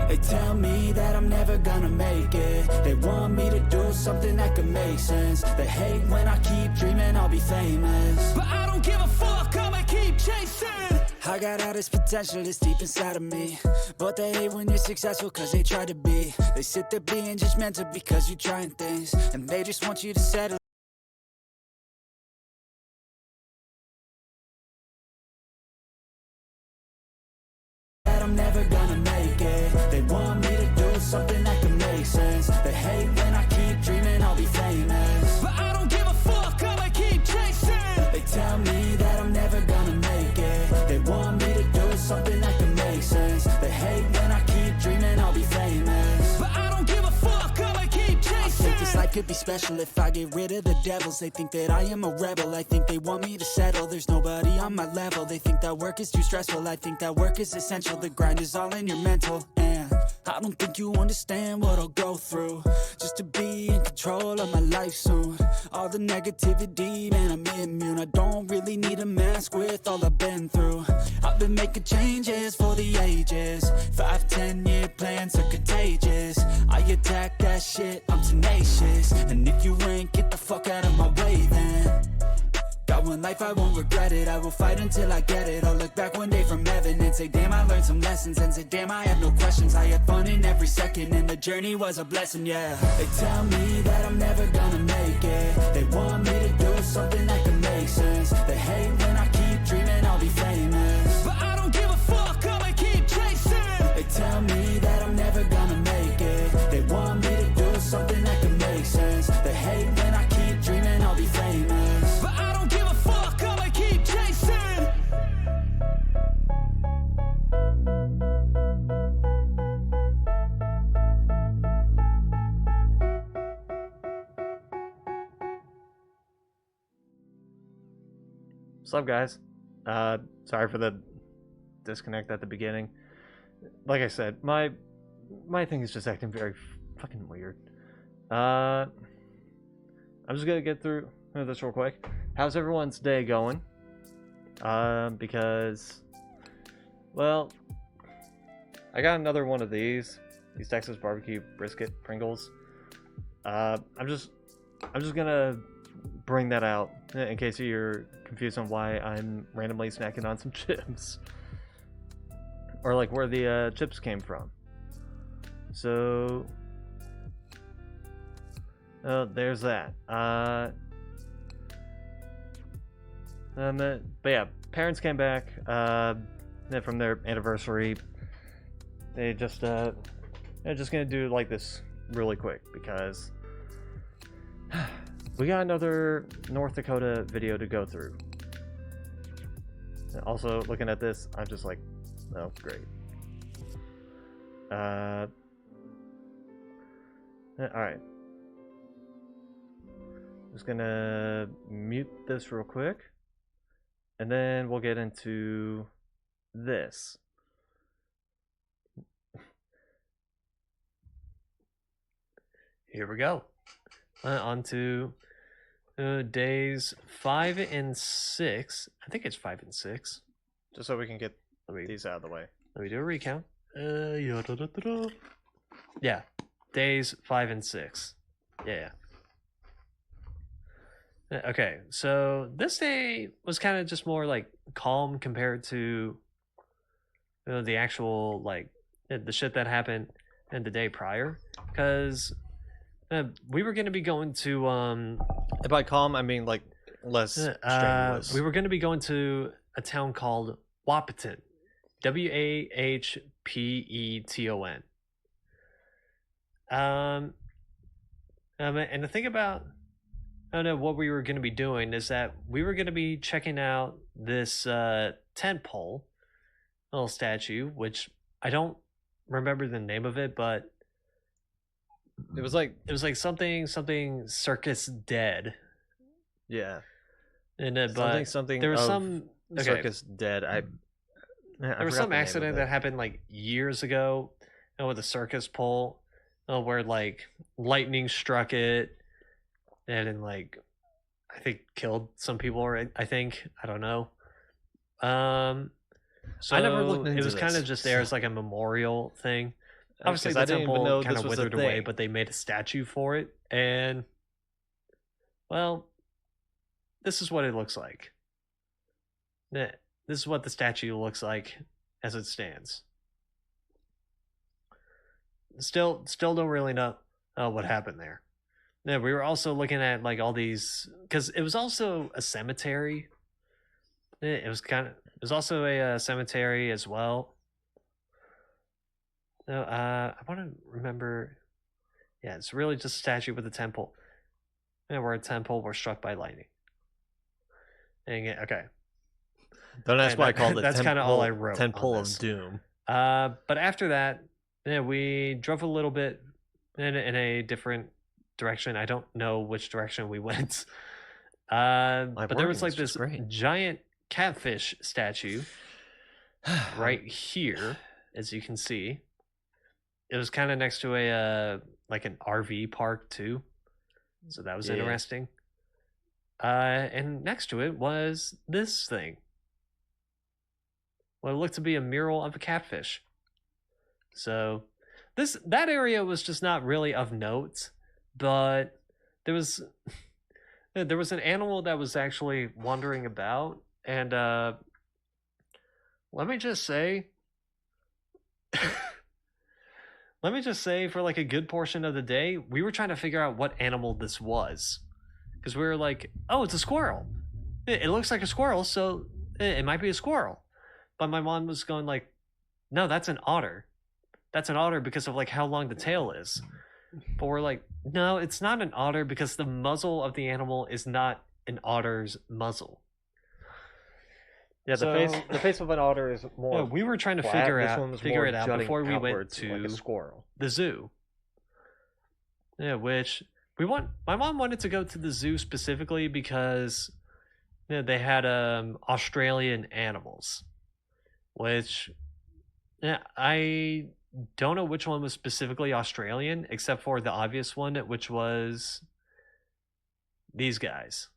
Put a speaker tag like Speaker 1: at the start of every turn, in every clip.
Speaker 1: They tell me that I'm never gonna make it. They want me to do something that could make sense. They hate when I keep dreaming I'll be famous, but I don't give a fuck, I'ma keep chasing. I got all this potential that's deep inside of me, but they hate when you're successful cause they try to be. They sit there being judgmental because you're trying things, and they just want you to settle. I'm never gonna make it. They want me to do something that can make sense. They hate when I keep dreaming I'll be famous, but I don't give a fuck, I'ma keep chasing. They tell me that I'm never gonna make it. They want me to do something that can make sense. They hate when I keep dreaming I'll be famous, but I don't give a fuck, I'ma keep chasing. I think this life could be special if I get rid of the devils. They think that I am a rebel, I think they want me to settle. There's nobody on my level. They think that work is too stressful, I think that work is essential. The grind is all in your mental, and I don't think you understand what I'll go through just to be in control of my life soon. All the negativity, man, I'm immune. I don't really need a mask with all I've been through. I've been making changes for the ages. 5-10 year plans are contagious. I attack that shit, I'm tenacious. And if you ain't, get the fuck out of my way then. Got one life, I won't regret it. I will fight until I get it. I'll look back one day from heaven and say, damn, I learned some lessons. And say, damn, I have no questions. I had fun in every second, and the journey was a blessing, yeah. They tell me that I'm never gonna make it. They want me to do something that can make sense. They hate when I keep dreaming I'll be famous, but I don't give a fuck, I'ma keep chasing. They tell me that I'm never gonna make it. They want me to do something that can make sense. They hate when I keep dreaming I'll be famous, but I don't give a fuck, I'ma keep chasing.
Speaker 2: What's up, guys? Sorry for the disconnect at the beginning. Like I said, my thing is just acting very fucking weird. I'm just gonna get through this real quick. How's everyone's day going? Because, well, I got another one of these Texas barbecue brisket Pringles. I'm just gonna bring that out in case you're confused on why I'm randomly snacking on some chips, or like where the chips came from. So there's that. But yeah, parents came back from their anniversary. They're just gonna do like this really quick because we got another North Dakota video to go through. Also, looking at this, I'm just like, oh, great. Alright. Just gonna mute this real quick, and then we'll get into this. Here we go. On to days 5 and 6. I think it's 5 and 6. Just so we can get these out of the way. Let me do a recount. Yeah, days 5 and 6. Yeah. Okay, so this day was kind of just more like calm compared to the actual like the shit that happened in the day prior, because we were going to be going to and by calm I mean like less strenuous. We were going to be going to a town called Wahpeton, Wahpeton. And the thing about what we were going to be doing is that we were going to be checking out this tent pole little statue, which I don't remember the name of it, but it was like something circus dead. Yeah. And but something there was some circus dead. There was some accident that happened like years ago with a circus pole where like lightning struck it and like I think killed some people, or I don't know. So I never looked into it. Was kind of just there as like a memorial thing. obviously
Speaker 3: 'cause
Speaker 2: the
Speaker 3: I didn't even
Speaker 2: temple
Speaker 3: know
Speaker 2: kind
Speaker 3: this
Speaker 2: of
Speaker 3: was a
Speaker 2: withered away,
Speaker 3: thing.
Speaker 2: but they made a statue for it, and well, this is what it looks like. This is what the statue looks like as it stands. Still don't really know what happened there. Yeah, we were also looking at like all these because it was also a cemetery. It was it was also a cemetery as well. No, I want to remember. Yeah, it's really just a statue with a temple. And we're a temple. We're struck by lightning. Okay.
Speaker 3: Don't ask
Speaker 2: And
Speaker 3: why I called it
Speaker 2: that's kind of all I wrote.
Speaker 3: Temple
Speaker 2: on
Speaker 3: of
Speaker 2: this.
Speaker 3: Doom.
Speaker 2: But after that, yeah, we drove a little bit in a different direction. I don't know which direction we went. But there was like this giant catfish statue right here, as you can see. It was kind of next to a like an RV park too, so that was interesting. And next to it was this thing. What looked to be a mural of a catfish. So that area was just not really of note, but there was an animal that was actually wandering about, and let me just say for like a good portion of the day, we were trying to figure out what animal this was. Because we were like, oh, it's a squirrel. It looks like a squirrel, so it might be a squirrel. But my mom was going like, no, that's an otter. That's an otter because of like how long the tail is. But we're like, no, it's not an otter because the muzzle of the animal is not an otter's muzzle.
Speaker 3: Yeah, the face of an otter is more.
Speaker 2: Yeah, we were trying to figure it out before we went to
Speaker 3: like a squirrel.
Speaker 2: The zoo. Yeah, which my mom wanted to go to the zoo specifically because they had Australian animals, which I don't know which one was specifically Australian, except for the obvious one, which was these guys.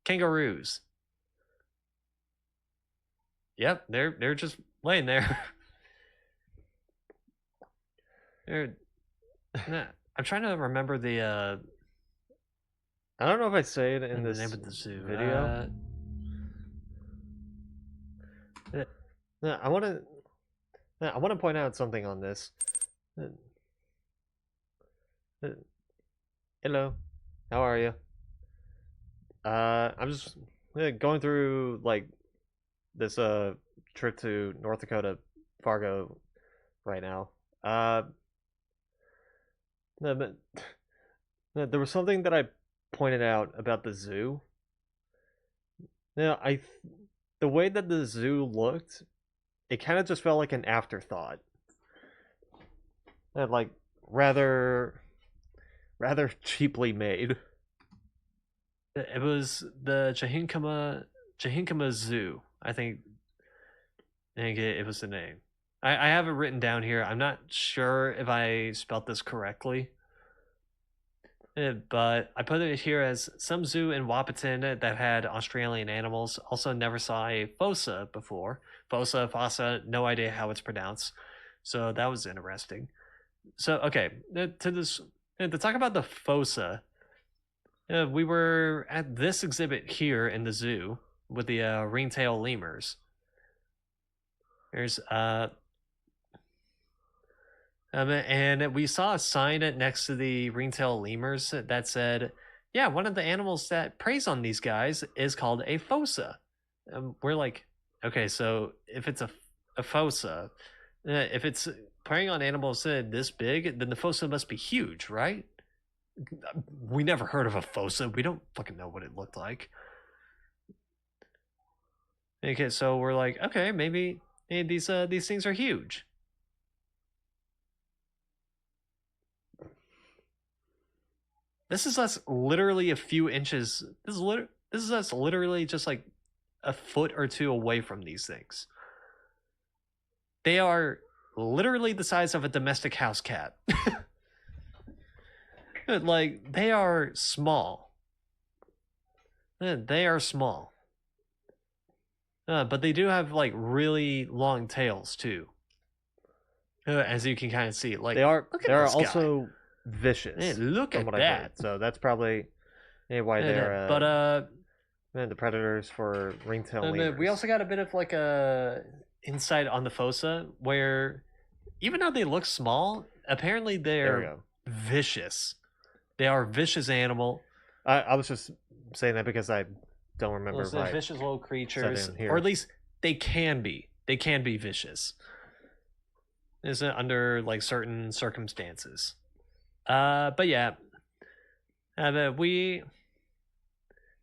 Speaker 2: Kangaroos. Yep, they're just laying there. I'm trying to remember the
Speaker 3: I don't know if I say it in this
Speaker 2: name of the zoo
Speaker 3: video. I want to point out something on this. Hello, how are you? I'm just going through like this trip to North Dakota, Fargo, right now. But there was something that I pointed out about the zoo. Now, the way that the zoo looked, it kind of just felt like an afterthought. And like rather cheaply made.
Speaker 2: It was the Chahinkama Zoo. I think it was the name. I have it written down here. I'm not sure if I spelt this correctly. But I put it here as some zoo in Wahpeton that had Australian animals. Also never saw a fossa before. Fossa, no idea how it's pronounced. So that was interesting. So, okay, to talk about the fossa, we were at this exhibit here in the zoo with the ringtail lemurs. There's and we saw a sign next to the ringtail lemurs that said, yeah, one of the animals that preys on these guys is called a fossa. We're like, okay, so if it's a fossa, if it's preying on animals this big, then the fossa must be huge, right? We never heard of a fossa. We don't fucking know what it looked like. Okay, so we're like, okay, maybe these things are huge. This is us literally a few inches. This is us literally just like a foot or two away from these things. They are literally the size of a domestic house cat. Like, they are small. They are small. But they do have like really long tails too. as you can kind of see. Like
Speaker 3: They are
Speaker 2: look at
Speaker 3: they are
Speaker 2: this guy.
Speaker 3: also vicious.
Speaker 2: Man, look
Speaker 3: from
Speaker 2: at
Speaker 3: what I
Speaker 2: that.
Speaker 3: heard. So that's probably why they're
Speaker 2: But
Speaker 3: the predators for ringtail
Speaker 2: and
Speaker 3: lemurs.
Speaker 2: we also got a bit of like a insight on the fossa where even though they look small, apparently
Speaker 3: There we
Speaker 2: they're
Speaker 3: go.
Speaker 2: vicious. They are a vicious animal.
Speaker 3: I was just saying that because I don't remember
Speaker 2: They're
Speaker 3: if I
Speaker 2: vicious little creatures,
Speaker 3: in here.
Speaker 2: or at least they can be. They can be vicious. Is it under like certain circumstances? But yeah, we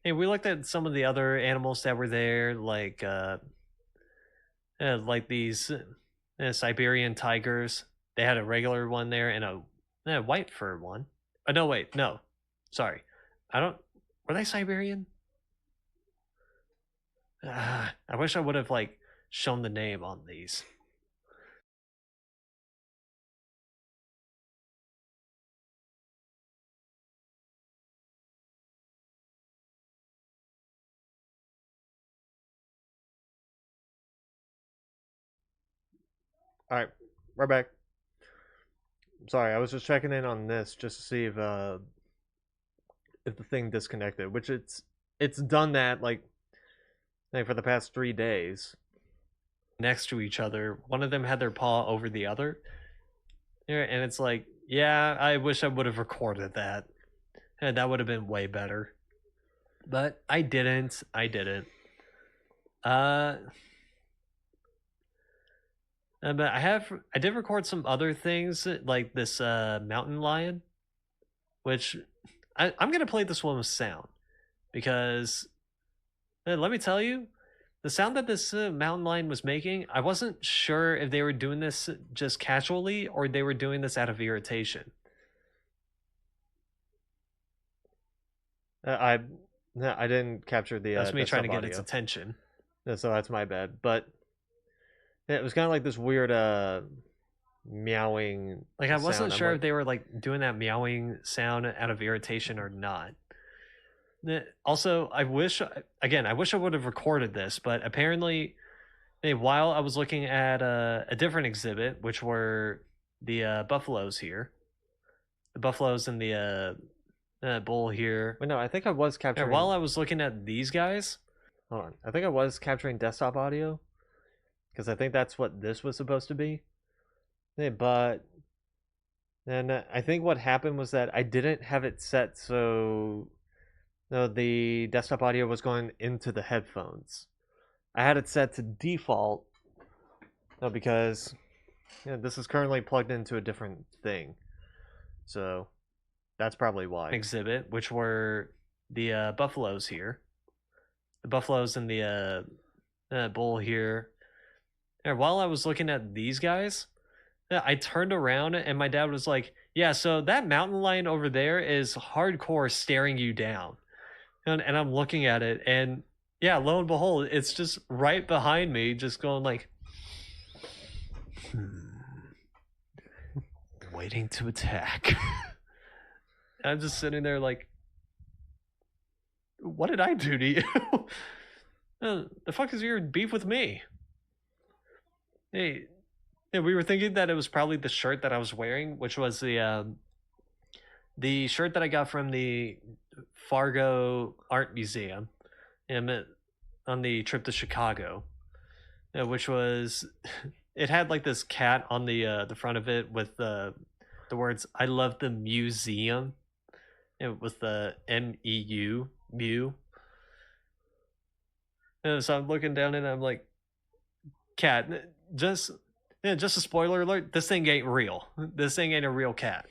Speaker 2: looked at some of the other animals that were there, like these Siberian tigers. They had a regular one there and a white fur one. No, wait, no, sorry, I don't. Were they Siberian? I wish I would have like shown the name on these.
Speaker 3: All right, we're back. Sorry, I was just checking in on this just to see if the thing disconnected, which it's done that like for the past 3 days.
Speaker 2: Next to each other, one of them had their paw over the other, and it's like, yeah, I wish I would have recorded that. And that would have been way better, but I didn't. But I did record some other things like this mountain lion, which I'm gonna play this one with sound because let me tell you, the sound that this mountain lion was making, I wasn't sure if they were doing this just casually or they were doing this out of irritation.
Speaker 3: I didn't capture the.
Speaker 2: That's me trying to get
Speaker 3: audio.
Speaker 2: its attention.
Speaker 3: So that's my bad. But it was kind of like this weird meowing.
Speaker 2: Like I wasn't
Speaker 3: sound.
Speaker 2: sure if they were like doing that meowing sound out of irritation or not. Also, I wish I would have recorded this, but apparently, while I was looking at a different exhibit, which were the buffaloes here, the buffaloes in the bull here.
Speaker 3: Wait, no, I think I was capturing.
Speaker 2: While I was looking at these guys,
Speaker 3: hold on, I think I was capturing desktop audio because I think that's what this was supposed to be. But then I think what happened was that I didn't have it set so the desktop audio was going into the headphones. I had it set to default because this is currently plugged into a different thing. So that's probably why.
Speaker 2: Exhibit, which were the buffaloes here, the buffaloes in the bull here. And while I was looking at these guys, I turned around and my dad was like, yeah, so that mountain lion over there is hardcore staring you down. And I'm looking at it, and yeah, lo and behold, it's just right behind me, just going like, waiting to attack. I'm just sitting there like, what did I do to you? The fuck is your beef with me? Hey, we were thinking that it was probably the shirt that I was wearing, which was the shirt that I got from the Fargo Art Museum on the trip to Chicago, which was, it had like this cat on the front of it with the words "I love the museum," with the MEU Mew. And so I'm looking down and I'm like, cat, just a spoiler alert, this thing ain't real. This thing ain't a real cat.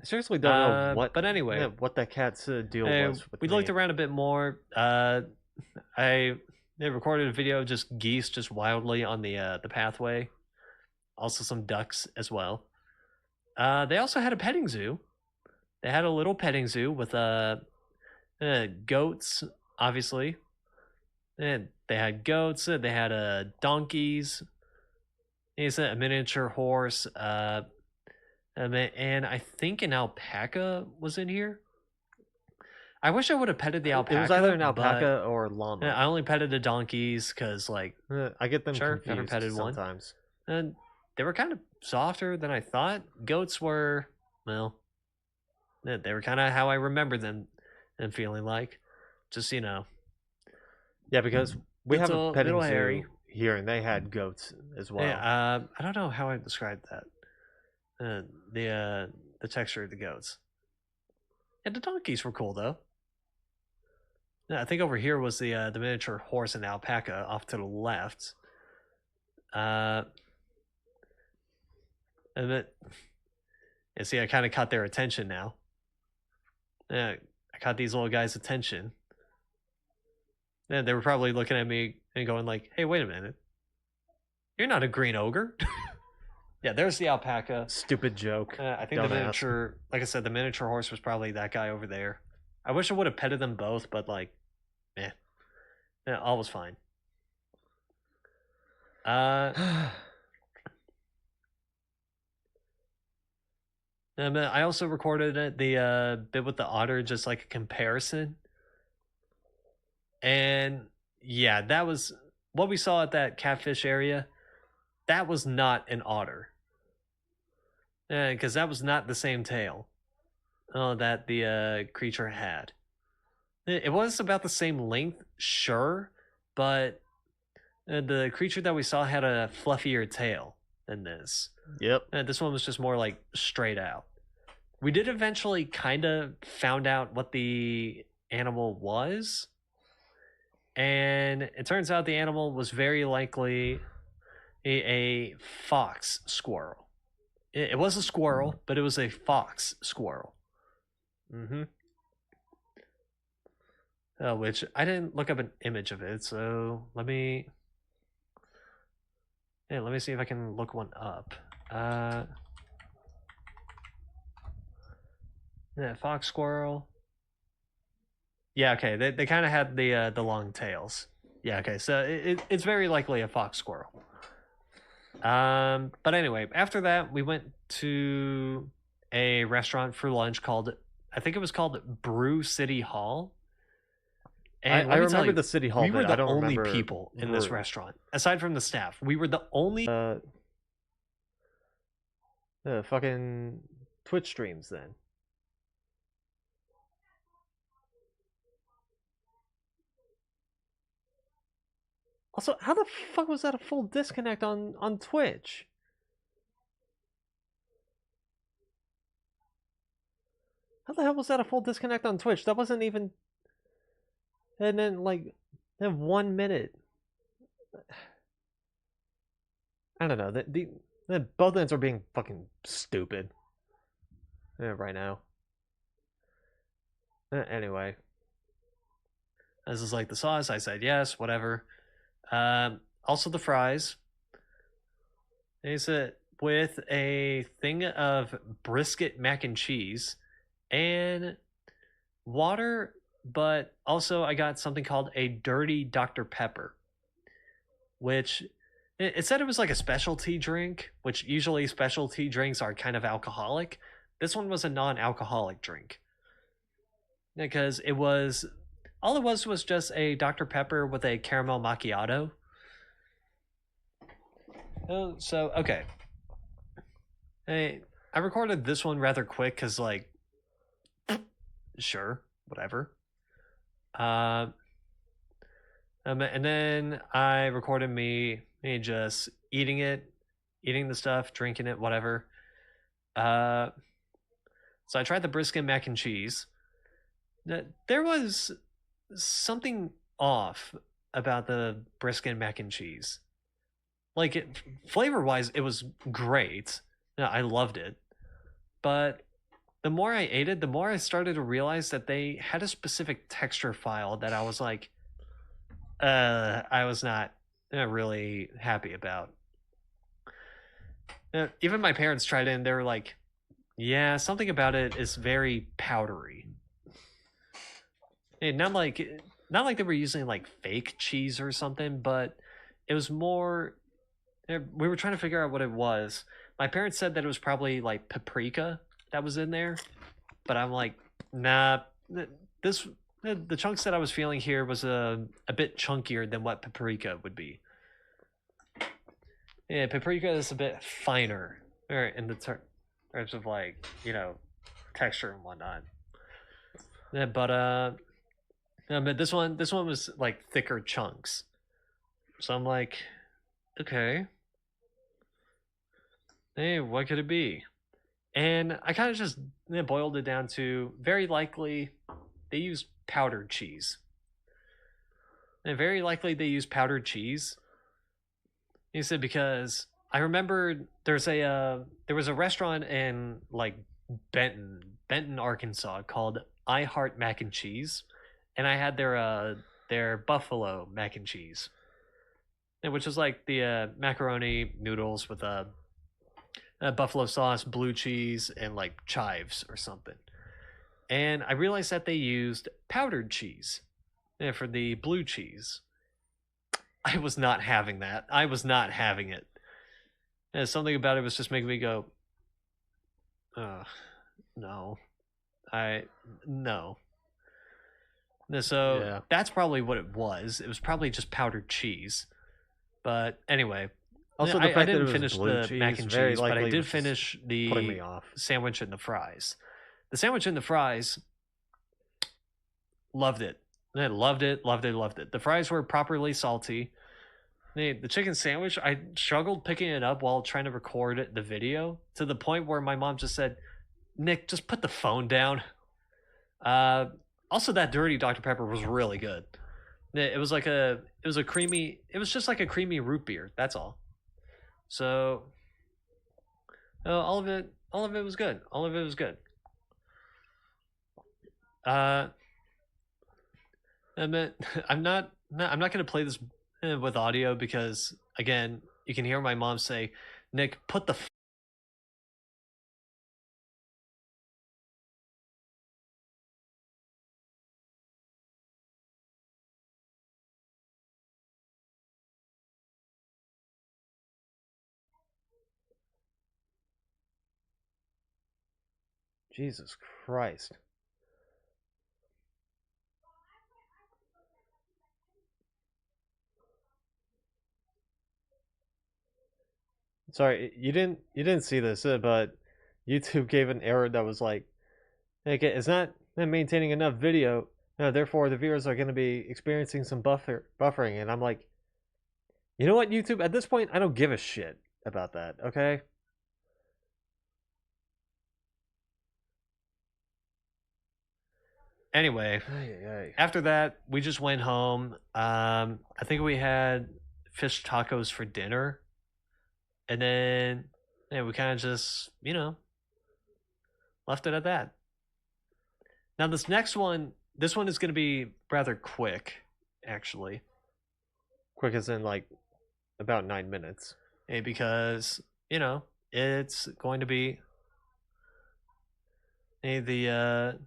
Speaker 3: I seriously don't know what.
Speaker 2: But anyway,
Speaker 3: what that cat's deal was.
Speaker 2: We looked around a bit more. I recorded a video of just geese just wildly on the pathway. Also some ducks as well. They also had a petting zoo. They had a little petting zoo with goats, obviously. And they had goats. They had donkeys. There's a miniature horse. And I think an alpaca was in here. I wish I would have petted the alpaca.
Speaker 3: It was either an alpaca or llama.
Speaker 2: I only petted the donkeys because, like,
Speaker 3: I get them
Speaker 2: sure,
Speaker 3: confused
Speaker 2: never petted one.
Speaker 3: sometimes.
Speaker 2: And they were kind of softer than I thought. Goats were, well, they were kind of how I remember them and feeling like. Just, you know.
Speaker 3: Yeah, because we have a
Speaker 2: Little-
Speaker 3: petting
Speaker 2: little
Speaker 3: zoo
Speaker 2: hairy.
Speaker 3: here, and they had goats as well.
Speaker 2: Yeah, I don't know how I described that. The texture of the goats. And the donkeys were cool though. Yeah, I think over here was the miniature horse and alpaca off to the left. And see, I kind of caught their attention now. Yeah, I caught these little guys' attention. And they were probably looking at me and going like, "Hey, wait a minute, you're not a green ogre." Yeah, there's the alpaca.
Speaker 3: Stupid joke.
Speaker 2: I think
Speaker 3: Dumbass.
Speaker 2: the miniature, like I said, the miniature horse was probably that guy over there. I wish I would have petted them both, but like, yeah, all was fine. I also recorded the bit with the otter, just like a comparison. And yeah, that was what we saw at that catfish area. That was not an otter. Because that was not the same tail that the creature had. It was about the same length, sure, but the creature that we saw had a fluffier tail than this.
Speaker 3: Yep.
Speaker 2: This one was just more like straight out. We did eventually kind of found out what the animal was. And it turns out the animal was very likely a fox squirrel. It was a squirrel, but it was a fox squirrel. Mm-hmm. Which I didn't look up an image of it, so let me see if I can look one up. Yeah, fox squirrel. Yeah, okay. They kind of had the long tails. Yeah, okay. So it's very likely a fox squirrel. But anyway, after that, we went to a restaurant for lunch called, I think it was called Brew City Hall. And
Speaker 3: I
Speaker 2: let me tell
Speaker 3: remember
Speaker 2: you,
Speaker 3: the City Hall
Speaker 2: we were
Speaker 3: bit. I
Speaker 2: the
Speaker 3: don't
Speaker 2: only
Speaker 3: remember
Speaker 2: people in this
Speaker 3: Brew.
Speaker 2: restaurant, aside from the staff. We were the only.
Speaker 3: Fucking Twitch streams then. Also, how the fuck was that a full disconnect on Twitch? How the hell was that a full disconnect on Twitch? That wasn't even. And then, like, then 1 minute. I don't know. Both ends are being fucking stupid. Right now. Anyway.
Speaker 2: This is like the sauce. I said yes, whatever. Also the fries. Is it with a thing of brisket mac and cheese and water, but also I got something called a dirty Dr. Pepper, which it said it was like a specialty drink, which usually specialty drinks are kind of alcoholic. This one was a non-alcoholic drink. Because it was, all it was just a Dr. Pepper with a caramel macchiato. Oh, so, okay. Hey, I recorded this one rather quick because, like, sure, whatever. And then I recorded me just eating the stuff, drinking it, whatever. So I tried the brisket mac and cheese. There was something off about the brisket mac and cheese. Like, flavor-wise, it was great. I loved it. But the more I ate it, the more I started to realize that they had a specific texture file that I was like, I was not really happy about. Even my parents tried it and they were like, yeah, something about it is very powdery. And not like they were using like fake cheese or something, but it was more, we were trying to figure out what it was. My parents said that it was probably like paprika that was in there, but I'm like, nah, the chunks that I was feeling here was a bit chunkier than what paprika would be. Yeah, paprika is a bit finer, or in the terms of like texture and whatnot. Yeah, but this one was like thicker chunks. So I'm like, okay, hey, what could it be? And I kind of just boiled it down to very likely they use powdered cheese. And very likely they use powdered cheese. He said because I remember there was a restaurant in like Benton, Arkansas called I Heart Mac and Cheese, and I had their buffalo mac and cheese, which is like the macaroni noodles with a buffalo sauce, blue cheese, and like chives or something. And I realized that they used powdered cheese for the blue cheese. I was not having that. I was not having it. And something about it was just making me go, no. No. And so
Speaker 3: Yeah.
Speaker 2: that's probably what it was. It was probably just powdered cheese. But anyway,
Speaker 3: Also, the
Speaker 2: I
Speaker 3: fact that it
Speaker 2: didn't
Speaker 3: was
Speaker 2: finish
Speaker 3: blue
Speaker 2: the
Speaker 3: cheese,
Speaker 2: mac and
Speaker 3: very
Speaker 2: cheese, but I
Speaker 3: likely
Speaker 2: did
Speaker 3: was just
Speaker 2: finish
Speaker 3: putting me
Speaker 2: the
Speaker 3: off.
Speaker 2: sandwich and the fries. The sandwich and the fries, loved it. I loved it, loved it, loved it. The fries were properly salty. The chicken sandwich, I struggled picking it up while trying to record the video to the point where my mom just said, Nick, just put the phone down. Also, that dirty Dr. Pepper was really good. It was just like a creamy root beer. That's all. So, all of it was good. All of it was good. I'm not going to play this with audio because again, you can hear my mom say, "Nick, put the."
Speaker 3: Jesus Christ. Sorry, you didn't see this, but YouTube gave an error that was like, okay, it's not maintaining enough video, therefore the viewers are going to be experiencing some buffering, and I'm like, you know what, YouTube? At this point, I don't give a shit about that. Okay.
Speaker 2: Anyway, after that, we just went home. I think we had fish tacos for dinner, and then we kind of just left it at that. Now this one is going to be rather quick, actually.
Speaker 3: Quick as in like about 9 minutes.
Speaker 2: Because it's going to be the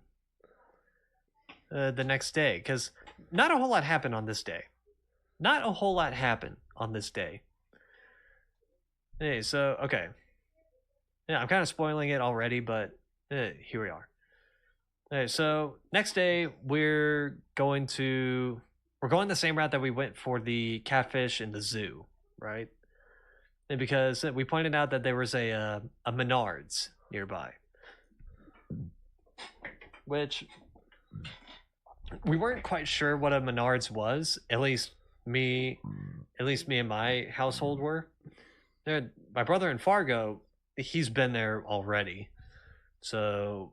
Speaker 2: next day, because not a whole lot happened on this day. Not a whole lot happened on this day. Hey, so okay, yeah, I'm kind of spoiling it already, but here we are. Okay, so next day we're going the same route that we went for the catfish in the zoo, right? And because we pointed out that there was a Menards nearby, which we weren't quite sure what a Menards was. At least me and my household were. My brother in Fargo, he's been there already, so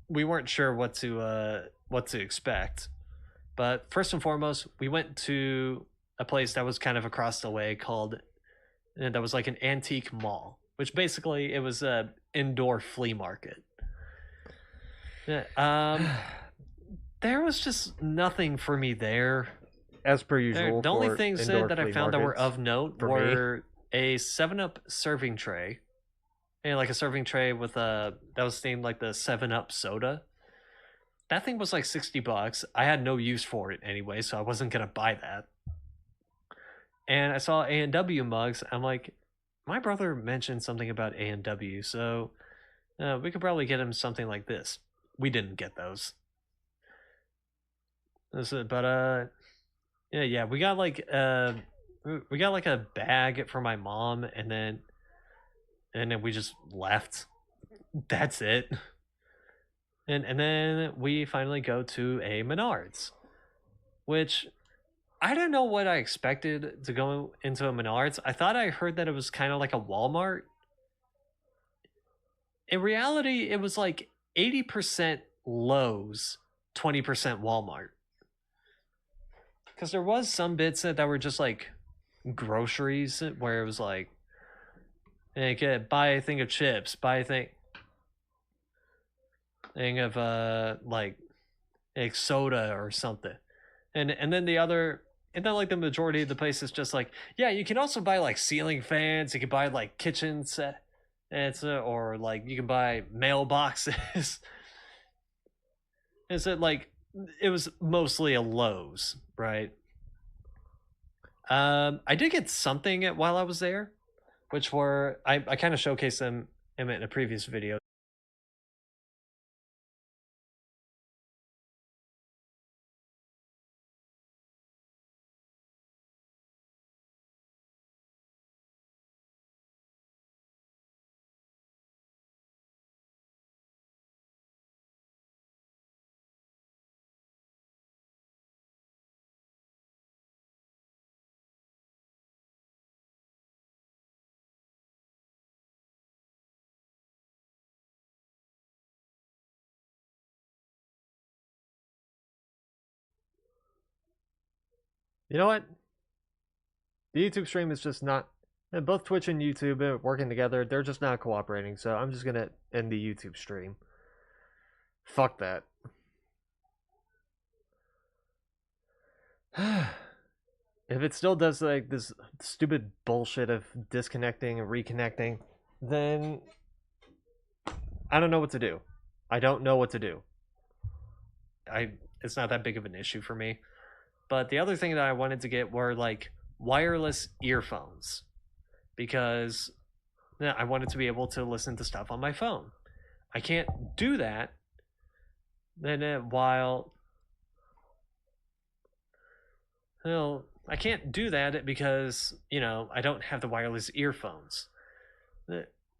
Speaker 2: we weren't sure what to expect. But first and foremost, we went to a place that was kind of across the way that was like an antique mall, which basically it was a indoor flea market. There was just nothing for me there.
Speaker 3: As per usual.
Speaker 2: The only things that I found that were of note were a 7-Up serving tray. And like a serving tray with that was themed like the 7-Up soda. That thing was like $60. I had no use for it anyway, so I wasn't gonna buy that. And I saw A&W mugs. I'm like, my brother mentioned something about A&W, so we could probably get him something like this. We didn't get those. But yeah, we got like we got like a bag for my mom, and then we just left. That's it. And then we finally go to a Menards, which I don't know what I expected to go into a Menards. I thought I heard that it was kind of like a Walmart. In reality, it was like 80% Lowe's, 20% Walmart. Because there was some bits that were just like groceries, where it was like buy a thing of chips, buy a thing of like soda or something. And then the other, and then like the majority of the place is just like, yeah, you can also buy like ceiling fans, you can buy like kitchen set, or like you can buy mailboxes. Is it like, it was mostly a Lowe's, right? I did get something while I was there, which were, I kind of showcased them in a previous video.
Speaker 3: You know what? The YouTube stream is just not. Both Twitch and YouTube are working together. They're just not cooperating. So I'm just gonna end the YouTube stream. Fuck that. If it still does like this stupid bullshit of disconnecting and reconnecting, then I don't know what to do. I don't know what to do.
Speaker 2: It's not that big of an issue for me. But the other thing that I wanted to get were like wireless earphones, because I wanted to be able to listen to stuff on my phone. I can't do that. Then I can't do that because, I don't have the wireless earphones.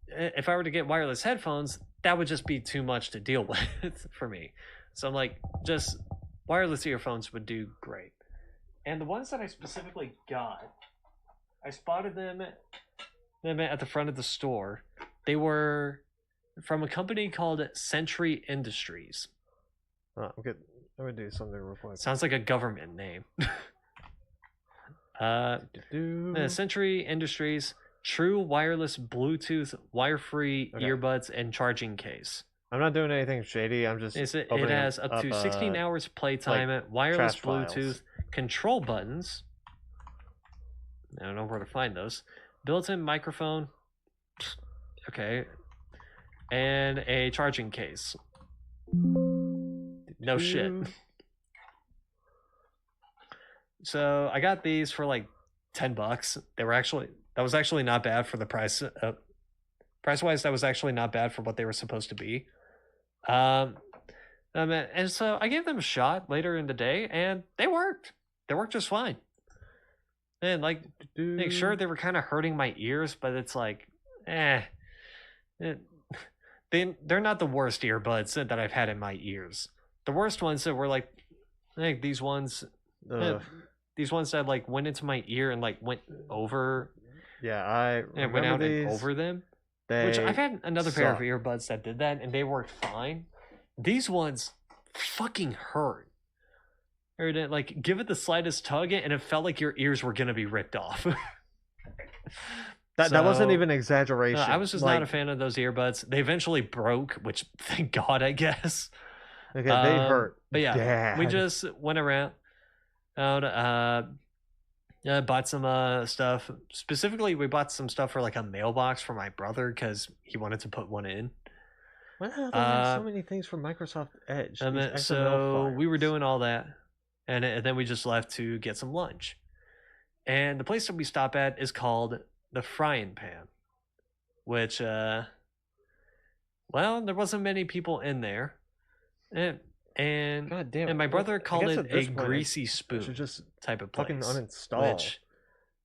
Speaker 2: If I were to get wireless headphones, that would just be too much to deal with for me. So I'm like, just wireless earphones would do great. And the ones that I specifically got, I spotted them at the front of the store. They were from a company called Century Industries.
Speaker 3: I'm good. I'm gonna do something real quick.
Speaker 2: Sounds like a government name. Century Industries True Wireless Bluetooth Wire-Free Earbuds and Charging Case.
Speaker 3: I'm not doing anything shady. I'm just.
Speaker 2: It has up to 16 hours playtime, like wireless Bluetooth control buttons. I don't know where to find those. Built-in microphone. Okay. And a charging case. No shit. So I got these for like $10. That was actually not bad for the price. Price-wise, that was actually not bad for what they were supposed to be. And so I gave them a shot later in the day, and they worked. They worked just fine. And like, sure, they were kind of hurting my ears, but it's like, they're not the worst earbuds that I've had in my ears. The worst ones that were like these ones, these ones that like went into my ear and like went over.
Speaker 3: Yeah,
Speaker 2: went out and over them. Which I've had another pair of earbuds that did that, and they worked fine. These ones fucking hurt. Or like give it the slightest tug, and it felt like your ears were gonna be ripped off.
Speaker 3: That wasn't even exaggeration.
Speaker 2: I was just not a fan of those earbuds. They eventually broke, which thank God, I guess.
Speaker 3: Okay, they hurt.
Speaker 2: But yeah,
Speaker 3: Dad.
Speaker 2: We just went around, bought some stuff. Specifically, we bought some stuff for like a mailbox for my brother because he wanted to put one in.
Speaker 3: Why the hell do they have so many things for Microsoft Edge?
Speaker 2: So we were doing all that, and then we just left to get some lunch. And the place that we stop at is called the Frying Pan, which, there wasn't many people in there. And
Speaker 3: God damn,
Speaker 2: and my brother called it a
Speaker 3: point,
Speaker 2: greasy spoon
Speaker 3: just
Speaker 2: type of place.
Speaker 3: Fucking uninstall.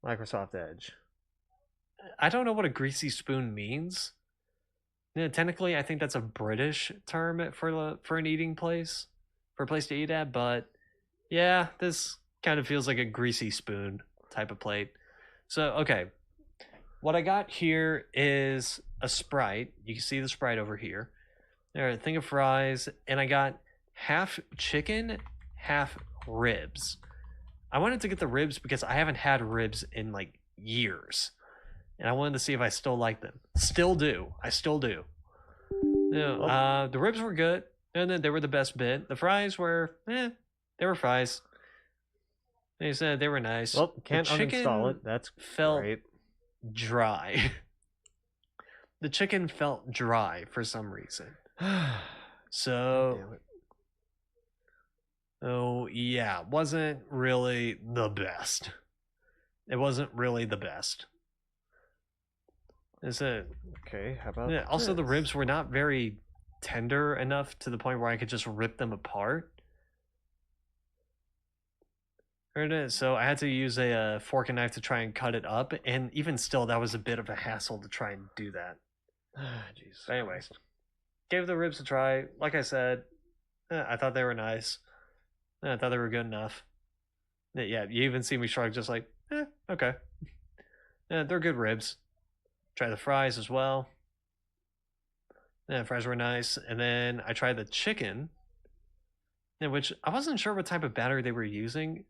Speaker 3: Microsoft Edge.
Speaker 2: I don't know what a greasy spoon means. Yeah, technically, I think that's a British term for an eating place, for a place to eat at. But yeah, this kind of feels like a greasy spoon type of plate. So okay, what I got here is a Sprite. You can see the Sprite over here. There, a thing of fries, and I got half chicken, half ribs. I wanted to get the ribs because I haven't had ribs in like years, and I wanted to see if I still like them. Still do. I still do. The ribs were good, and then they were the best bit. The fries were, they were fries. They said they were nice.
Speaker 3: Well, can't
Speaker 2: the chicken
Speaker 3: uninstall it. That's
Speaker 2: felt
Speaker 3: great.
Speaker 2: dry. The chicken felt dry for some reason. So,
Speaker 3: Damn it.
Speaker 2: oh yeah, wasn't really the best. It wasn't really the best. Is it?
Speaker 3: Okay, how about
Speaker 2: Yeah, also, the
Speaker 3: this?
Speaker 2: ribs were not very tender enough to the point where I could just rip them apart. So I had to use a fork and knife to try and cut it up, and even still, that was a bit of a hassle to try and do that.
Speaker 3: Jesus
Speaker 2: But anyway,
Speaker 3: Christ.
Speaker 2: gave the ribs a try. Like I said, I thought they were nice. I thought they were good enough. Yeah, you even see me shrug, just like, okay. Yeah, they're good ribs. Try the fries as well. Yeah, fries were nice. And then I tried the chicken, which I wasn't sure what type of batter they were using.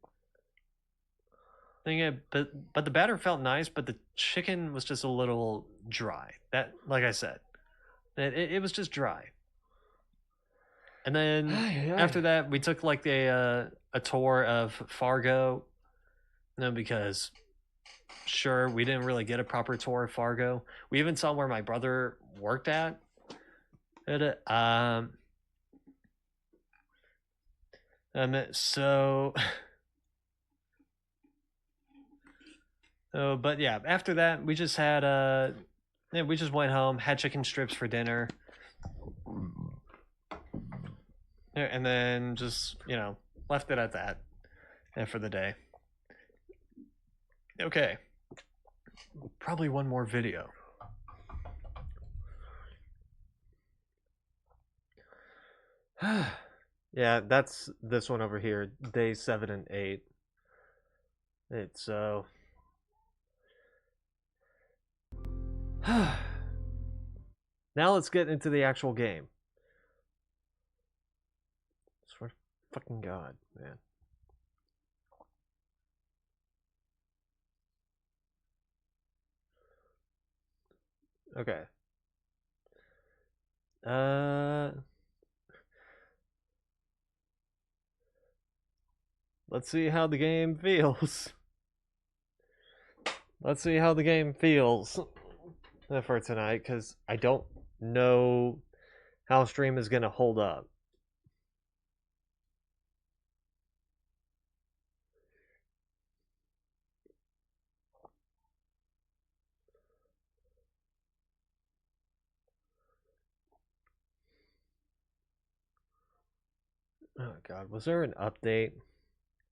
Speaker 2: But the batter felt nice, but the chicken was just a little dry. That, like I said, it was just dry. And then after that, we took like a tour of Fargo, because sure, we didn't really get a proper tour of Fargo. We even saw where my brother worked at. So oh, but yeah, after that we just had we just went home, had chicken strips for dinner. And then just, left it at that for the day. Okay. Probably one more video.
Speaker 3: Yeah, that's this one over here, day 7 and 8. It's so. Now let's get into the actual game. Swear to fucking God, man. Okay. Let's see how the game feels. Let's see how the game feels for tonight, because I don't know how stream is going to hold up. Oh God, was there an update?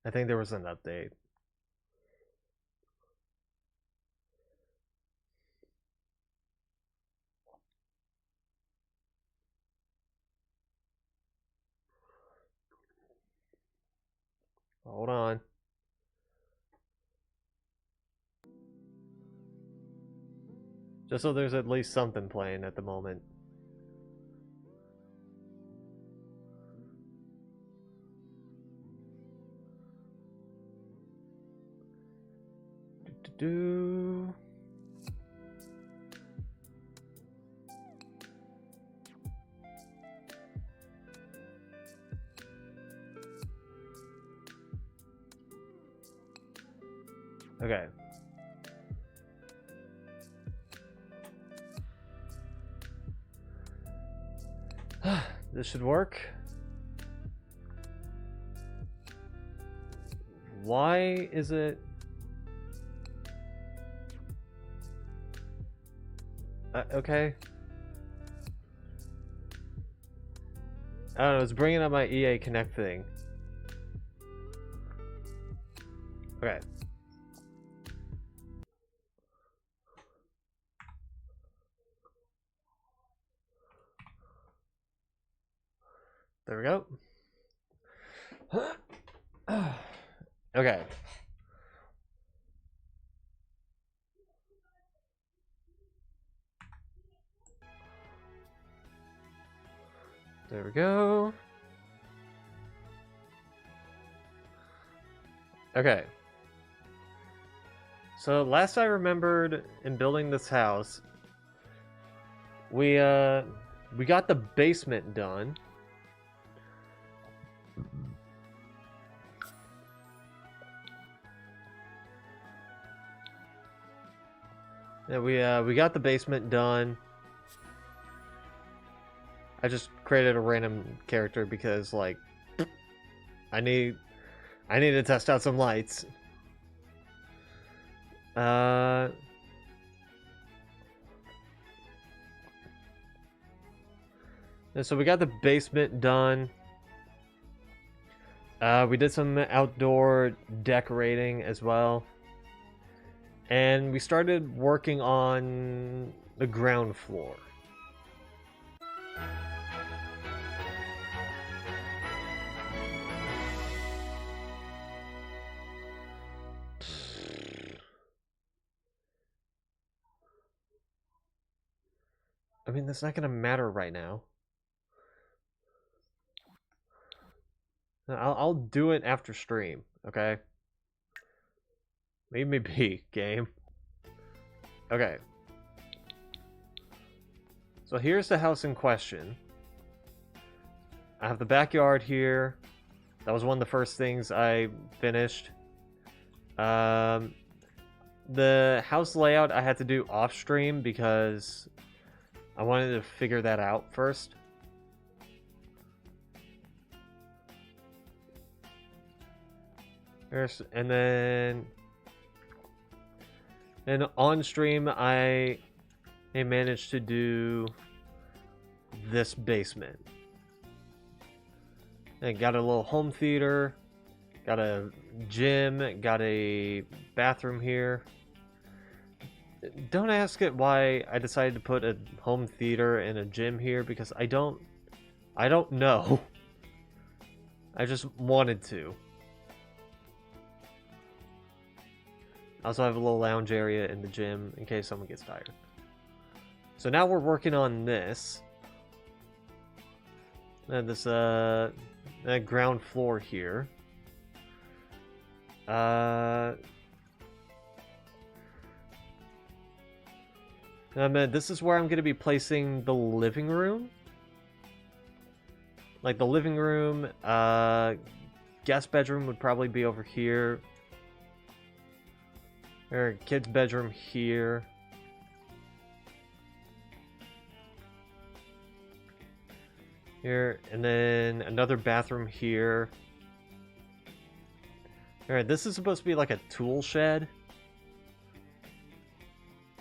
Speaker 3: I think there was an update. Hold on. Just so there's at least something playing at the moment. Do. Okay. This should work. Why is it? Okay. I don't know, it's bringing up my EA Connect thing. Okay. There we go. Okay. There we go. Okay. So last I remembered in building this house, we got the basement done. Yeah, we got the basement done. I just created a random character because like I need to test out some lights. And so we got the basement done. We did some outdoor decorating as well. And we started working on the ground floor. I mean, that's not gonna matter right now. I'll do it after stream, okay? Leave me be, game. Okay. So here's the house in question. I have the backyard here. That was one of the first things I finished. The house layout I had to do off stream because I wanted to figure that out first. And then on stream I managed to do this basement. And got a little home theater, got a gym, got a bathroom here. Don't ask it why I decided to put a home theater and a gym here because I don't know. I just wanted to. I also have a little lounge area in the gym in case someone gets tired. So now we're working on this. And this ground floor here. This is where I'm going to be placing the living room. Like the living room, guest bedroom would probably be over here. Or kid's bedroom here. Here, and then another bathroom here. Alright, this is supposed to be like a tool shed.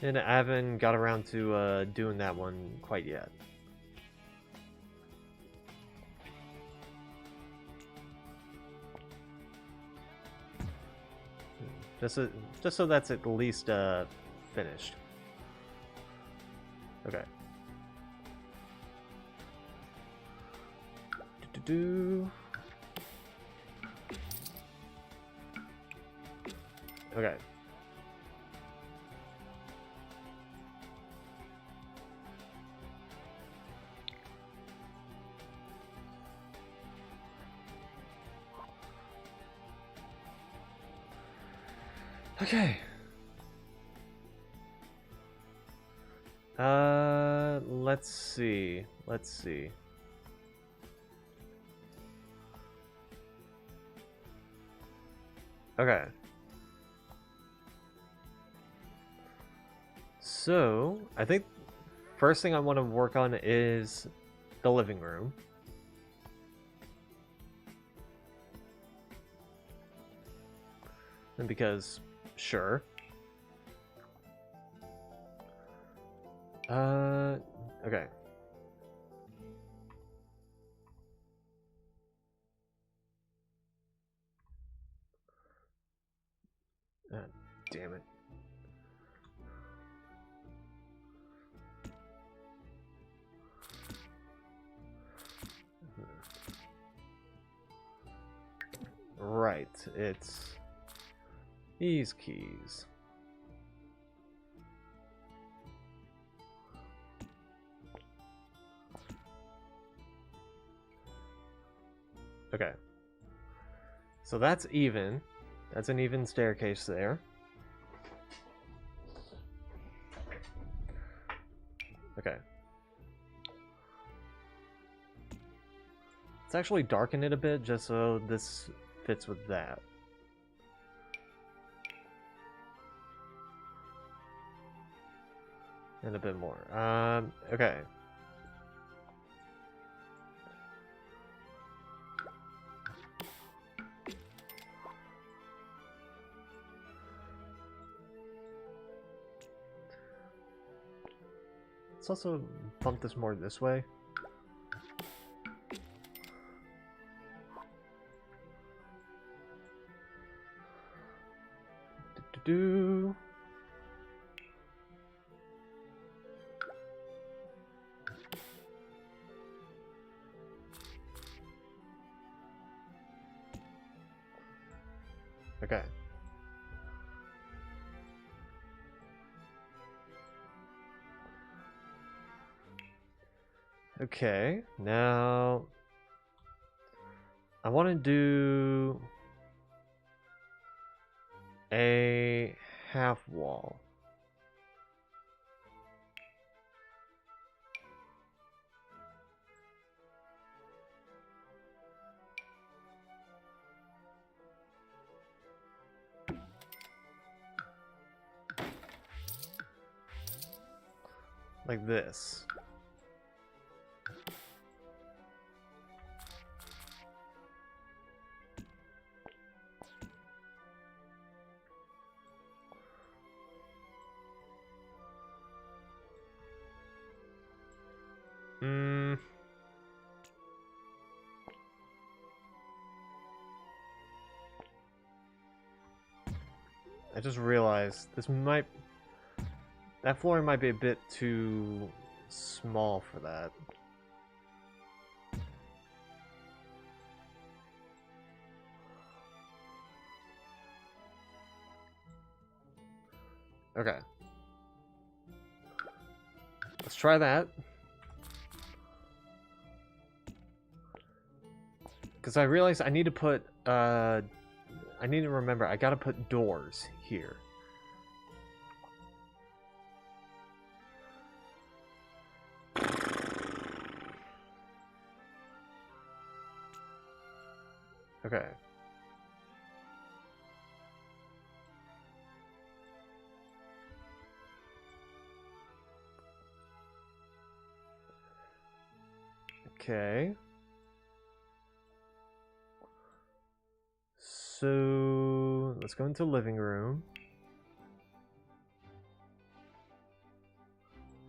Speaker 3: And I haven't got around to doing that one quite yet. Just so that's at least finished. Okay. Okay. Okay. Let's see. Let's see. Okay. So, I think first thing I want to work on is the living room. And because, sure. Okay. Damn it. right. It's these keys. Okay. So that's even. That's an even staircase there. Okay. Let's actually darken it a bit just so this fits with that. And a bit more. Okay. Let's also bump this more this way. Do. Okay. Okay, now I want to do a half wall. Like this. I just realized that flooring might be a bit too small for that. Okay. Let's try that. Because I realized I need to put, I need to remember, I gotta put doors here. Okay. Okay. So let's go into living room.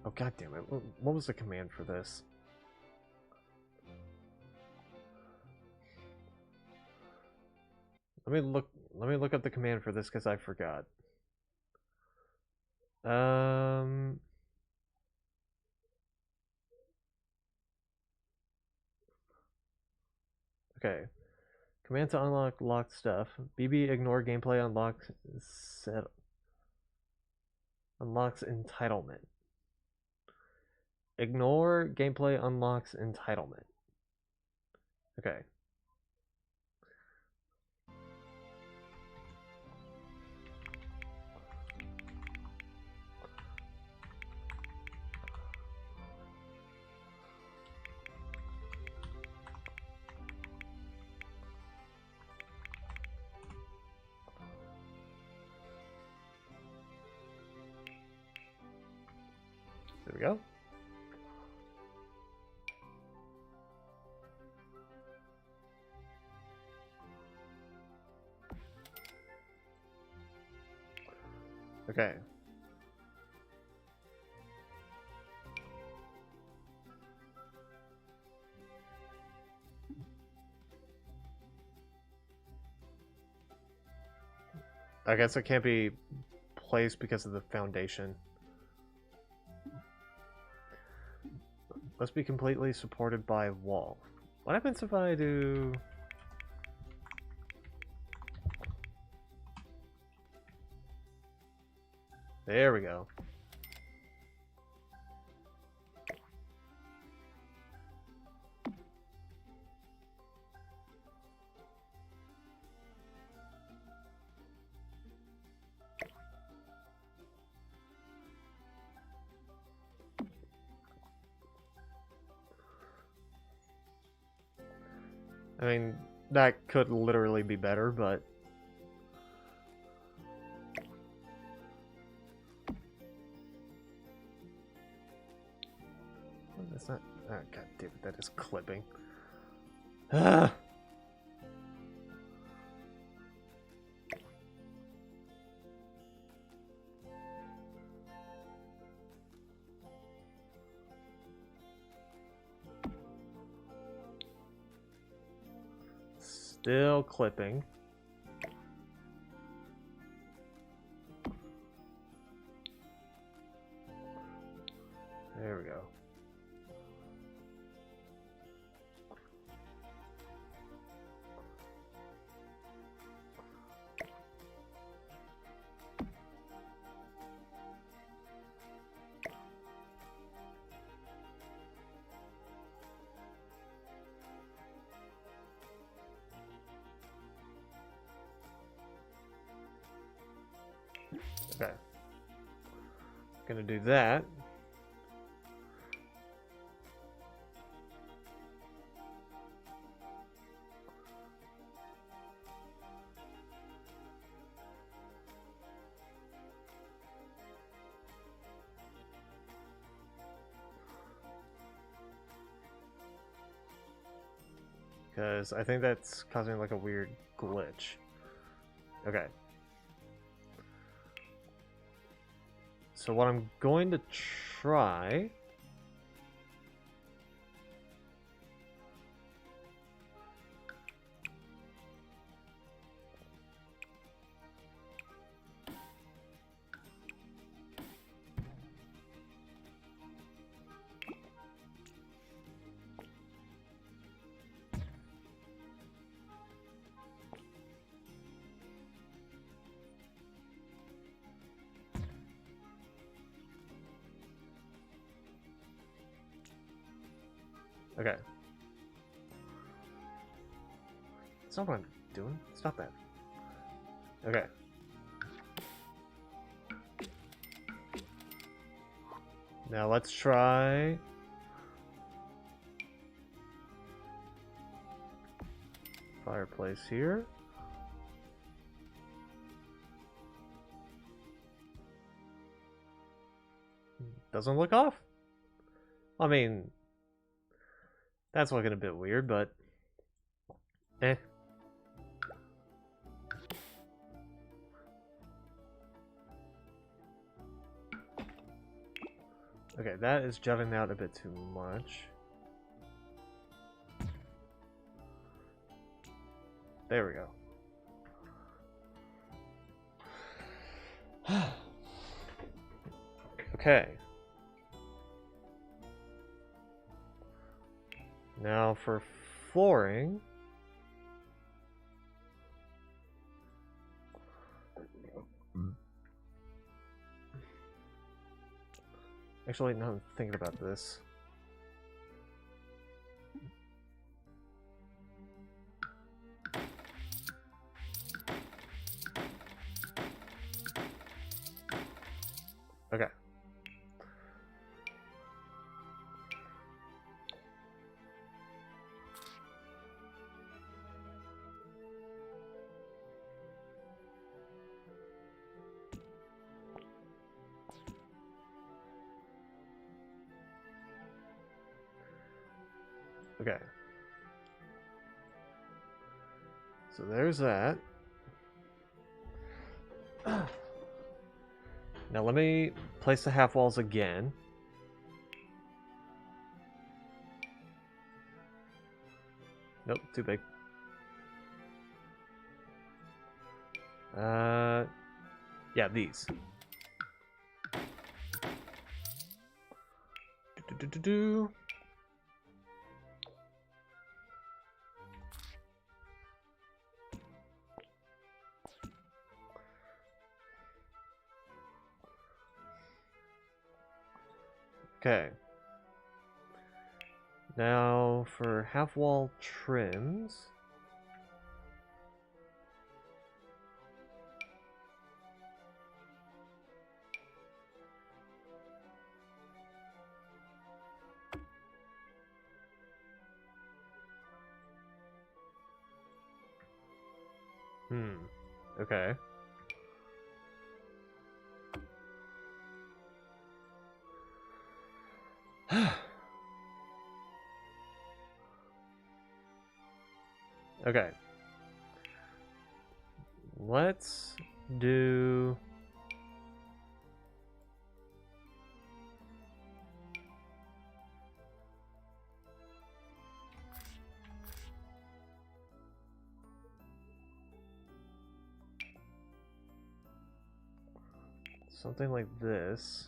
Speaker 3: Oh god damn it! What was the command for this? Let me look up the command for this because I forgot. Okay. Command to unlock locked stuff. BB ignore gameplay unlocks entitlement. Ignore gameplay unlocks entitlement. Okay. There we go. Okay. I guess it can't be placed because of the foundation. Must be completely supported by wall. What happens if I do... There we go. I mean, that could literally be better, but... That's not... Oh, God damn it, that is clipping. Ah! Still clipping. There we go. Okay. Gonna do that. Because I think that's causing like a weird glitch. Okay. So what I'm going to try... Okay. That's not what I'm doing. Stop that. Okay. Now let's try... fireplace here. Doesn't look off. I mean... That's looking a bit weird, but... Eh. Okay, that is jutting out a bit too much. There we go. Okay. Now for flooring. Actually, now I'm thinking about this. Okay. Okay. So there's that. Now let me place the half walls again. Nope, too big. Yeah, these. Do. Okay. Now for half wall trims. Okay. Okay. Let's do... something like this.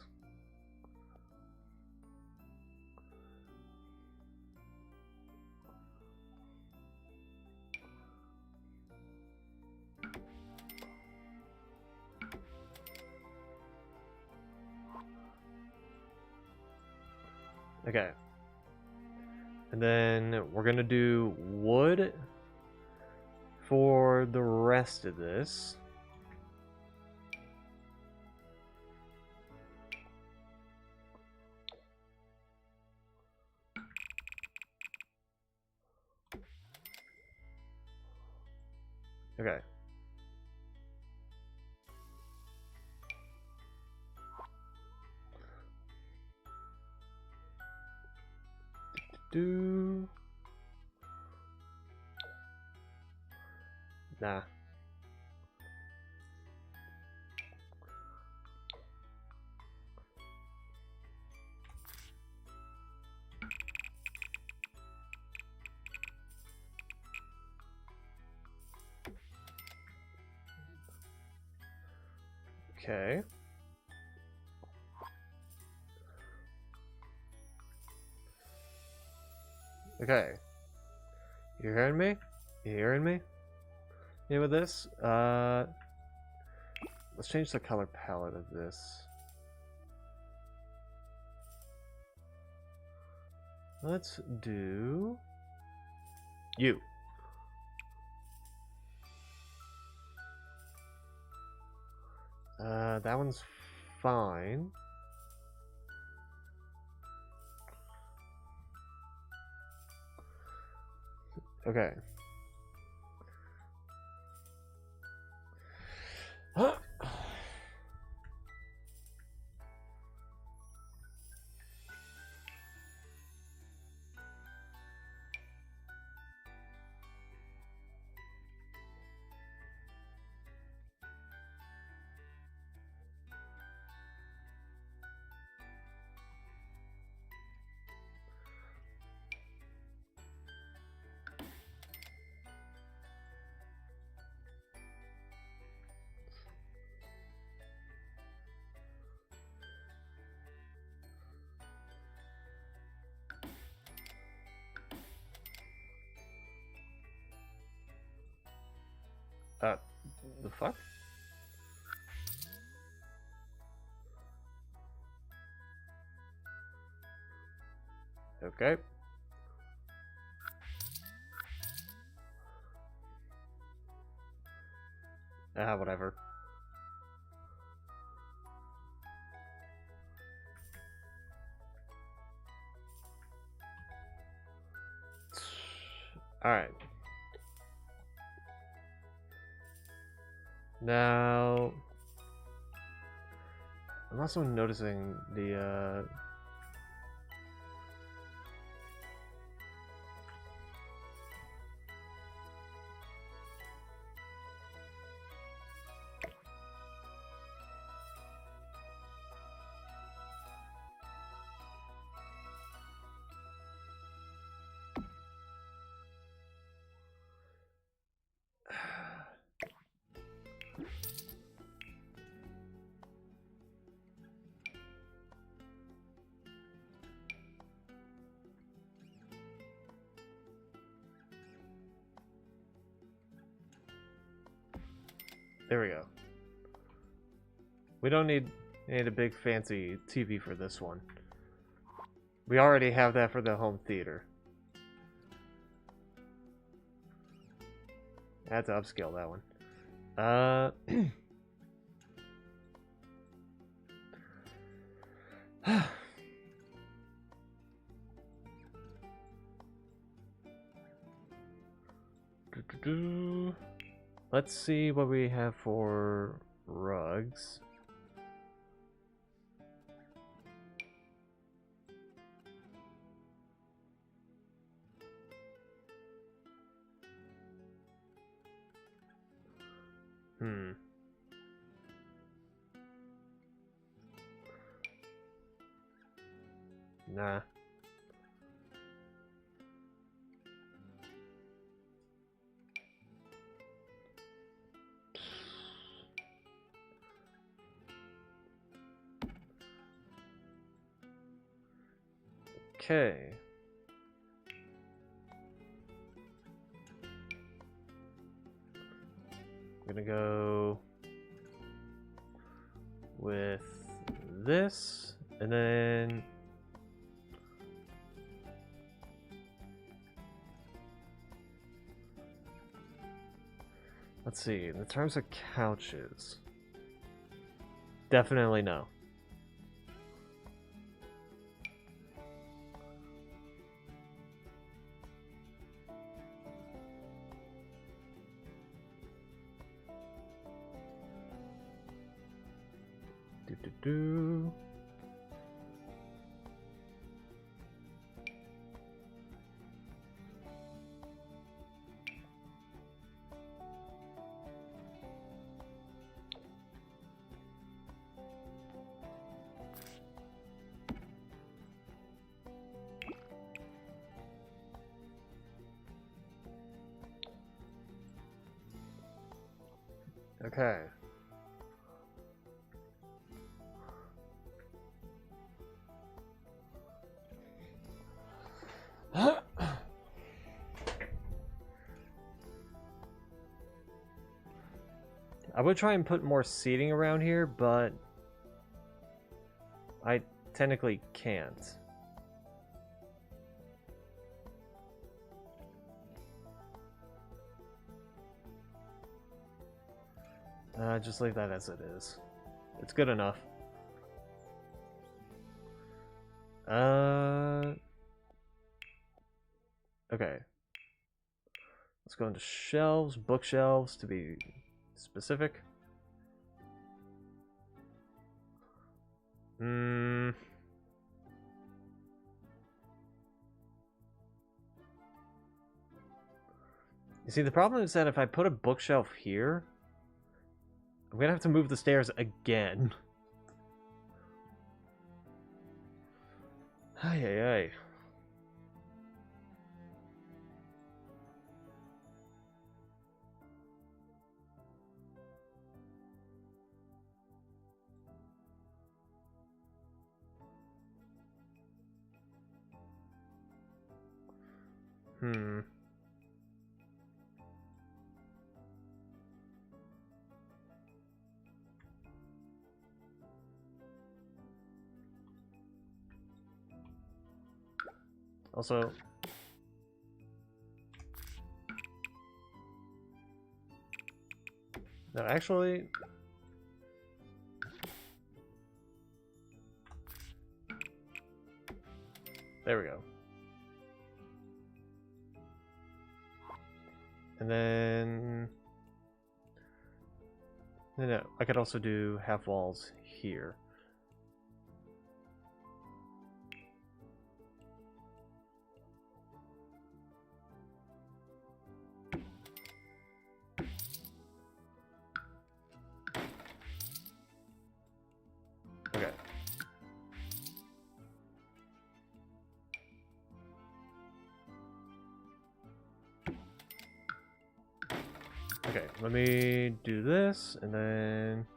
Speaker 3: Okay. And then we're gonna do wood for the rest of this. Okay. Do... Nah. Okay. Okay. You hearing me? You hearing me? Yeah, with this? Let's change the color palette of this. Let's do... you. That one's fine. Okay. The fuck? Okay. Whatever. Alright. Now... I'm also noticing the, there we go. We don't need a big fancy TV for this one. We already have that for the home theater. I had to upscale that one. Let's see what we have for rugs. Nah. Okay. I'm gonna go with this, and then let's see, in terms of couches, definitely no. Do. Okay. I would try and put more seating around here, but I technically can't. Just leave that as it is. It's good enough. Okay. Let's go into shelves, bookshelves to be specific. You see, the problem is that if I put a bookshelf here, I'm gonna have to move the stairs again. Ay, ay, ay. Also, no, actually, there we go. And then, no, I could also do half walls here. Okay. Okay, let me do this, and then...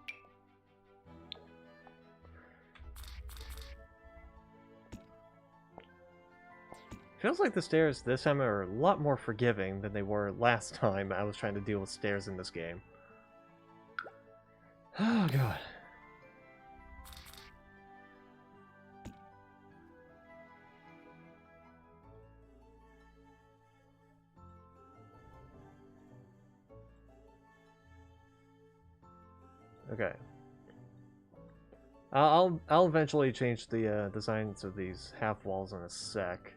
Speaker 3: Feels like the stairs this time are a lot more forgiving than they were last time I was trying to deal with stairs in this game. Oh, God. Okay. I'll eventually change the designs of these half walls in a sec.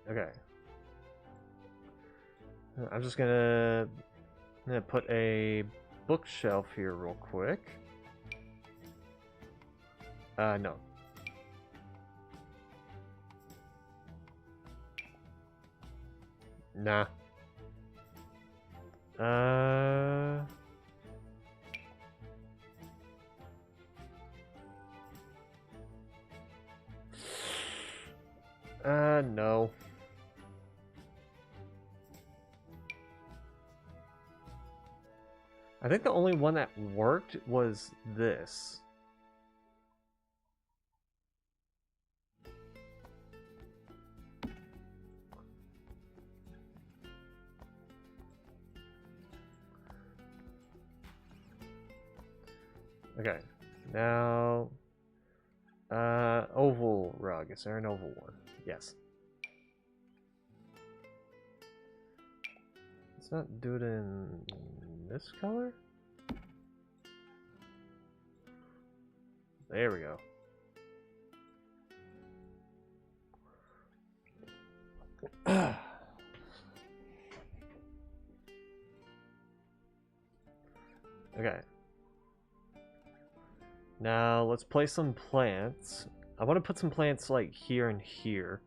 Speaker 3: Okay. I'm just gonna put a bookshelf here real quick. No. Nah. No. I think the only one that worked was this. Okay, now, oval rug. Is there an oval one? Yes. Let's not do it in this color. There we go. Okay. Now let's place some plants. I want to put some plants like here and here.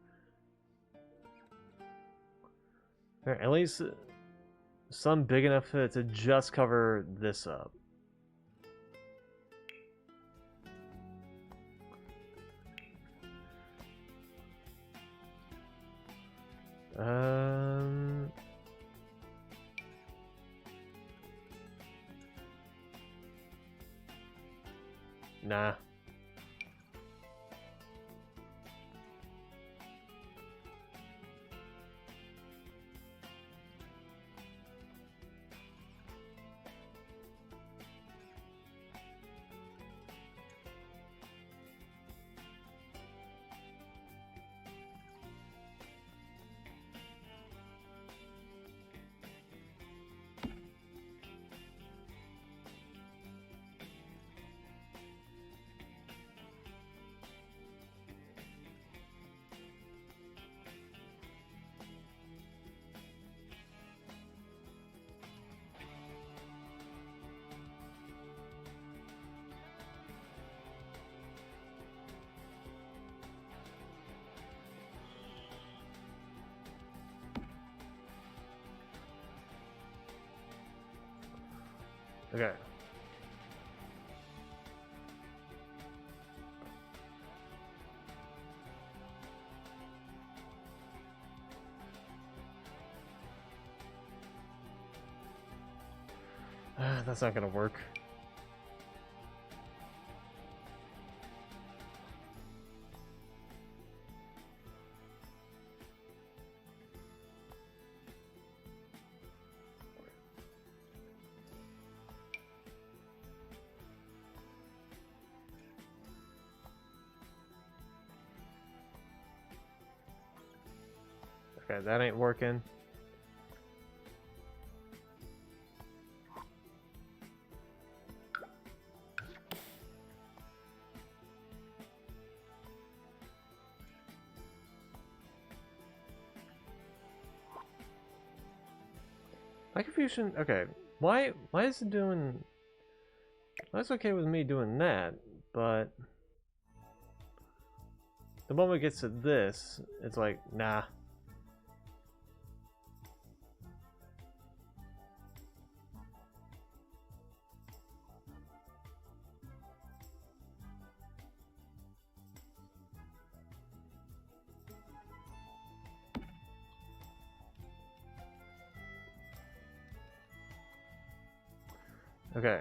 Speaker 3: Or at least some big enough to just cover this up. Nah. Okay. That's not gonna work. Okay, that ain't working. My confusion. Okay, why is it doing? That's okay with me doing that, but the moment it gets to this, it's like, nah. Okay.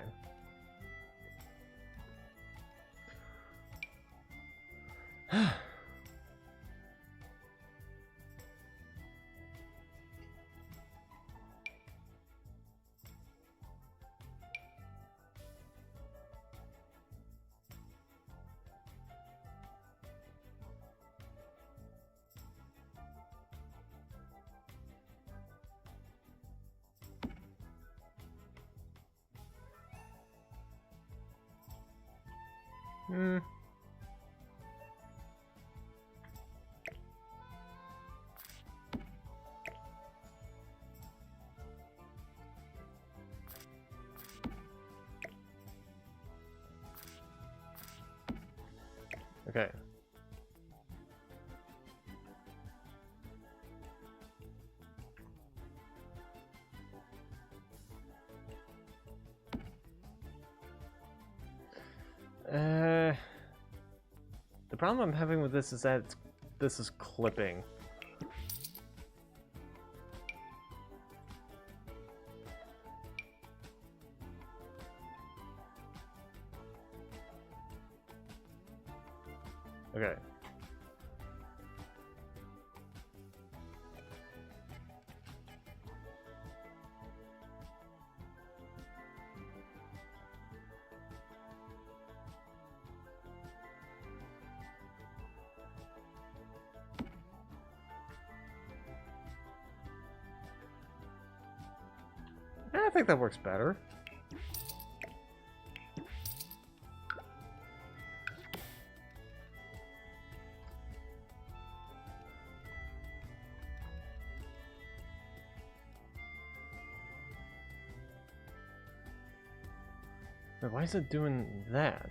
Speaker 3: Hmm. Okay. The problem I'm having with this is that this is clipping. Okay. I think that works better. Wait, why is it doing that?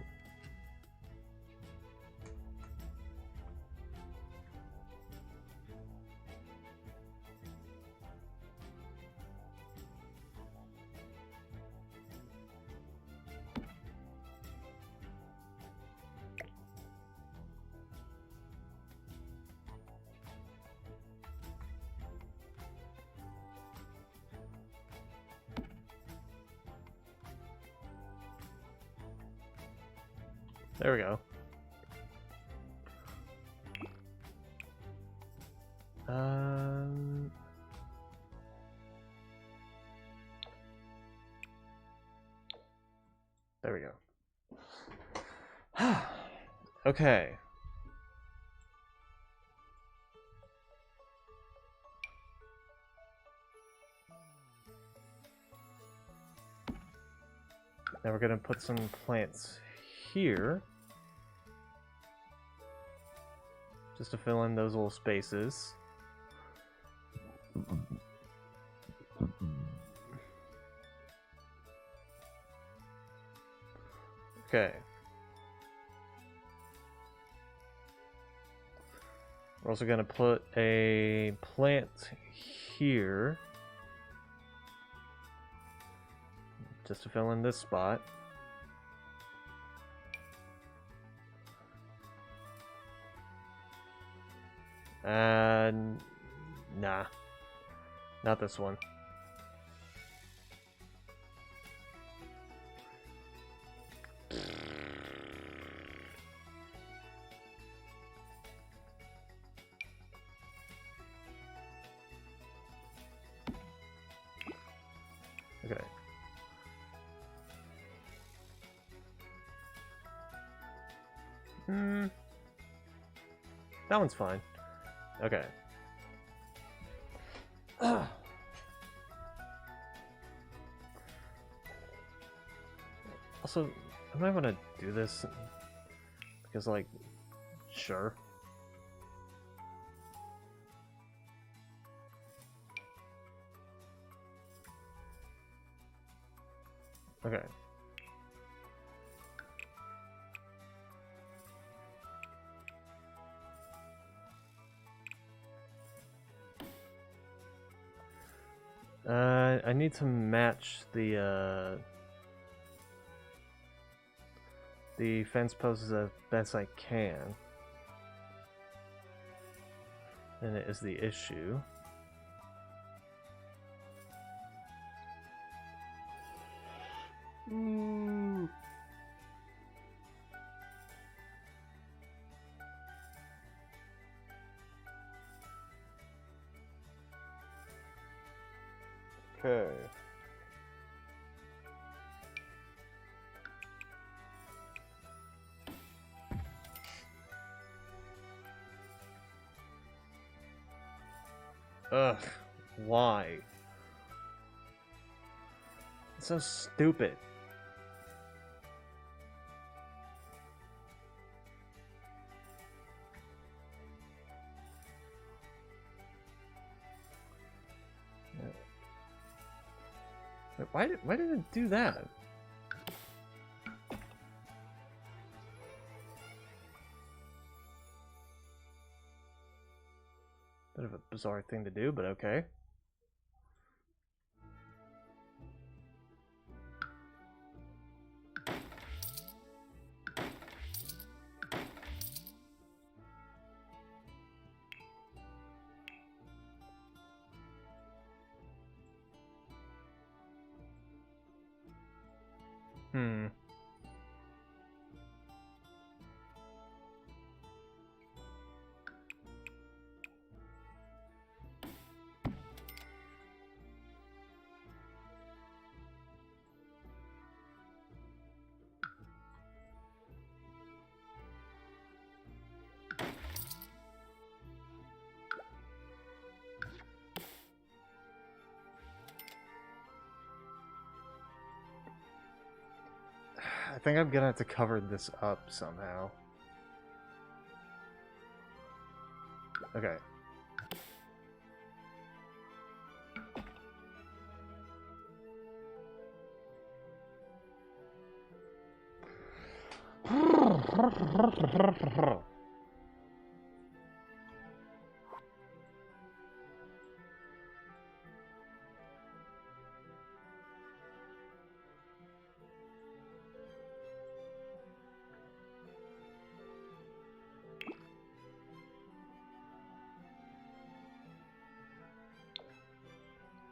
Speaker 3: There we go. There we go. Okay. Now we're gonna put some plants here. Just to fill in those little spaces. Okay. We're also going to put a plant here. Just to fill in this spot. And nah, not this one. Okay. That one's fine. Okay. Also, I might want to do this because, like, sure. Okay. I need to match the fence posts as best I can. And it is the issue. Okay. Ugh, why? It's so stupid. Why did it do that? Bit of a bizarre thing to do, but okay. Hmm. I think I'm gonna have to cover this up somehow. Okay.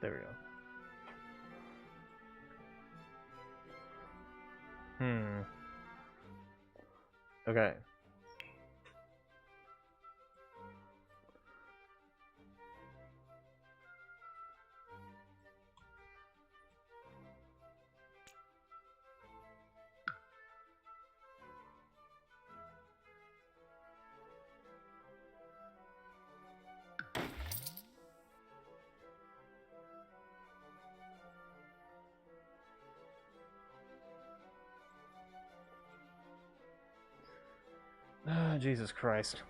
Speaker 3: There we go. Okay. Ah, Jesus Christ.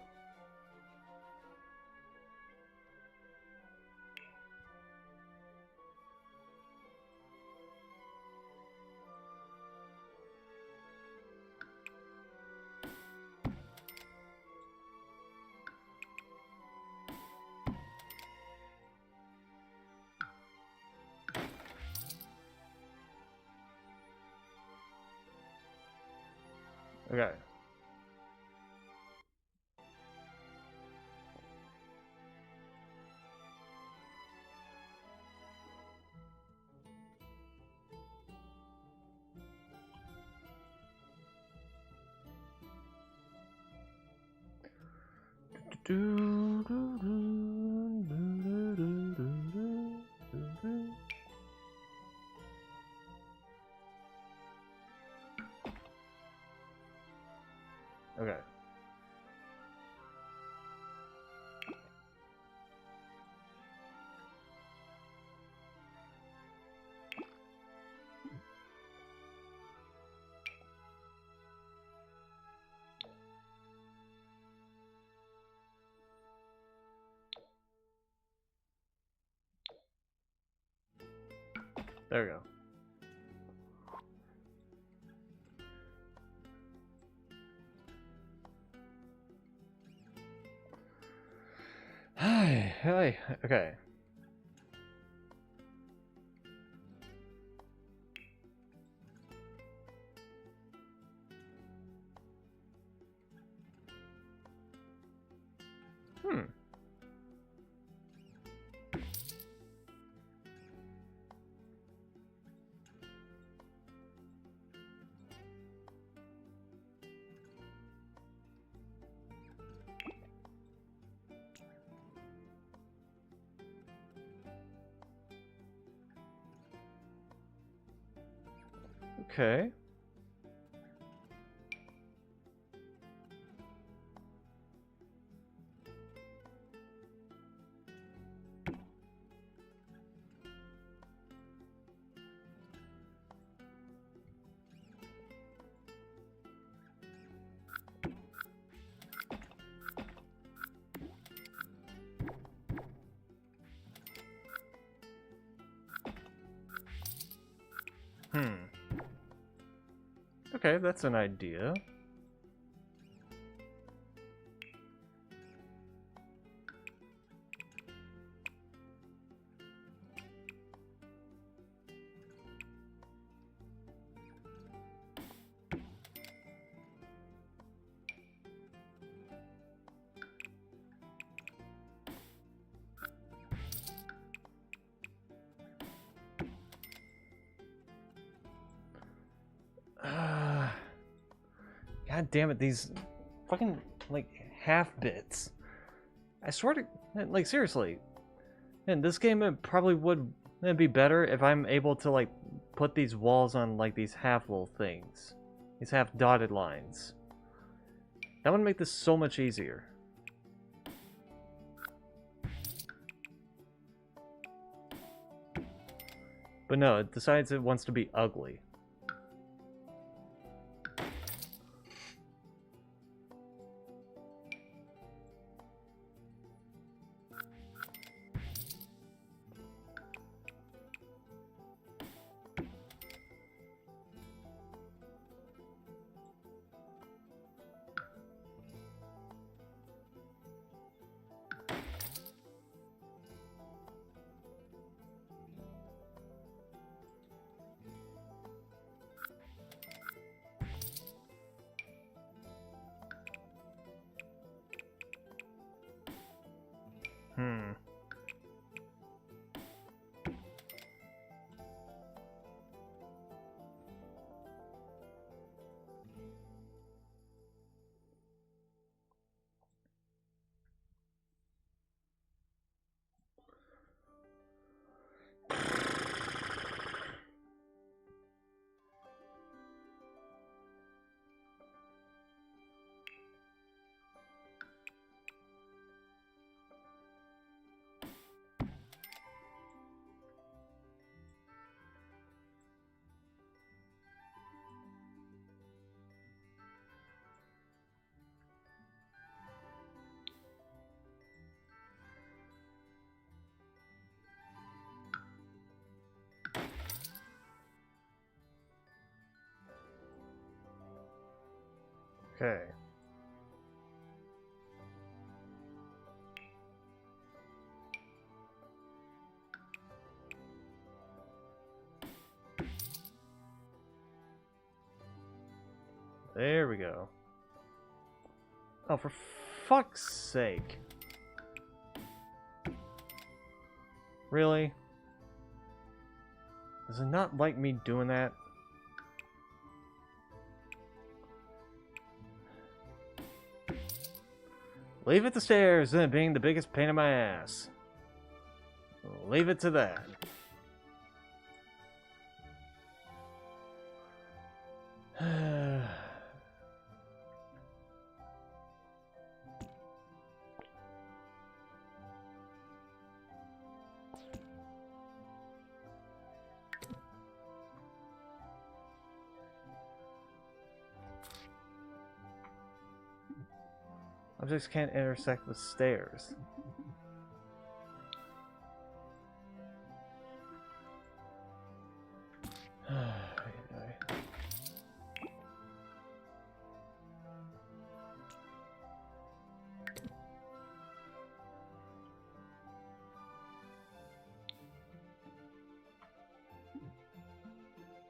Speaker 3: Okay. Okay. There we go. Hi, hi. Okay. Hmm. Okay. Okay, that's an idea. God damn it, these fucking, like, half bits. I swear to, like, seriously. And this game it probably would be better if I'm able to, like, put these walls on, like, these half little things. These half dotted lines. That would make this so much easier. But no, it decides it wants to be ugly. Hmm. Okay. There we go. Oh, for fuck's sake. Really? Does it not like me doing that? Leave it to stairs being the biggest pain in my ass. Leave it to that. Objects can't intersect with stairs.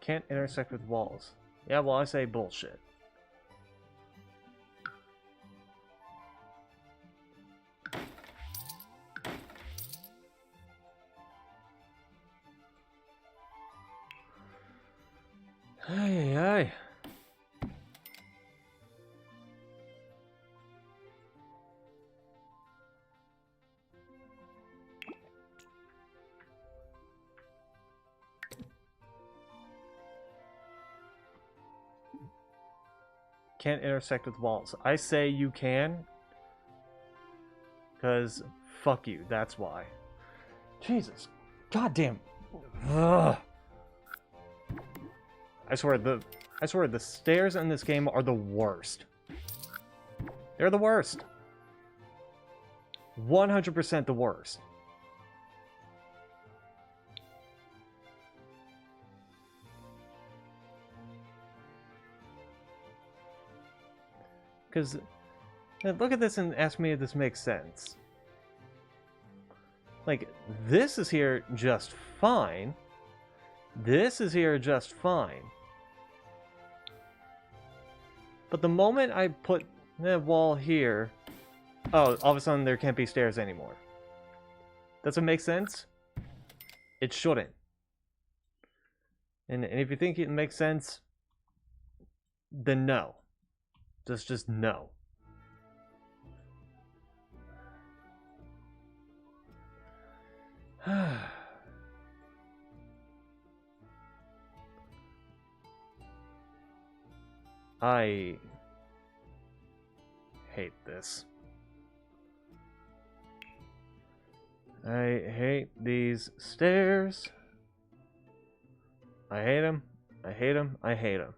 Speaker 3: Can't intersect with walls. Yeah, well, I say bullshit. Ay, ay. Can't intersect with walls. I say you can. Because fuck you, that's why. Jesus. Goddamn. Ugh. I swear the stairs in this game are the worst. They're the worst. 100% the worst. Because look at this and ask me if this makes sense. Like, this is here just fine. This is here just fine. But the moment I put the wall here, oh, all of a sudden there can't be stairs anymore. Does it make sense? It shouldn't. And if you think it makes sense, then no. Just no. I hate this. I hate these stairs. I hate them. I hate them. I hate them.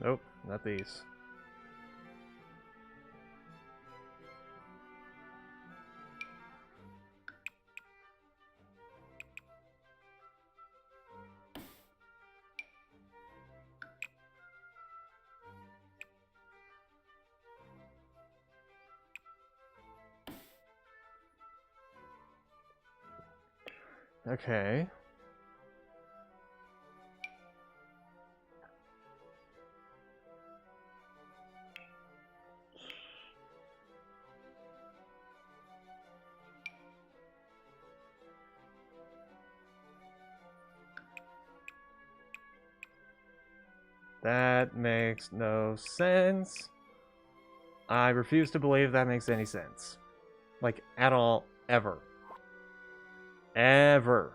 Speaker 3: Nope, not these. Okay. That makes no sense. I refuse to believe that makes any sense. Like, at all, ever. Ever.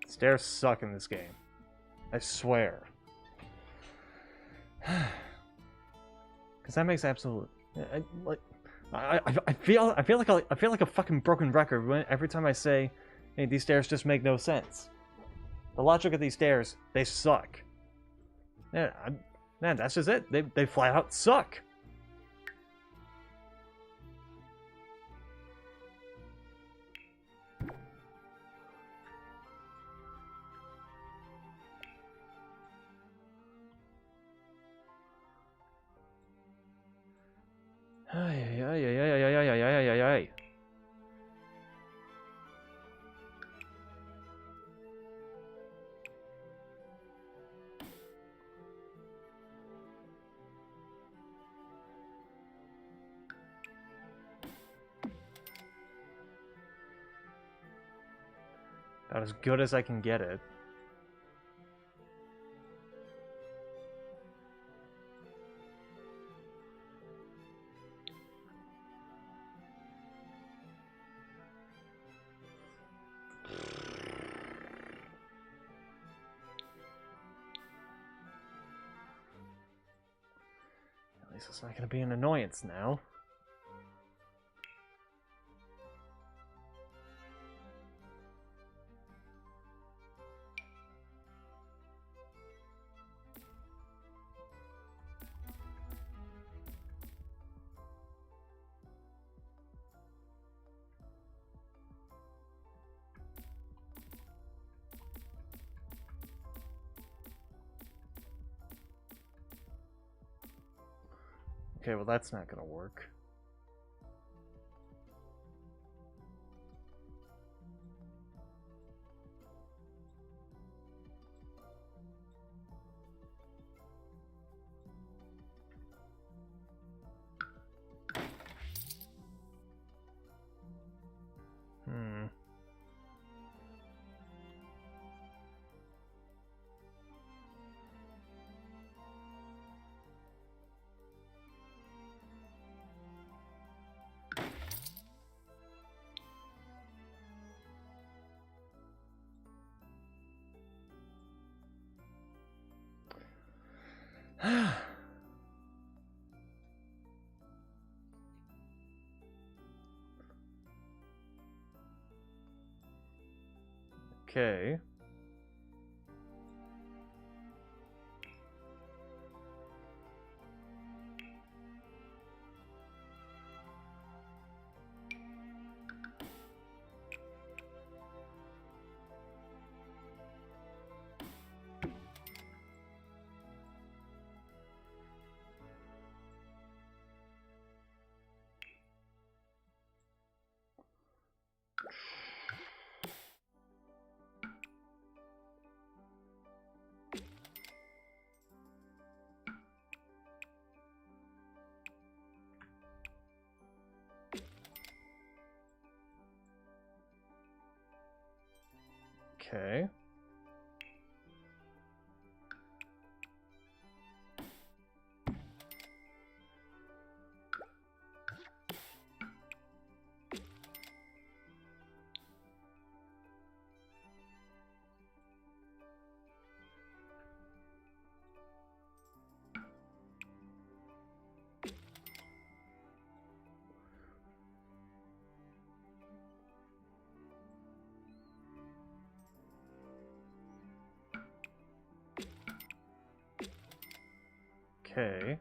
Speaker 3: Stairs suck in this game. I swear. Because that makes absolute. I feel like a fucking broken record every time I say, "Hey, these stairs just make no sense." The logic of these stairs, they suck. Yeah, man, that's just it. They flat out suck. Ay, ay, ay, ay, ay, ay, ay, ay, ay, ay, ay. About as good as I can get it. At least it's not going to be an annoyance now. Okay, well that's not gonna work. Okay. Okay. Okay.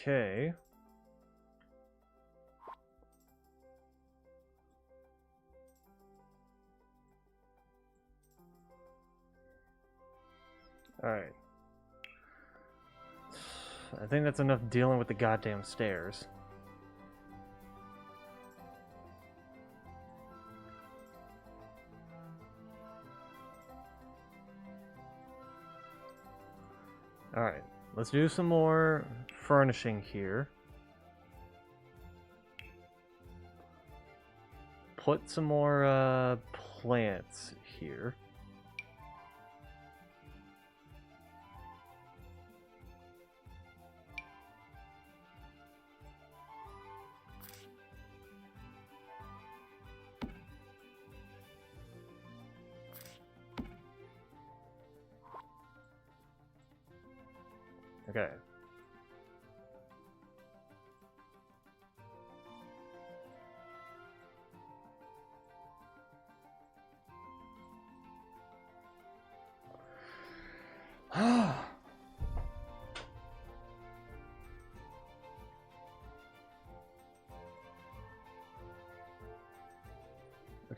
Speaker 3: Okay. Alright. I think that's enough dealing with the goddamn stairs. Alright, let's do some more furnishing here. Put some more plants here. Okay.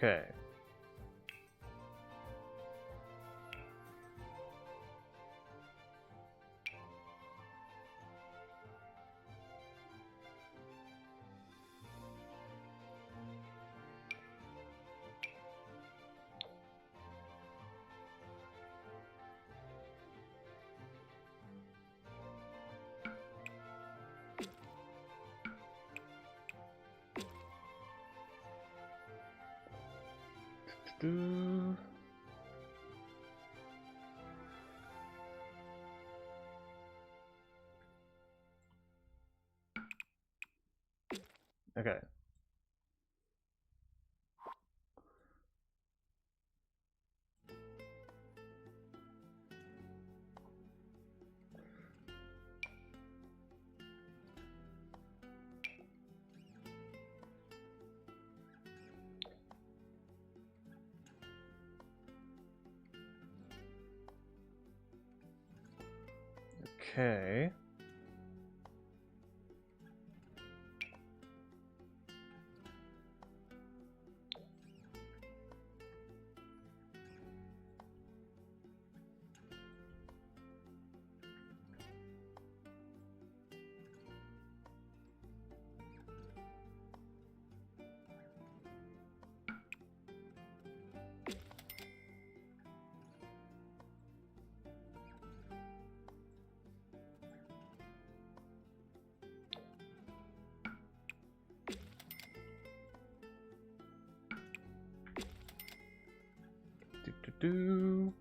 Speaker 3: Okay. Do. Okay. Okay. Do.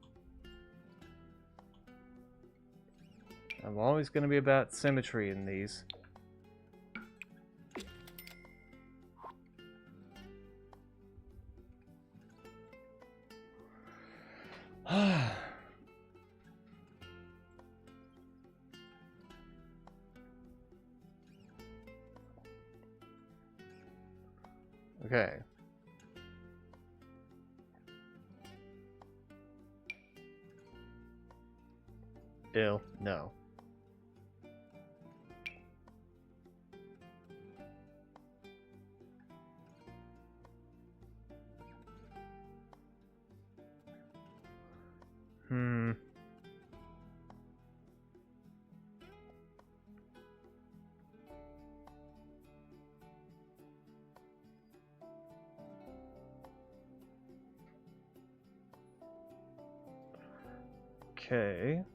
Speaker 3: I'm always going to be about symmetry in these. Okay. Ill. No. Hmm. Okay.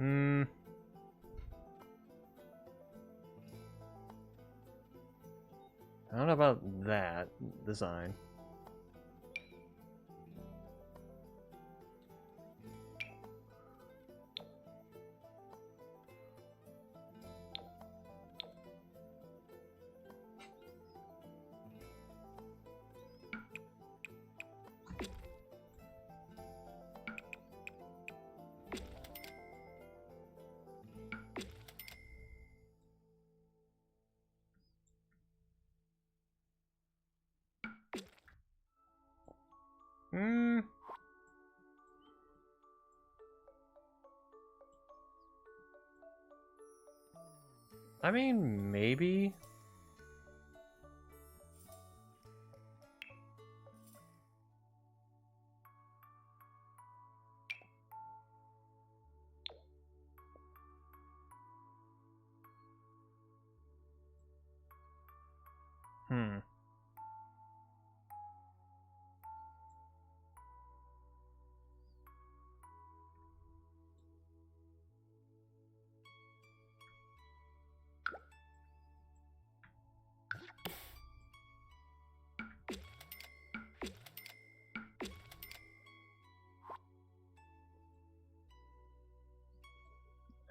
Speaker 3: Hmm. I don't know about that design. Hmm. I mean, maybe. Hmm.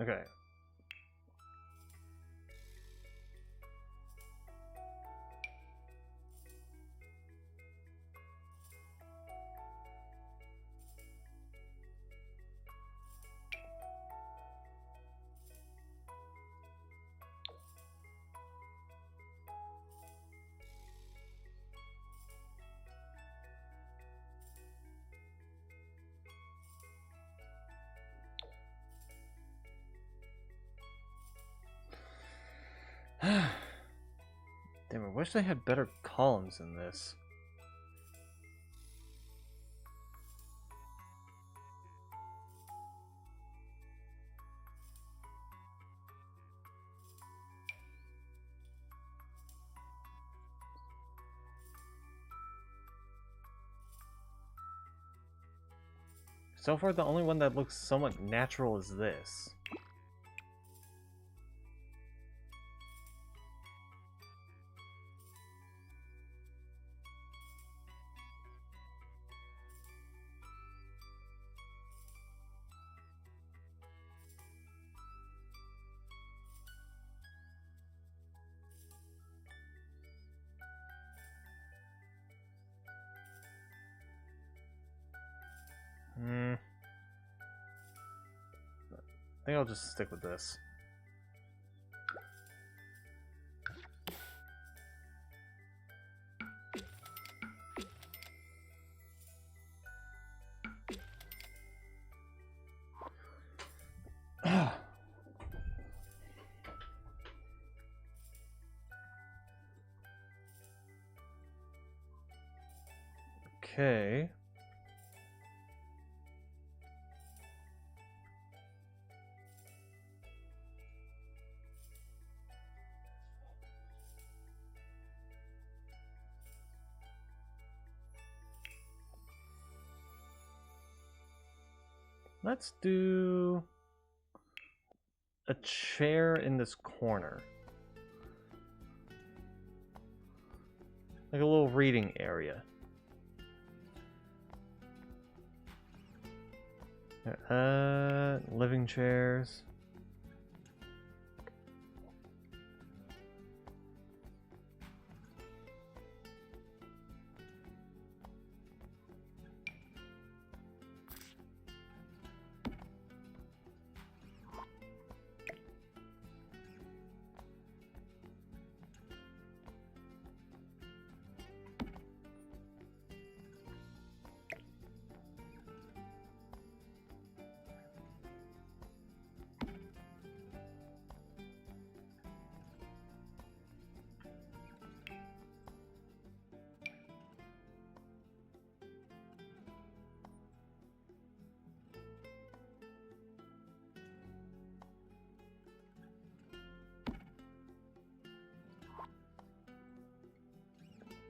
Speaker 3: Okay. Damn, I wish they had better columns in this. So far, the only one that looks somewhat natural is this. I think I'll just stick with this. Okay. Let's do a chair in this corner. Like a little reading area. Living chairs.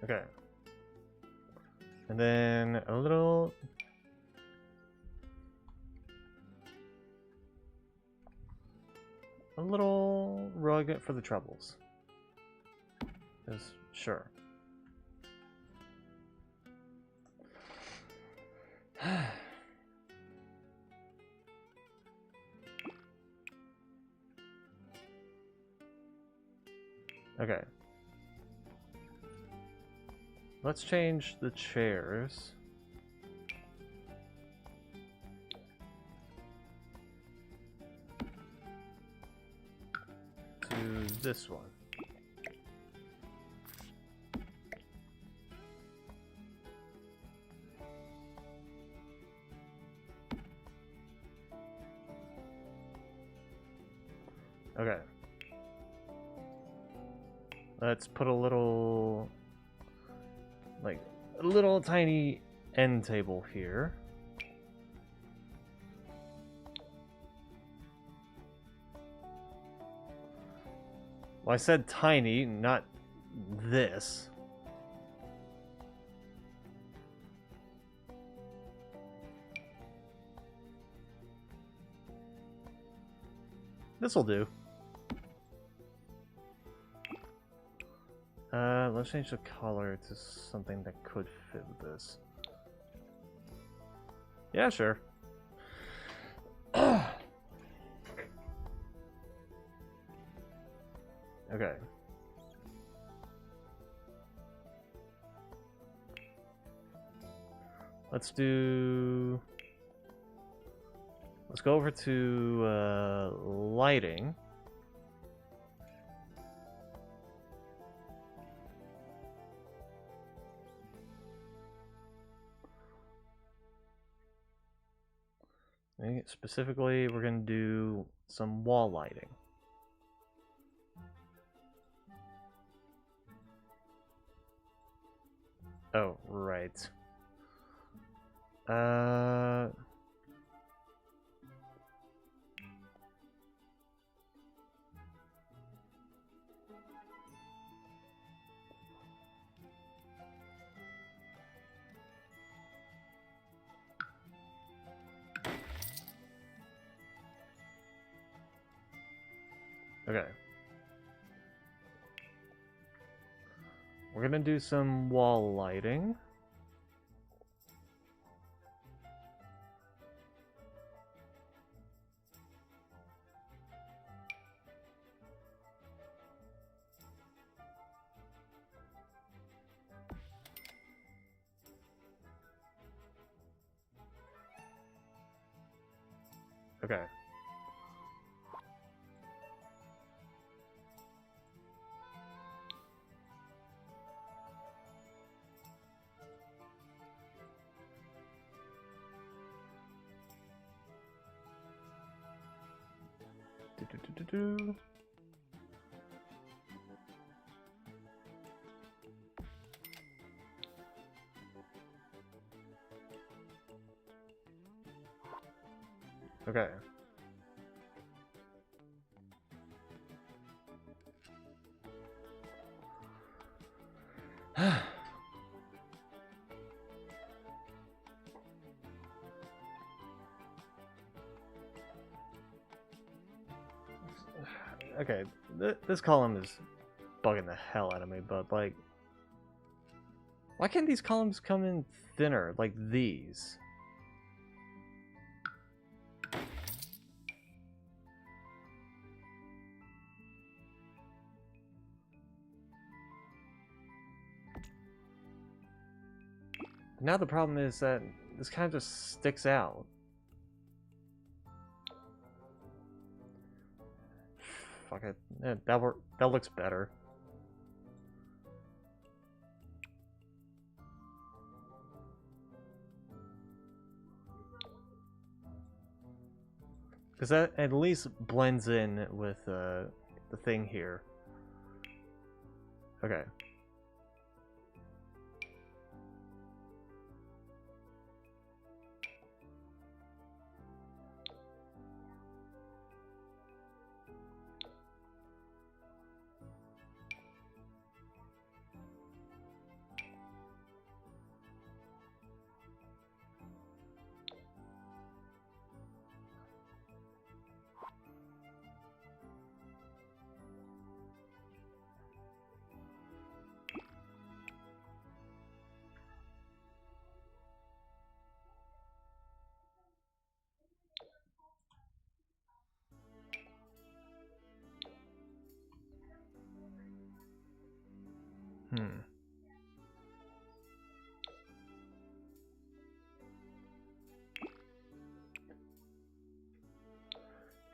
Speaker 3: Okay. And then a little rug for the troubles. Sure. Okay. Let's change the chairs to this one. Okay. Let's put a little, like, a little tiny end table here. Well, I said tiny, not this. This'll do. Let's change the color to something that could fit with this. Yeah, sure. Okay. Let's go over to lighting. Specifically, we're going to do some wall lighting. Oh, right. Okay. We're gonna do some wall lighting. Okay. Do. Okay. Okay, this column is bugging the hell out of me, but like, why can't these columns come in thinner, like these? Now the problem is that this kind of just sticks out. Fuck it. Yeah, that looks better. Because that at least blends in with the thing here. Okay.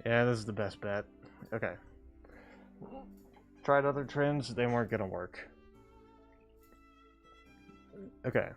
Speaker 3: Yeah, this is the best bet. Okay. Tried other trims, they weren't gonna work. Okay.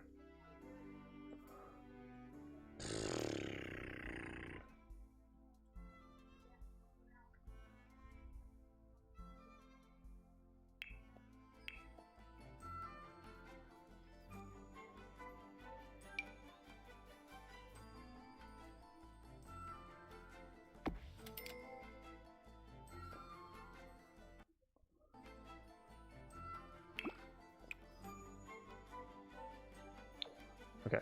Speaker 3: Okay.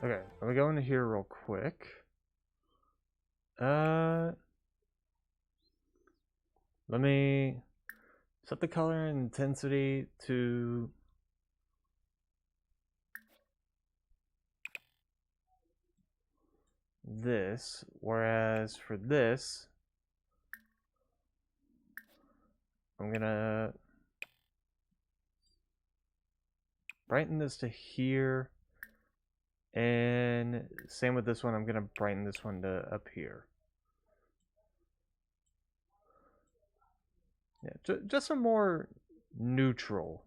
Speaker 3: Okay, let me go into here real quick. Let me set the color and intensity to this, whereas for this, I'm gonna brighten this to here. And same with this one, I'm gonna brighten this one to up here. Yeah, just some more neutral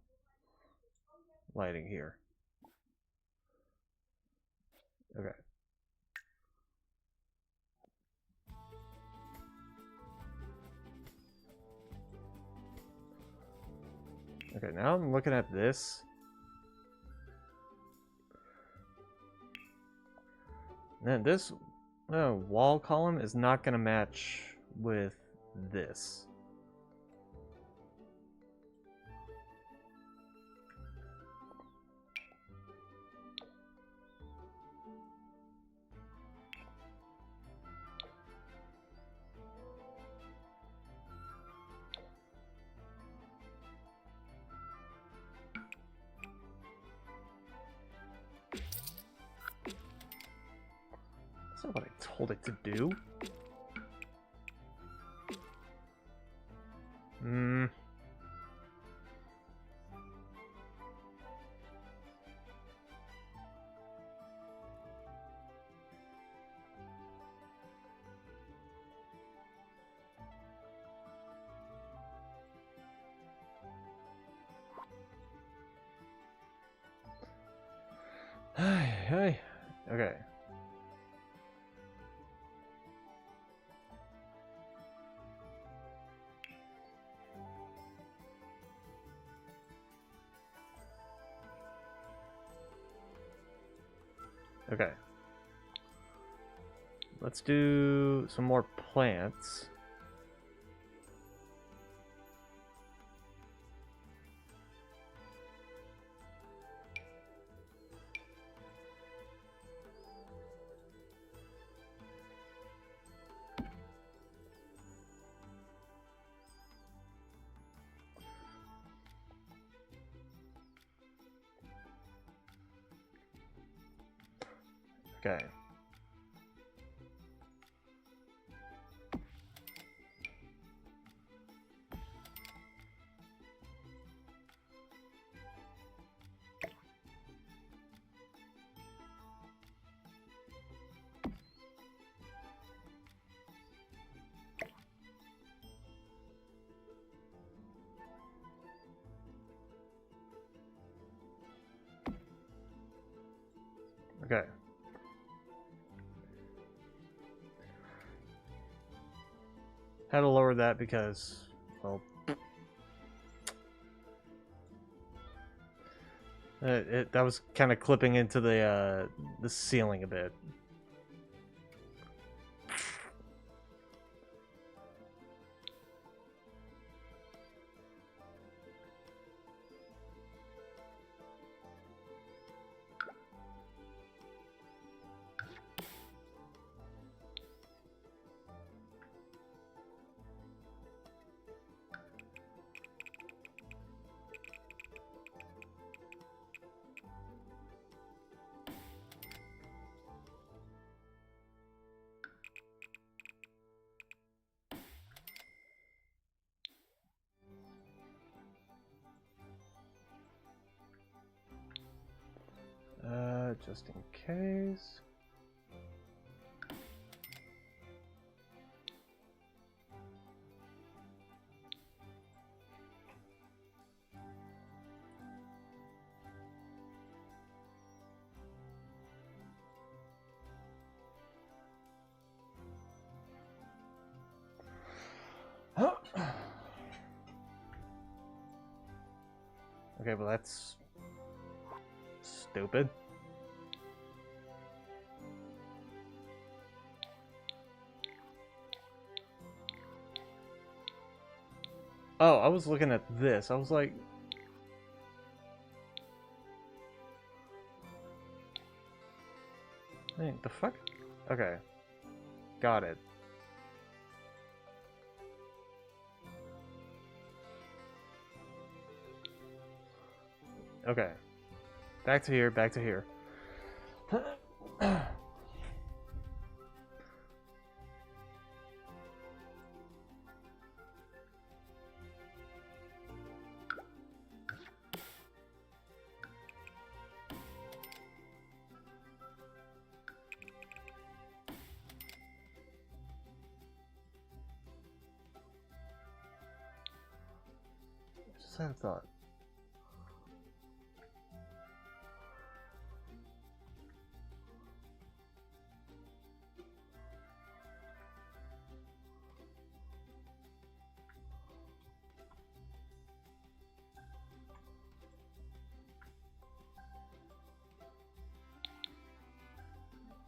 Speaker 3: lighting here. Okay. Okay, now I'm looking at this. And this wall column is not going to match with this. That's not what I told it to do. Hey. Okay. Okay. Let's do some more plants. Okay. Okay. Had to lower that because, well, that was kind of clipping into the ceiling a bit. Just in case. Okay, well that's stupid. Oh, I was looking at this. I was like... Hey, the fuck? Okay. Got it. Okay. Back to here, back to here. Just had a thought.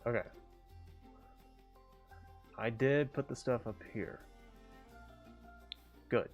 Speaker 3: Okay. I did put the stuff up here. Good.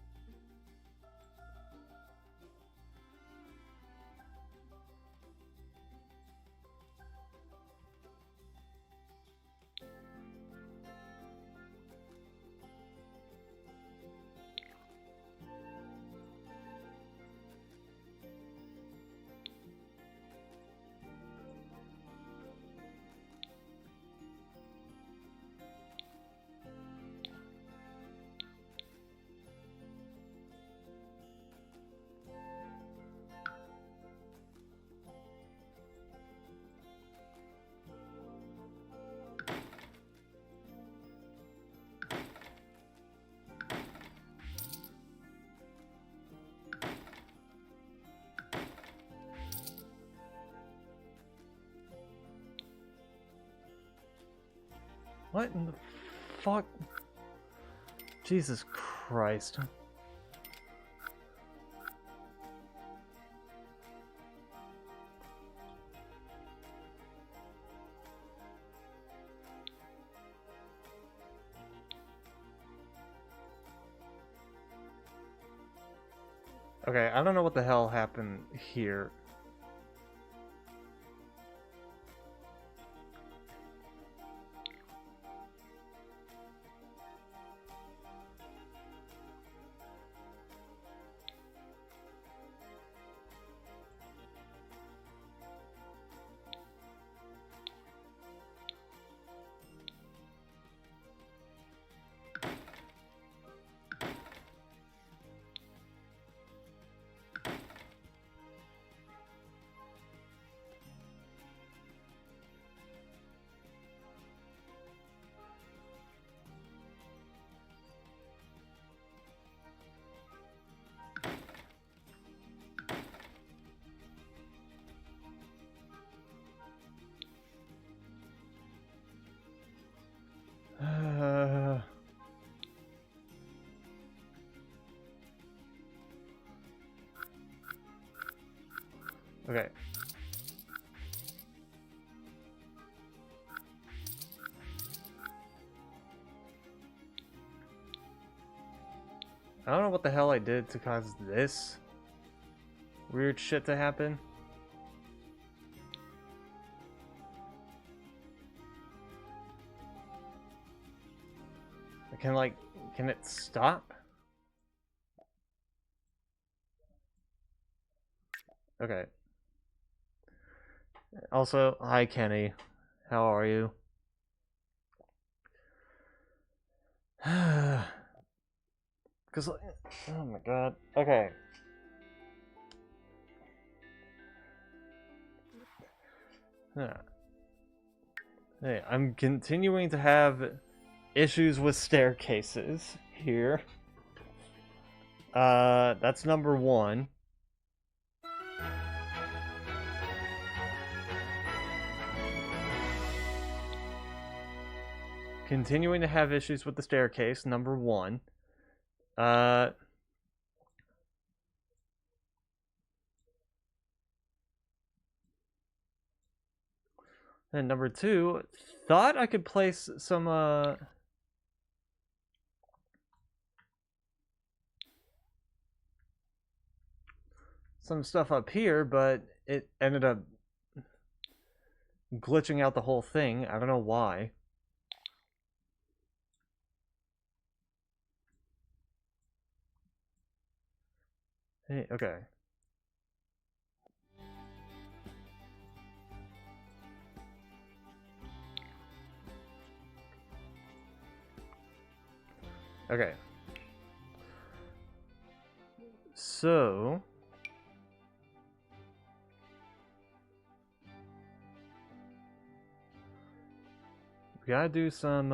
Speaker 3: What in the fuck? Jesus Christ. Okay, I don't know what the hell happened here. Okay. I don't know what the hell I did to cause this weird shit to happen. Can it stop? Okay. Also, hi Kenny. How are you? Because, oh my god. Okay. Hey, I'm continuing to have issues with staircases here. That's number one. Continuing to have issues with the staircase, number one. And number two, thought I could place some stuff up here, but it ended up glitching out the whole thing. I don't know why. Hey, okay. Okay. So we gotta do some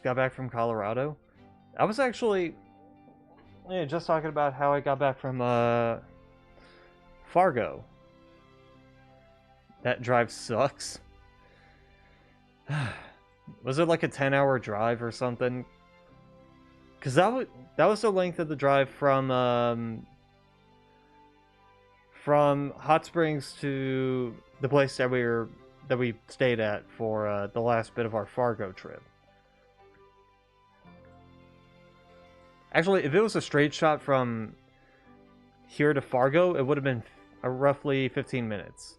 Speaker 3: just got back from Colorado. I was actually just talking about how I got back from Fargo. That drive sucks. Was it like a 10-hour drive or something? Because that was the length of the drive from Hot Springs to the place that we stayed at for the last bit of our Fargo trip. Actually, if it was a straight shot from here to Fargo, it would have been roughly 15 minutes.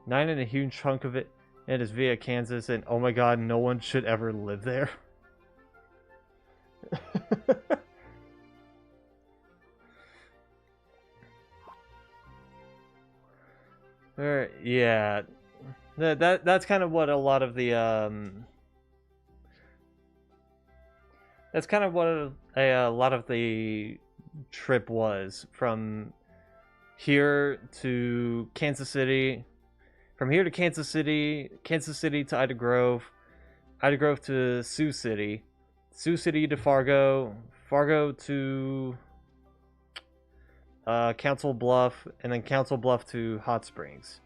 Speaker 3: 9 and a huge chunk of it is via Kansas, and oh my god, no one should ever live there. Yeah, that's kind of what a lot of the that's kind of what a lot of the trip was, from here to Kansas City, from here to Kansas City, Kansas City to Ida Grove, Ida Grove to Sioux City, Sioux City to Fargo, Fargo to Council Bluff, and then Council Bluff to Hot Springs.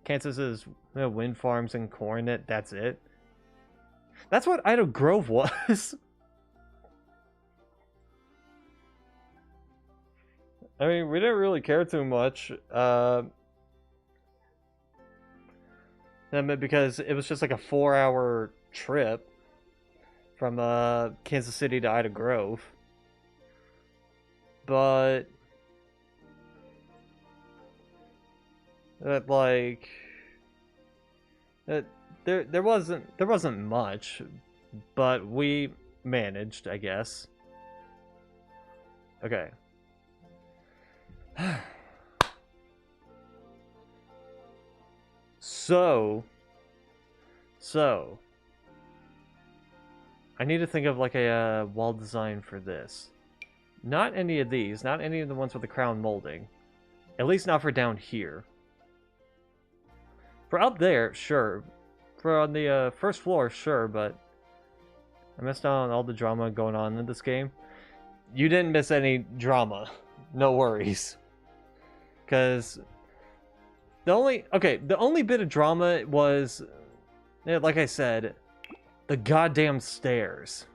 Speaker 3: Kansas is wind farms and corn. That's it. That's what Ida Grove was. I mean, we didn't really care too much. Because it was just like a 4-hour trip from Kansas City to Ida Grove. But like there wasn't much, but we managed, I guess. Okay. So I need to think of like a wall design for this. Not any of these, not any of the ones with the crown molding. At least not for down here. For up there, sure. For on the first floor, sure, but I missed out on all the drama going on in this game. You didn't miss any drama. No worries. Because the only bit of drama was, like I said, the goddamn stairs.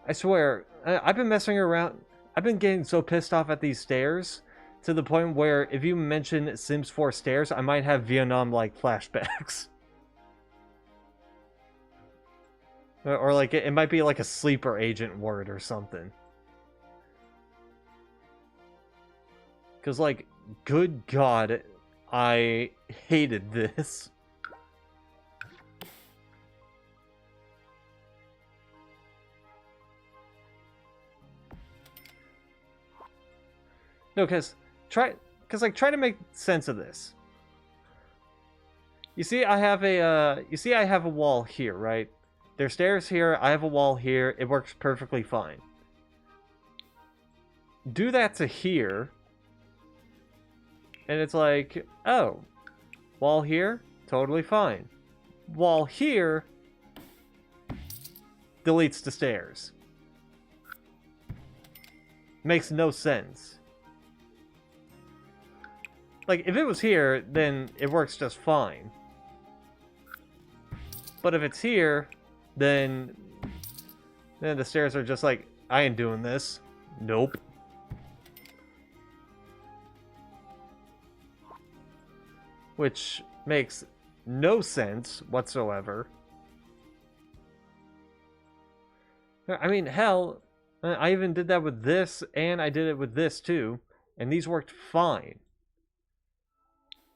Speaker 3: I swear, I've been messing around. I've been getting so pissed off at these stairs to the point where if you mention Sims 4 stairs, I might have Vietnam-like flashbacks. Or like it might be like a sleeper agent word or something. Because, like, good God, I hated this. No, try to make sense of this. You see, I have a wall here, right? There's stairs here. I have a wall here. It works perfectly fine. Do that to here. And it's like, oh, wall here, totally fine. Wall here deletes the stairs. Makes no sense. Like, if it was here, then it works just fine. But if it's here, then the stairs are just like, I ain't doing this. Nope. Which makes no sense whatsoever. I mean, hell, I even did that with this, and I did it with this too, and these worked fine.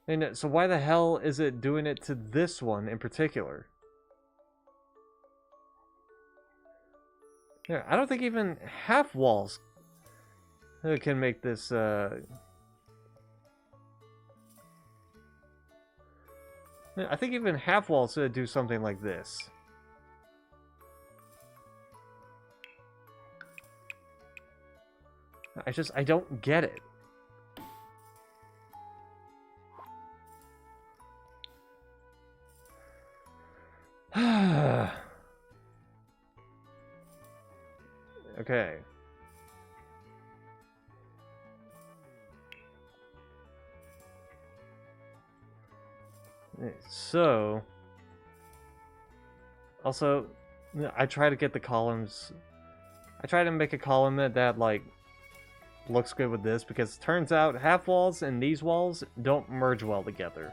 Speaker 3: And so why the hell is it doing it to this one in particular? Yeah, I don't think even half walls can make this I think even half walls do something like this. I don't get it. Okay. So, also, I try to get the columns. I try to make a column that like looks good with this, because it turns out half walls and these walls don't merge well together,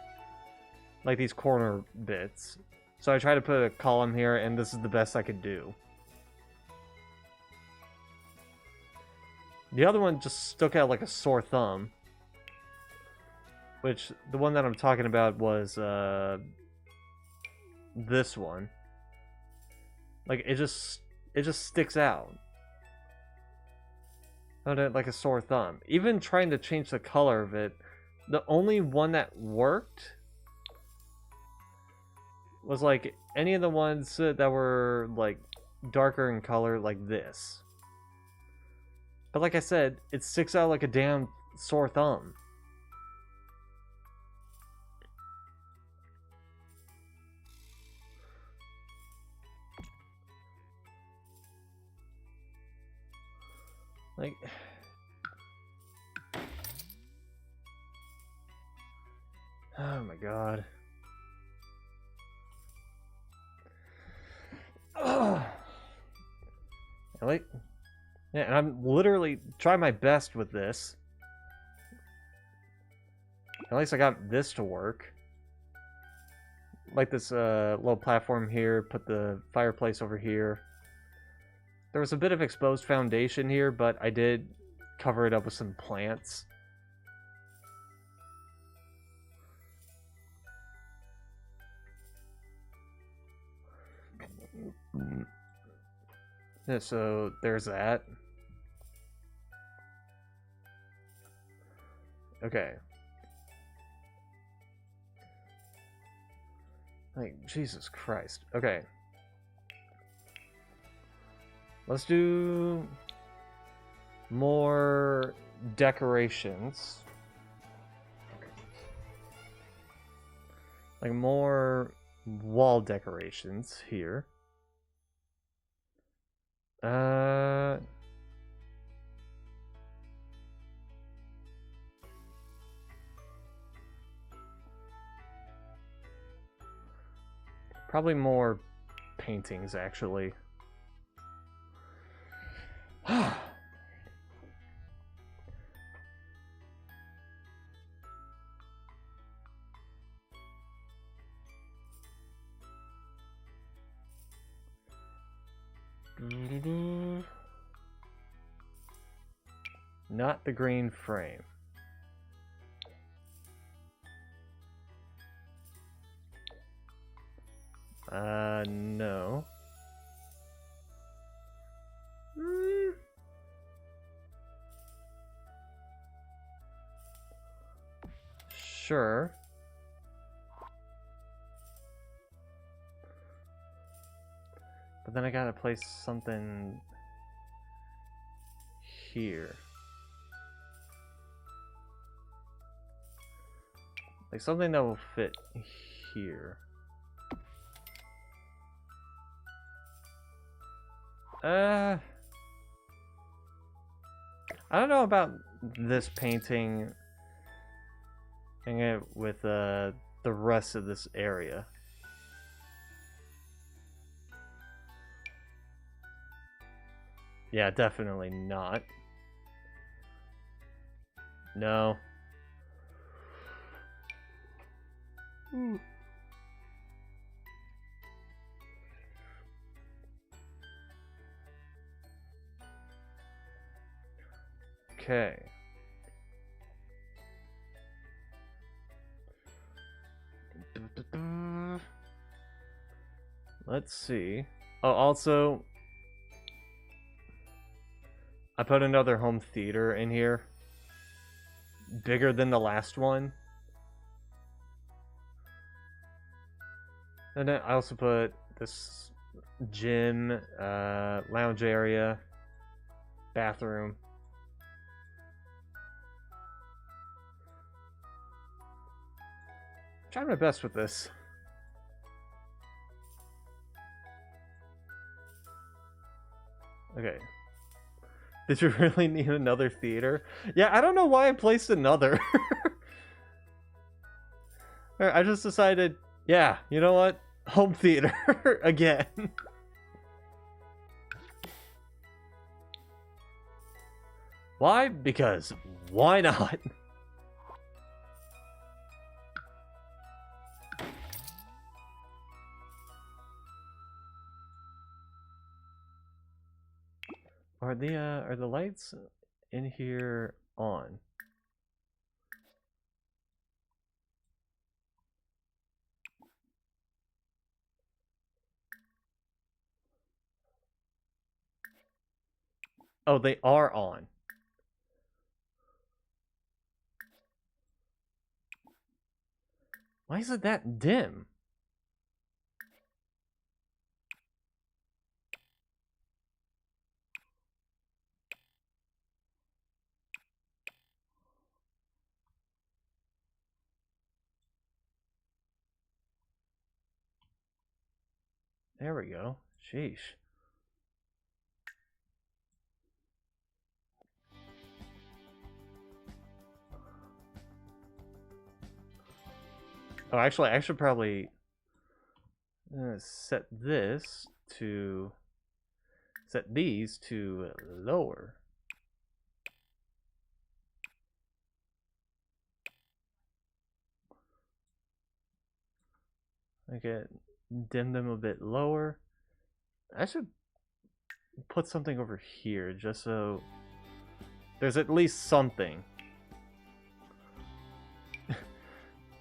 Speaker 3: like these corner bits. So I try to put a column here, and this is the best I could do. The other one just stuck out like a sore thumb. Which, the one that I'm talking about was, this one. Like, it just sticks out. Like a sore thumb. Even trying to change the color of it, the only one that worked was, like, any of the ones that were, like, darker in color, like this. But like I said, it sticks out like a damn sore thumb. Like, oh my god. Ugh. Yeah, and I'm literally trying my best with this. At least I got this to work. Like this little platform here, put the fireplace over here. There was a bit of exposed foundation here, but I did cover it up with some plants. Yeah, so there's that. Okay. Like, Jesus Christ. Okay. Let's do more decorations. Like more wall decorations here. Probably more paintings, actually. Not the green frame. No. Sure. But then I gotta place something here. Like something that will fit here. I don't know about this painting hang it with the rest of this area. Yeah, definitely not. No. Okay. Let's see. Oh, also, I put another home theater in here. Bigger than the last one. And then I also put this gym, lounge area, bathroom. Trying my best with this. Okay. Did you really need another theater? Yeah, I don't know why I placed another. I just decided, yeah, you know what? Home theater again. Why? Because why not? Are the lights in here on? Oh, they are on. Why is it that dim? There we go. Sheesh. Oh, actually, I should probably set these to lower. Okay, dim them a bit lower. I should put something over here just so there's at least something.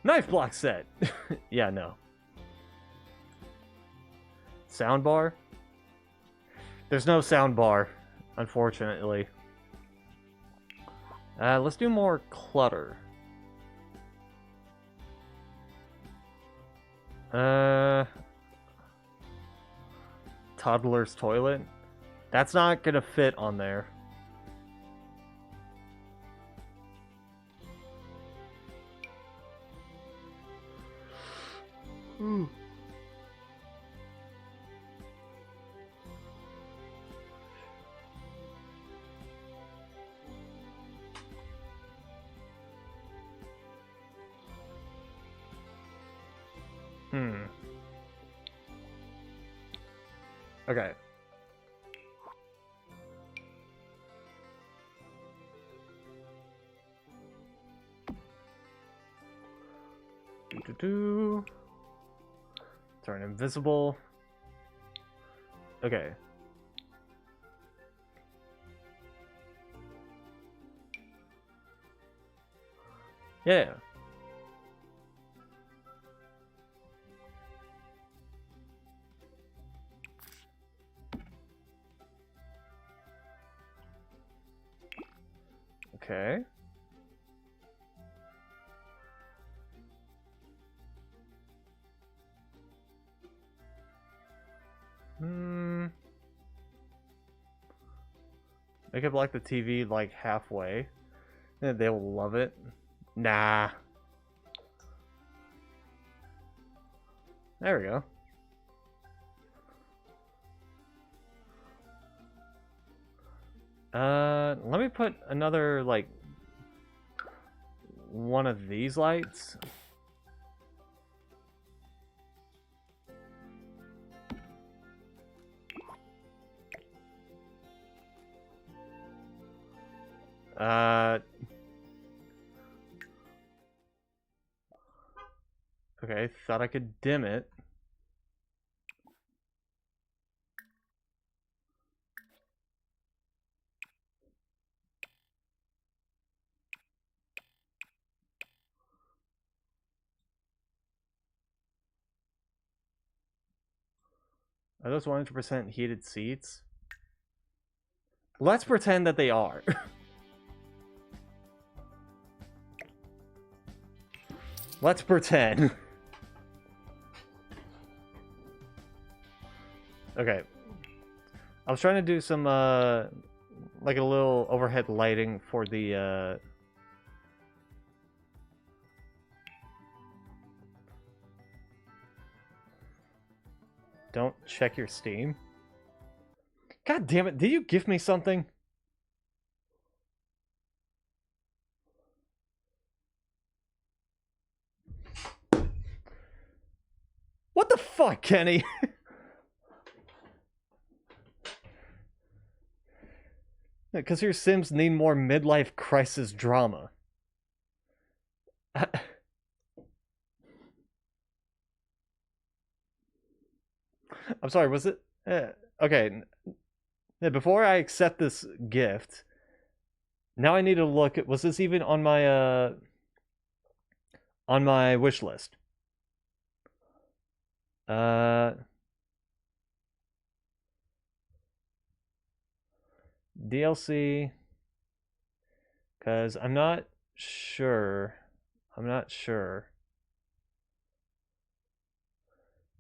Speaker 3: Knife block set. Yeah, no. Soundbar? There's no soundbar, unfortunately. Let's do more clutter. Toddler's toilet? That's not gonna fit on there. Ooh. Okay. Turn invisible. Okay. Yeah. Okay. Make it like the TV like halfway. And they'll love it. Nah. There we go. Let me put another, like, one of these lights. Okay, thought I could dim it. Are those 100% heated seats? Let's pretend that they are. Let's pretend. Okay. I was trying to do some, like a little overhead lighting for the, Don't check your Steam. God damn it, did you give me something? What the fuck, Kenny? Because your Sims need more midlife crisis drama. I'm sorry, was it? Okay. Before I accept this gift, now I need to look at, was this even on my wish list? DLC, because I'm not sure.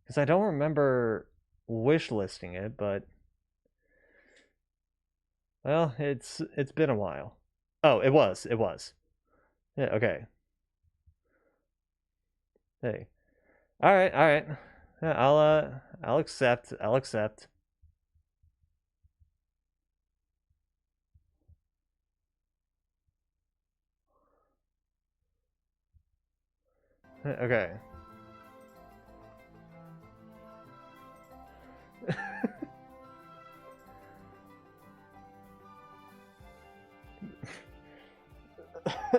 Speaker 3: Because I don't remember wish listing it, but well, it's been a while. Oh, it was. Yeah, okay. Hey. All right. Yeah, I'll accept. Okay.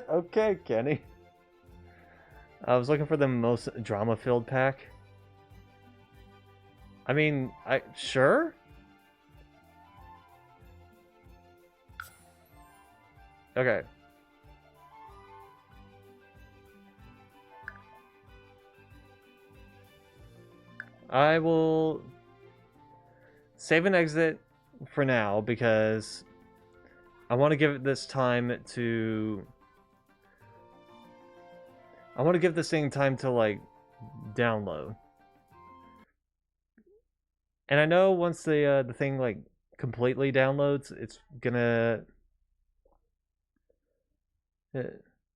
Speaker 3: Okay, Kenny. I was looking for the most drama-filled pack. I mean, sure? Okay. I will save and exit for now because I want to give it this time to... I want to give this thing time to, like, download. And I know once the thing, like, completely downloads, it's gonna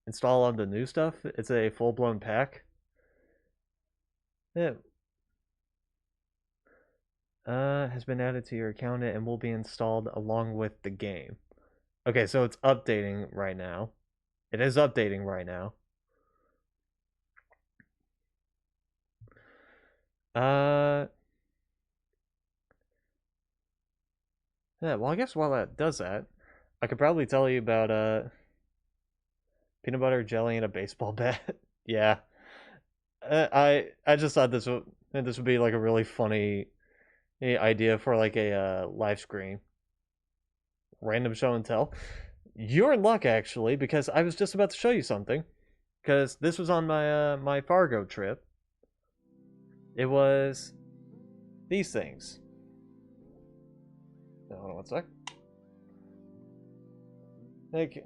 Speaker 3: install on the new stuff. It's a full-blown pack. Yeah. Has been added to your account and will be installed along with the game. Okay, so it's updating right now. It is updating right now. Yeah, well, I guess while that does that, I could probably tell you about peanut butter jelly and a baseball bat. Yeah. I just thought this would be like a really funny idea for like a live screen. Random show and tell. You're in luck actually, because I was just about to show you something. Because this was on my my Fargo trip. It was these things. Hold on one sec. Like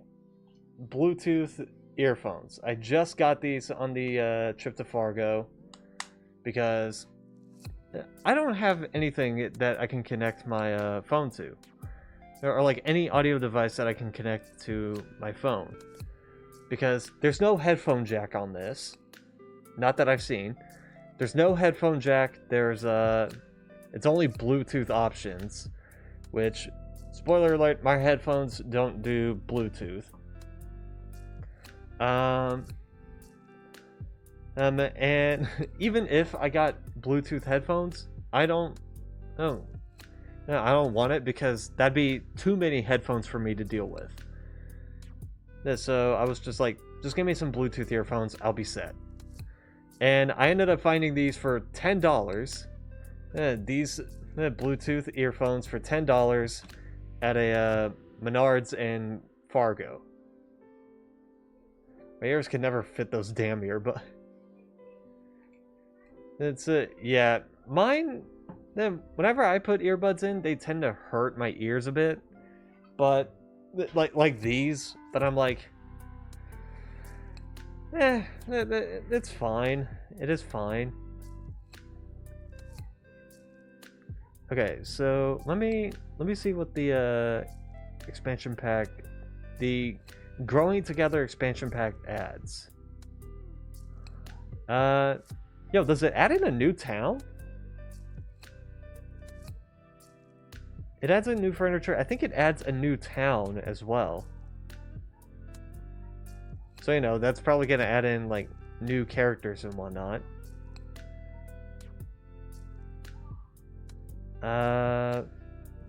Speaker 3: Bluetooth earphones. I just got these on the trip to Fargo because I don't have anything that I can connect my phone to, or like any audio device that I can connect to my phone, because there's no headphone jack on this. Not that I've seen. There's no headphone jack. There's it's only Bluetooth options, which, spoiler alert, my headphones don't do Bluetooth. And even if I got Bluetooth headphones, I don't want it because that'd be too many headphones for me to deal with. So I was just like, just give me some Bluetooth earphones, I'll be set. And I ended up finding these for $10. These Bluetooth earphones for $10 at a Menards in Fargo. My ears could never fit those damn earbuds. It's yeah, mine. Whenever I put earbuds in, they tend to hurt my ears a bit. But like these, that I'm like, it's fine. It is fine. Okay, so let me see what the expansion pack, the Growing Together expansion pack adds. Yo, does it add in a new town? It adds in new furniture. I think it adds a new town as well. So, you know, that's probably going to add in, like, new characters and whatnot.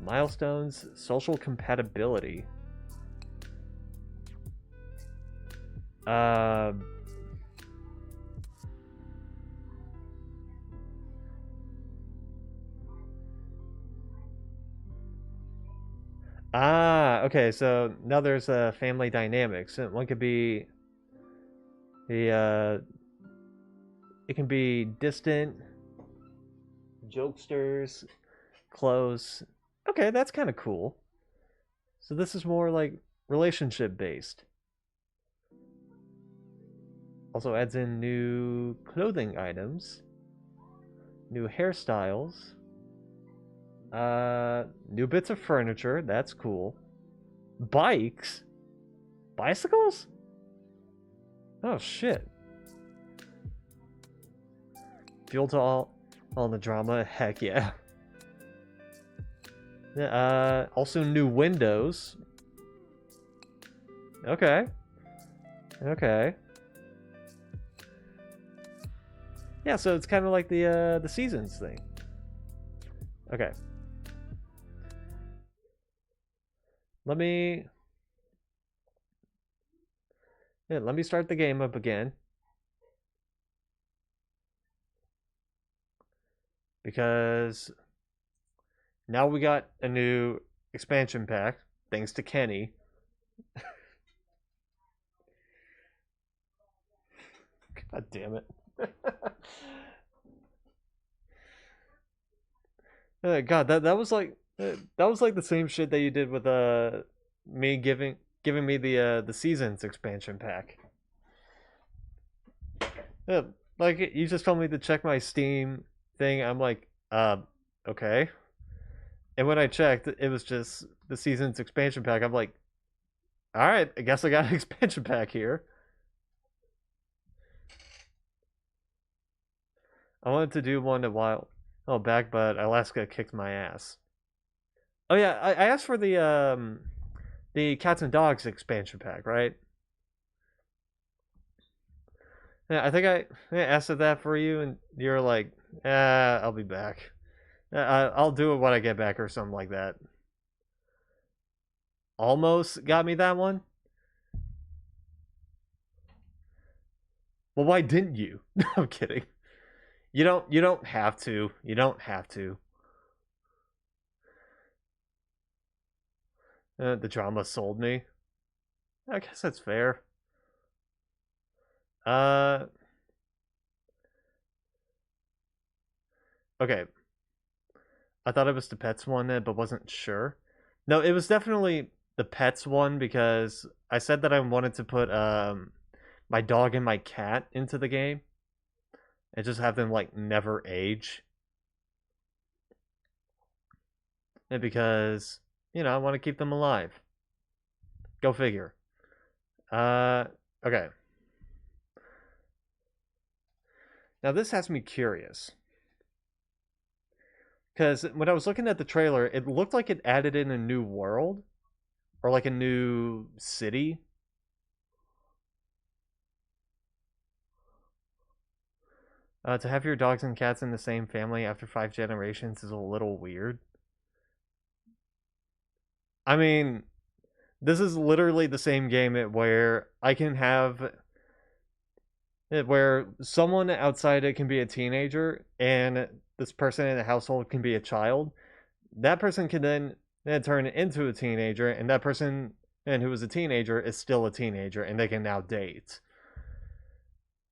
Speaker 3: Milestones, social compatibility. Okay, so now there's family dynamics. One could be the it can be distant, jokesters, close. Okay, that's kind of cool. So this is more like relationship based. Also adds in new clothing items, new hairstyles, new bits of furniture. That's cool. Bikes, bicycles. Oh shit. Fuel to all the drama. Heck yeah. Also new windows. Okay. Okay. Yeah, so it's kind of like the seasons thing. Okay. Let me start the game up again. Because now we got a new expansion pack, thanks to Kenny. God damn it. God, that was like the same shit that you did with me giving me the seasons expansion pack. Like you just told me to check my Steam thing. I'm like, okay. And when I checked, it was just the seasons expansion pack. I'm like, all right, I guess I got an expansion pack here. I wanted to do one a while back, but Alaska kicked my ass. Oh yeah, I asked for the cats and dogs expansion pack, right? Yeah, I think I asked for that for you, and you're like, I'll be back. I'll do it when I get back or something like that. Almost got me that one. Well, why didn't you? No, I'm kidding. You don't have to. You don't have to. The drama sold me. I guess that's fair. Okay. I thought it was the pets one, but wasn't sure. No, it was definitely the pets one because I said that I wanted to put my dog and my cat into the game and just have them like never age. And because, you know, I want to keep them alive. Go figure. Okay. Now this has me curious. Because when I was looking at the trailer, it looked like it added in a new world. Or like a new city. To have your dogs and cats in the same family after 5 generations is a little weird. I mean, this is literally the same game where I can have where someone outside it can be a teenager and this person in the household can be a child. That person can then turn into a teenager, and that person and who was a teenager is still a teenager, and they can now date.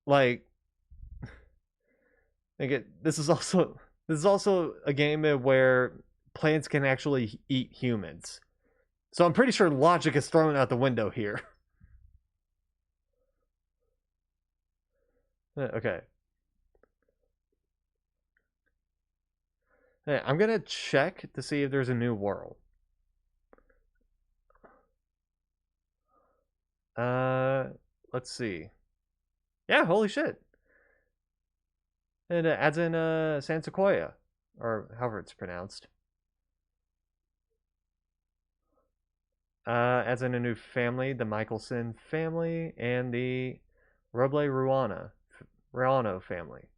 Speaker 3: Like this is also a game where plants can actually eat humans. So I'm pretty sure logic is thrown out the window here. Okay. I'm gonna check to see if there's a new world. Let's see. Yeah, holy shit. And it adds in San Sequoia, or however it's pronounced. Adds in a new family, the Michelson family, and the Ruano family.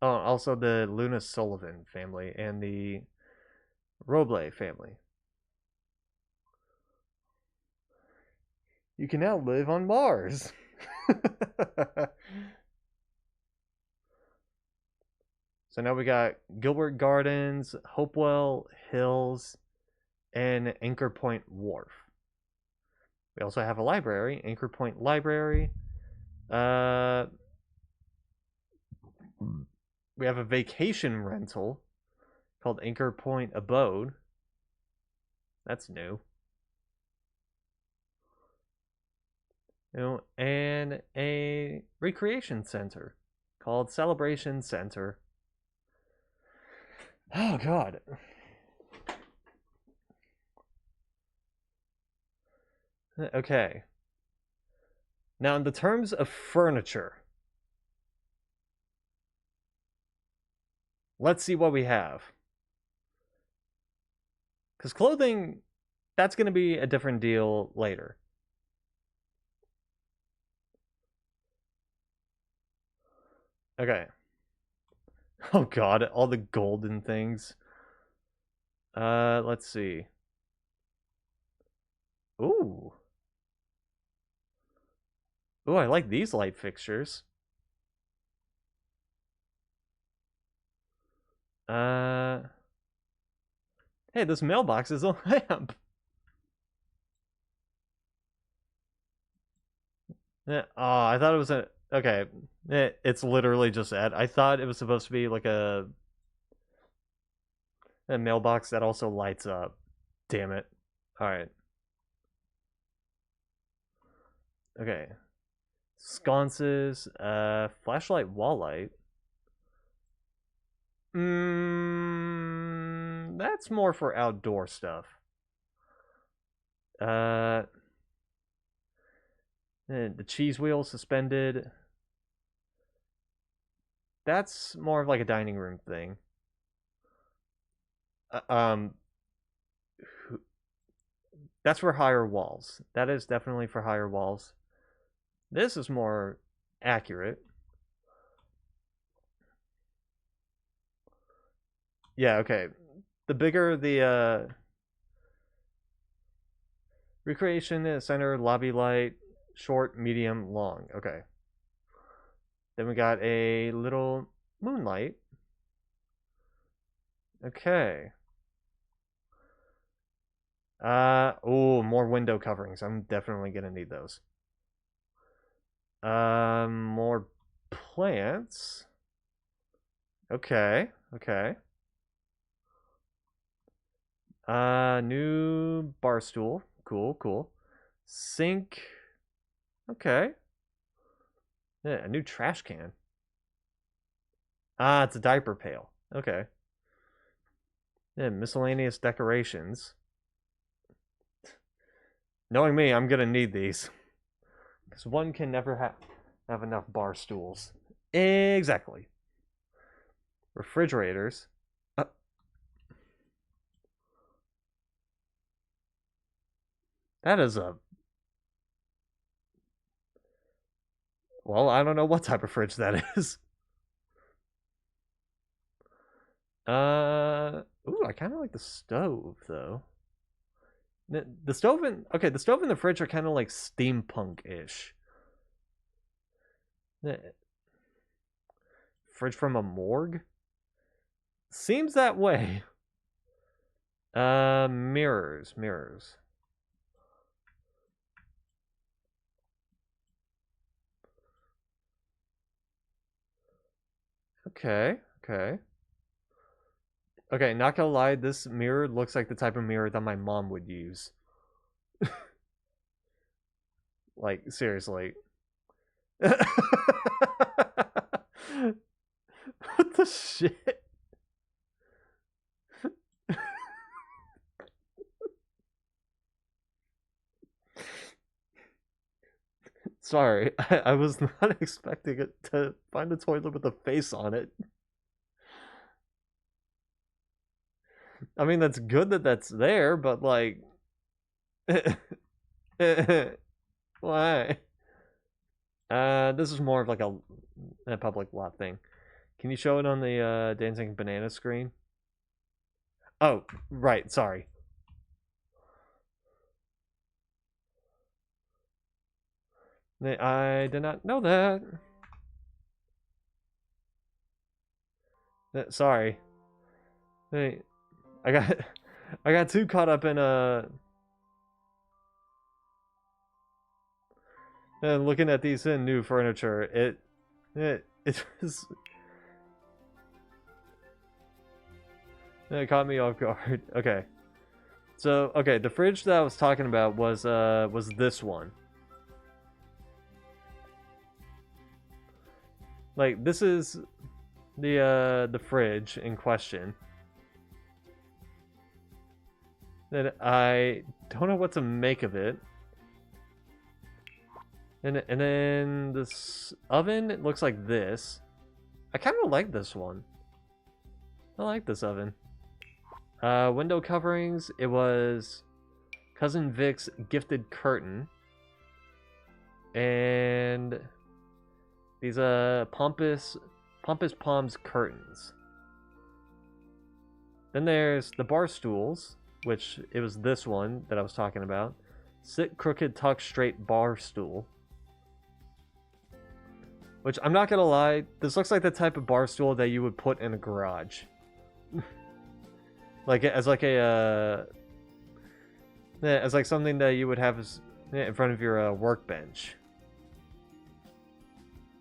Speaker 3: Oh, also the Luna Sullivan family and the Roble family. You can now live on Mars. So now we got Gilbert Gardens, Hopewell Hills, and Anchor Point Wharf. We also have a library, Anchor Point Library. We have a vacation rental called Anchor Point Abode. That's new. And a recreation center called Celebration Center. Oh, God. Okay. Now, in the terms of furniture, let's see what we have. Because clothing, that's going to be a different deal later. Okay. Oh, God, all the golden things. Let's see. Ooh. Ooh, I like these light fixtures. Hey, this mailbox is a lamp. Oh, I thought it was a... Okay, it's literally just that. I thought it was supposed to be like a mailbox that also lights up. Damn it. Alright. Okay. Sconces, flashlight wall light. That's more for outdoor stuff. The cheese wheel suspended. That's more of like a dining room thing. That's for higher walls. That is definitely for higher walls. This is more accurate. Yeah, okay. The bigger the recreation center, lobby light, short, medium, long. Okay. Then we got a little moonlight. Okay. Oh, more window coverings. I'm definitely gonna need those. More plants. Okay, okay. New bar stool. Cool, cool. Sink. Okay. Yeah, a new trash can. Ah, it's a diaper pail. Okay. Yeah, miscellaneous decorations. Knowing me, I'm gonna need these. Because one can never have enough bar stools. Exactly. Refrigerators. That is a... Well, I don't know what type of fridge that is. Ooh, I kind of like the stove, though. The stove and... Okay, the stove and the fridge are kind of like steampunk-ish. Fridge from a morgue? Seems that way. Mirrors. Okay. Okay, not gonna lie, this mirror looks like the type of mirror that my mom would use. Like, seriously. What the shit? Sorry, I was not expecting it to find a toilet with a face on it. I mean, that's good that that's there, but like... Why? This is more of like a public lot thing. Can you show it on the dancing banana screen? Oh, right. Sorry. I did not know that. Sorry. Hey, I got I got too caught up in looking at these new furniture. It was it caught me off guard. Okay. So, okay, the fridge that I was talking about was this one. Like, this is the fridge in question. And I don't know what to make of it. And then this oven, it looks like this. I kind of like this one. I like this oven. Window coverings, it was Cousin Vic's gifted curtain. And these Pompous Palms curtains. Then there's the bar stools, which it was this one that I was talking about. Sit crooked, tuck straight bar stool. Which, I'm not gonna lie, this looks like the type of bar stool that you would put in a garage. Like, as like a, as like something that you would have in front of your workbench.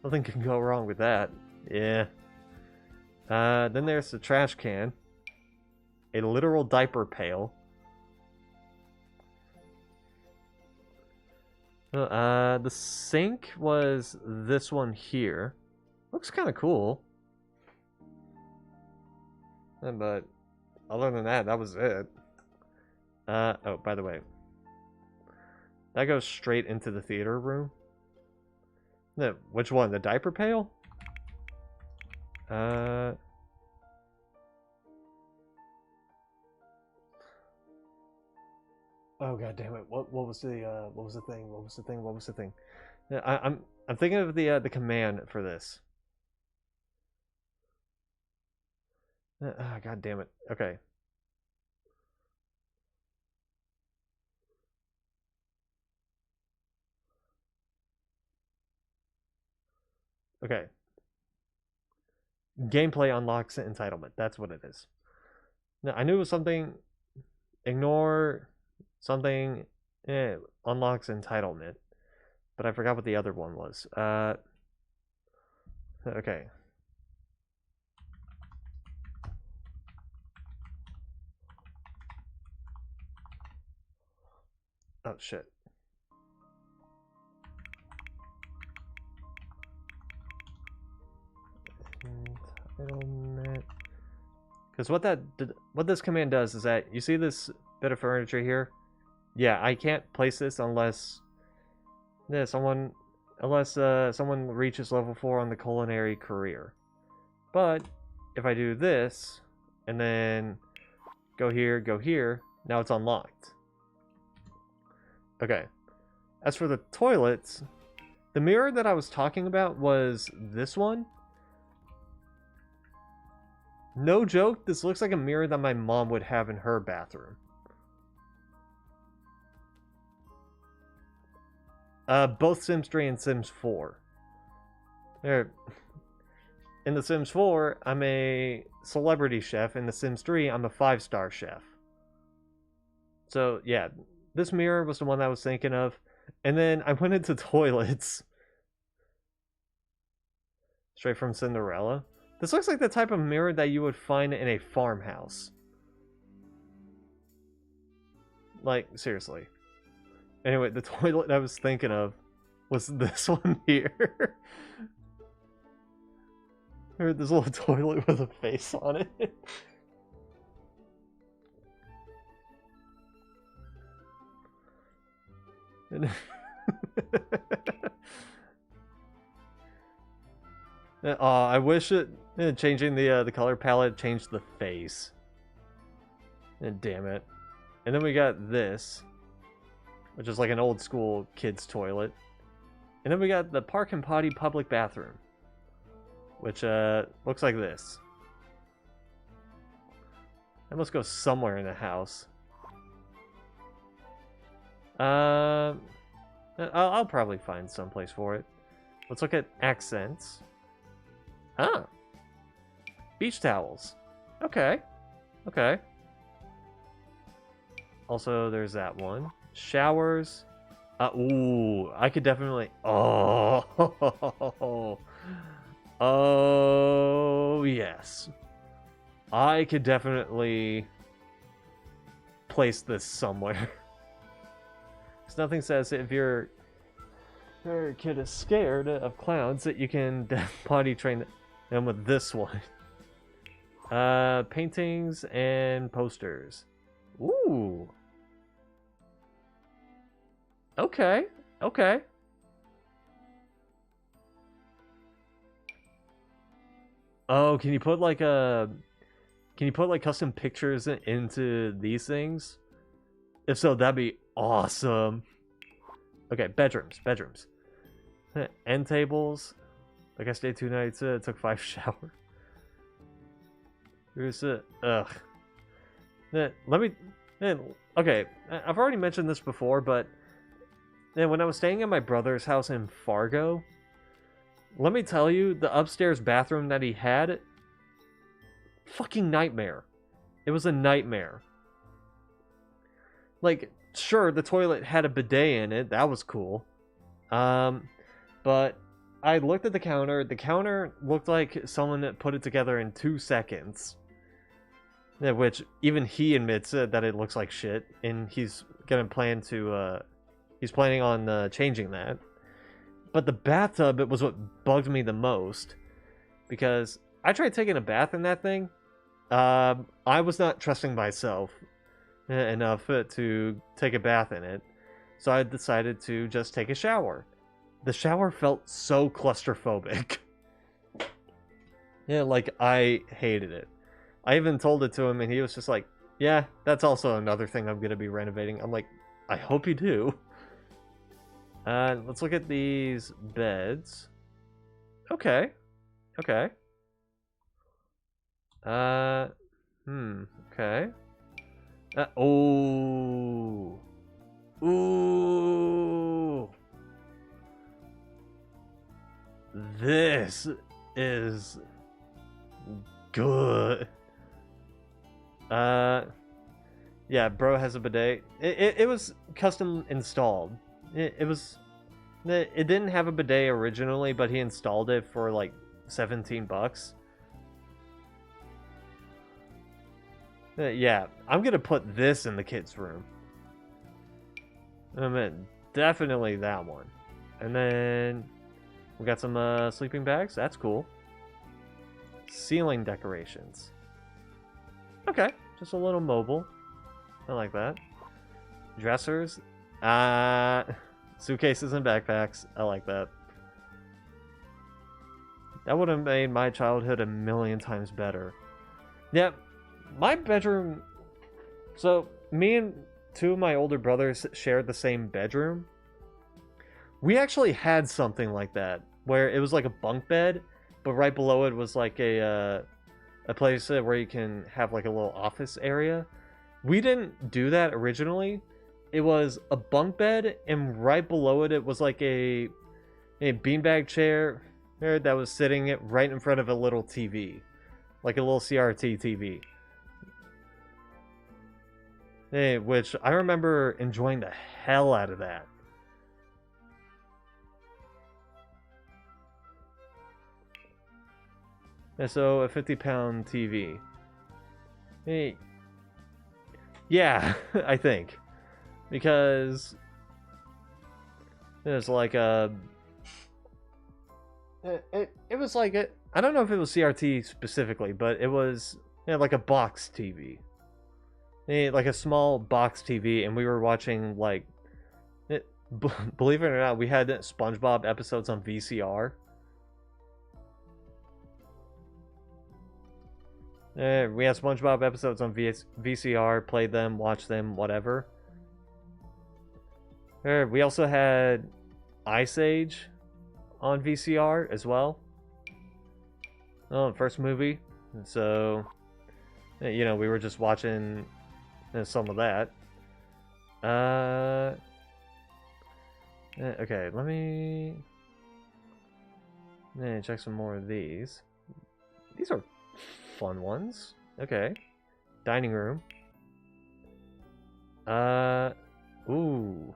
Speaker 3: Nothing can go wrong with that. Yeah. Then there's the trash can. A literal diaper pail. The sink was this one here. Looks kind of cool. But other than that, that was it. Oh, by the way. That goes straight into the theater room. Which one? The diaper pail? Oh, god damn it! What was the thing? What was the thing? Yeah, I'm thinking of the command for this. God damn it! Okay. Okay. Gameplay unlocks entitlement. That's what it is. Now, I knew it was something. Ignore something. Unlocks entitlement. But I forgot what the other one was. Okay. Oh, shit. Entitlement. Because what this command does is that you see this bit of furniture here. Yeah, I can't place this unless someone reaches level 4 on the culinary career. But if I do this and then go here, now it's unlocked. Okay. As for the toilets, the mirror that I was talking about was this one. No joke, this looks like a mirror that my mom would have in her bathroom. Both Sims 3 and Sims 4. There. In The Sims 4, I'm a celebrity chef. In The Sims 3, I'm a 5-star chef. So, yeah, this mirror was the one I was thinking of. And then I went into toilets. Straight from Cinderella. This looks like the type of mirror that you would find in a farmhouse. Like, seriously. Anyway, the toilet I was thinking of was this one here. This little toilet with a face on it. I wish changing the color palette changed the face. Damn it. And then we got this. which is like an old school kids toilet. And then we got the Park and Potty public bathroom, which looks like this. That must go somewhere in the house. I'll probably find someplace for it. Let's look at accents. Ah, beach towels. Okay, okay. Also, there's that one. Showers. Ooh, I could definitely. Oh, oh yes. I could definitely place this somewhere. Because nothing says if your kid is scared of clowns that you can potty train them with this one. Paintings and posters. Ooh. Okay, okay. Oh, can you put like custom pictures into these things? If so, that'd be awesome. Okay, bedrooms. End tables. Like I stayed 2 nights, took 5 showers. Here's ugh. Okay, I've already mentioned this before, but when I was staying at my brother's house in Fargo, let me tell you, the upstairs bathroom that he had, fucking nightmare. It was a nightmare. Like, sure, the toilet had a bidet in it. That was cool. But I looked at the counter. The counter looked like someone that put it together in 2 seconds. Which even he admits that it looks like shit, and he's planning on changing that. But the bathtub, it was what bugged me the most, because I tried taking a bath in that thing. I was not trusting myself enough to take a bath in it, so I decided to just take a shower. The shower felt so claustrophobic. Yeah, like I hated it. I even told it to him, and he was just like, yeah, that's also another thing I'm going to be renovating. I'm like, I hope you do. Let's look at these beds. Okay. Okay. Okay. Oh. Ooh. This is good. Yeah, bro has a bidet. It was custom installed. It didn't have a bidet originally, but he installed it for like $17. Yeah, I'm gonna put this in the kids' room. I mean, definitely that one. And then we got some sleeping bags. That's cool. Ceiling decorations. Okay, just a little mobile. I like that. Dressers. Suitcases and backpacks. I like that. That would have made my childhood a million times better. Yeah, my bedroom... So, me and 2 of my older brothers shared the same bedroom. We actually had something like that, where it was like a bunk bed, but right below it was like a place where you can have like a little office area. We didn't do that originally. It was a bunk bed, and right below it, it was like a beanbag chair that was sitting right in front of a little TV, like a little CRT TV. Which I remember enjoying the hell out of that. And so a 50-pound TV. Yeah, I think. Because there's like a... It was like a... I don't know if it was CRT specifically, but it was like a box TV. Like a small box TV, and we were watching like... Believe it or not, we had SpongeBob episodes on VCR. We had SpongeBob episodes on VCR, played them, watched them, whatever. We also had Ice Age on VCR as well. Oh, first movie. So, you know, we were just watching some of that. Okay, let me check some more of these. These are fun ones. Okay. Dining room. Ooh.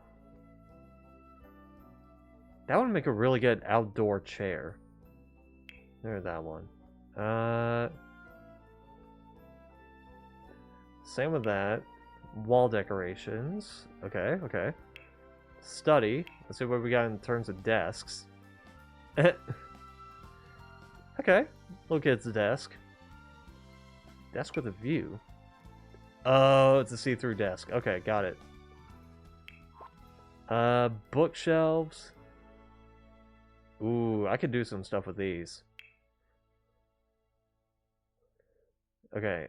Speaker 3: That would make a really good outdoor chair. There's that one. Same with that. Wall decorations. Okay, okay. Study. Let's see what we got in terms of desks. Okay. Little kid's desk. Desk with a view. Oh, it's a see-through desk. Okay, got it. Bookshelves. Ooh, I could do some stuff with these. Okay,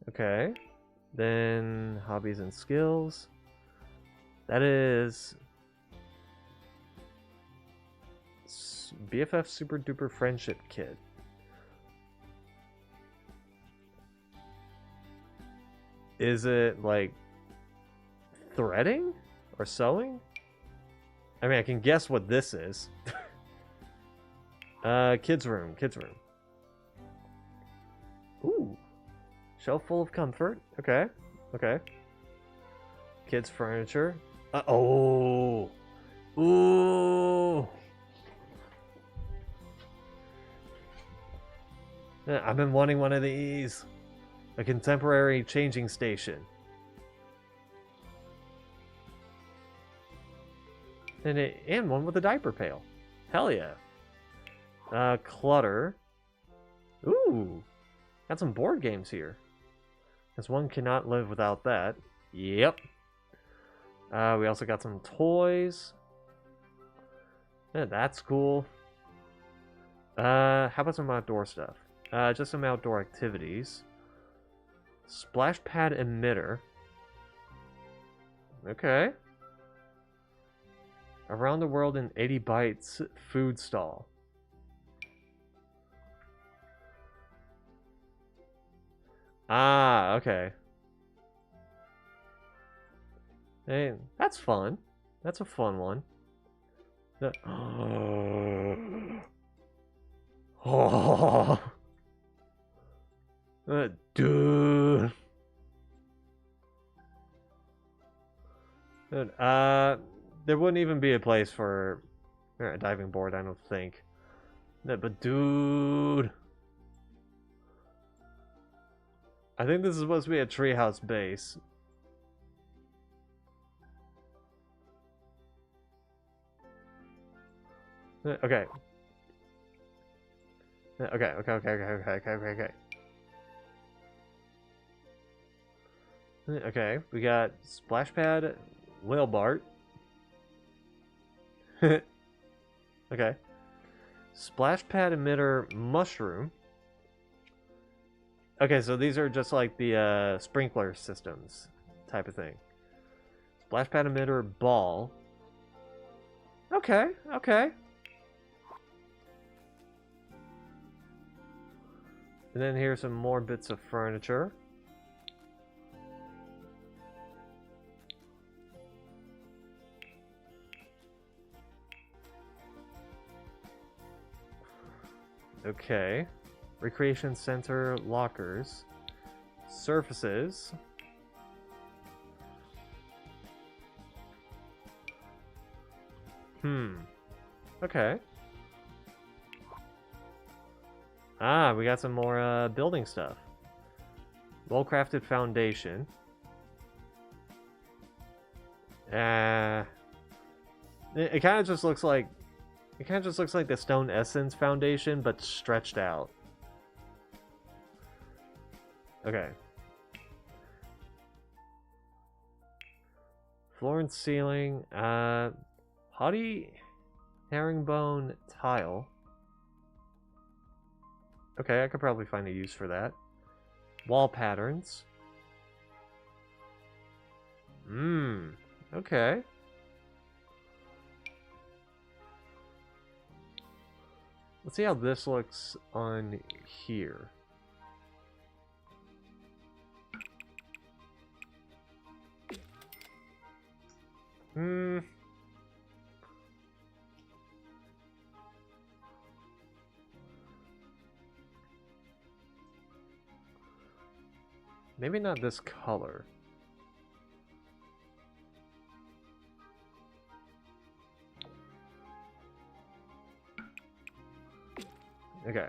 Speaker 3: okay. Then hobbies and skills. That is BFF Super Duper Friendship Kit. Is it like threading or sewing? I mean, I can guess what this is. Kids room, kids room. Ooh. Shelf full of comfort. Okay, okay. Kids furniture. Oh. Ooh. I've been wanting one of these. A contemporary changing station. And one with a diaper pail. Hell yeah. Clutter. Ooh. Got some board games here. Because one cannot live without that. Yep. We also got some toys. Yeah, that's cool. How about some outdoor stuff? Just some outdoor activities. Splash pad emitter. Okay. Around the world in 80 bytes food stall. Ah, okay. Hey, that's fun. That's a fun one. Oh. Dude. Dude, there wouldn't even be a place for a diving board, I don't think. But dude. I think this is supposed to be a treehouse base. Okay. Okay. Okay, we got splash pad, whale Bart. Okay. Splash pad emitter mushroom. Okay, so these are just like the sprinkler systems type of thing. Splash pad emitter ball. Okay, okay. And then here's some more bits of furniture. Okay. Recreation center lockers. Surfaces. Okay. Ah, we got some more building stuff. Well-crafted foundation. It kind of just looks like the Stone Essence foundation, but stretched out. Okay. Floor and ceiling. Haughty herringbone tile. Okay, I could probably find a use for that. Wall patterns. Okay. Let's see how this looks on here. Maybe not this color. Okay.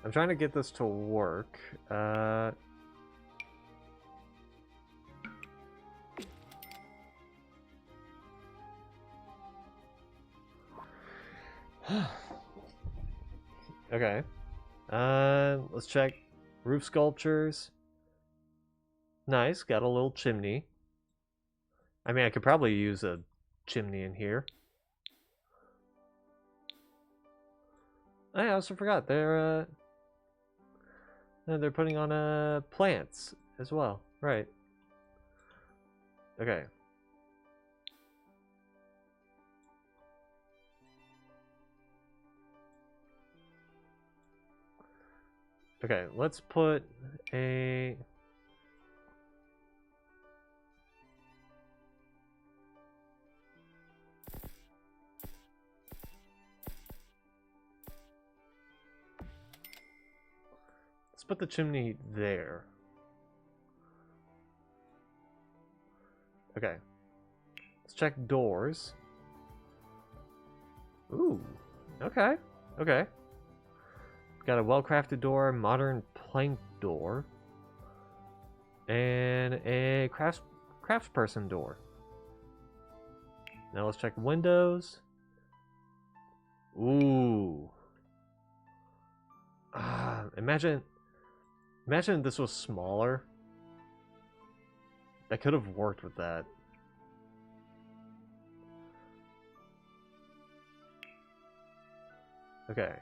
Speaker 3: I'm trying to get this to work. Okay. Let's check roof sculptures. Nice, got a little chimney. I mean, I could probably use a chimney in here. I also forgot they're putting on plants as well, right? Okay. Okay, let's put a... Let's put the chimney there. Okay. Let's check doors. Ooh. Okay. Okay. Got a well-crafted door, modern plank door, and a craftsperson door. Now let's check windows. Ooh. Imagine if this was smaller. I could have worked with that. Okay.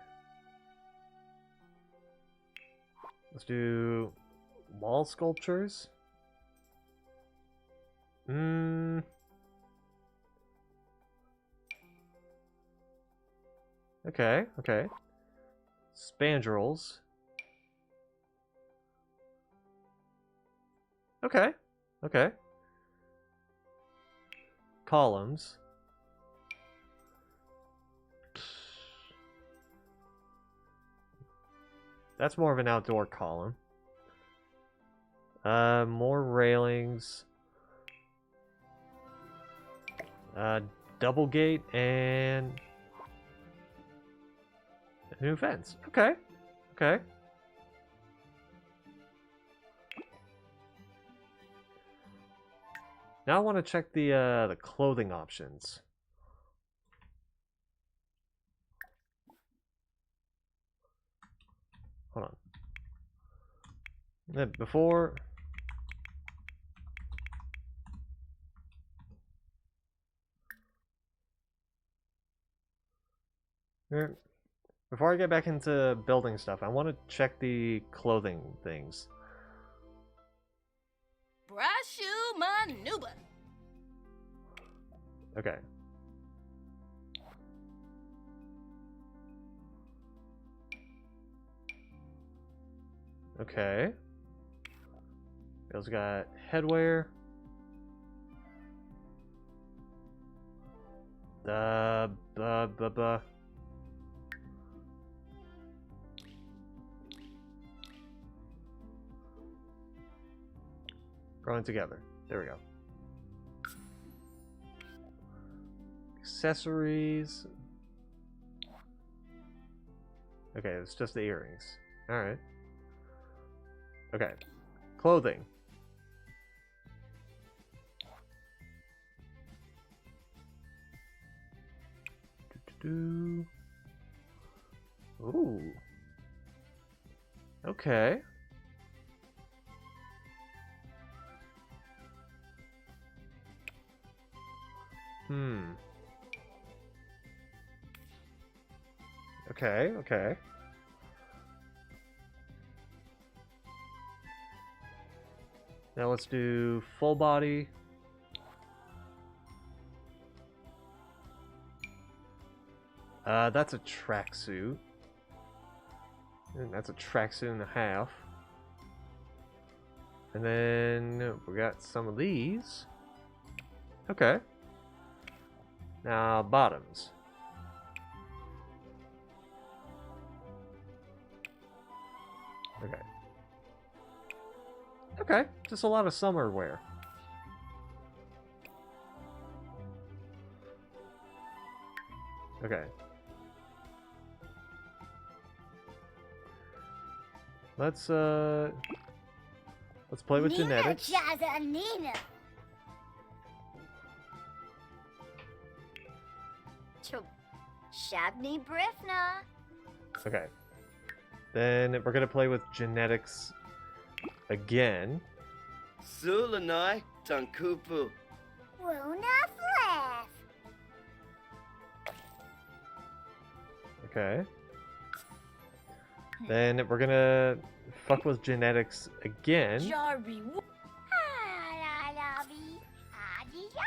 Speaker 3: Let's do wall sculptures. Okay, okay. Spandrels. Okay, okay. Columns. That's more of an outdoor column. More railings. Double gate and a new fence. Okay. Okay. Now I want to check the clothing options. Hold on. Before I get back into building stuff, I want to check the clothing things.
Speaker 4: Brashu Manuba.
Speaker 3: Okay. Okay. We also got headwear. Growing together. There we go. Accessories. Okay, it's just the earrings. Alright. Okay. Clothing. Ooh. Okay. Okay, okay. Now let's do full body. That's a tracksuit. And that's a tracksuit and a half. And then we got some of these. Okay. Now bottoms. Okay. Okay, just a lot of summer wear. Okay. Let's play with genetics.
Speaker 4: Nina. Shabni Brifna.
Speaker 3: Okay. Then we're gonna play with genetics again.
Speaker 5: Sulanai Tankupu.
Speaker 4: Wuna Flef.
Speaker 3: Okay. Then we're gonna fuck with genetics again.
Speaker 4: Jari.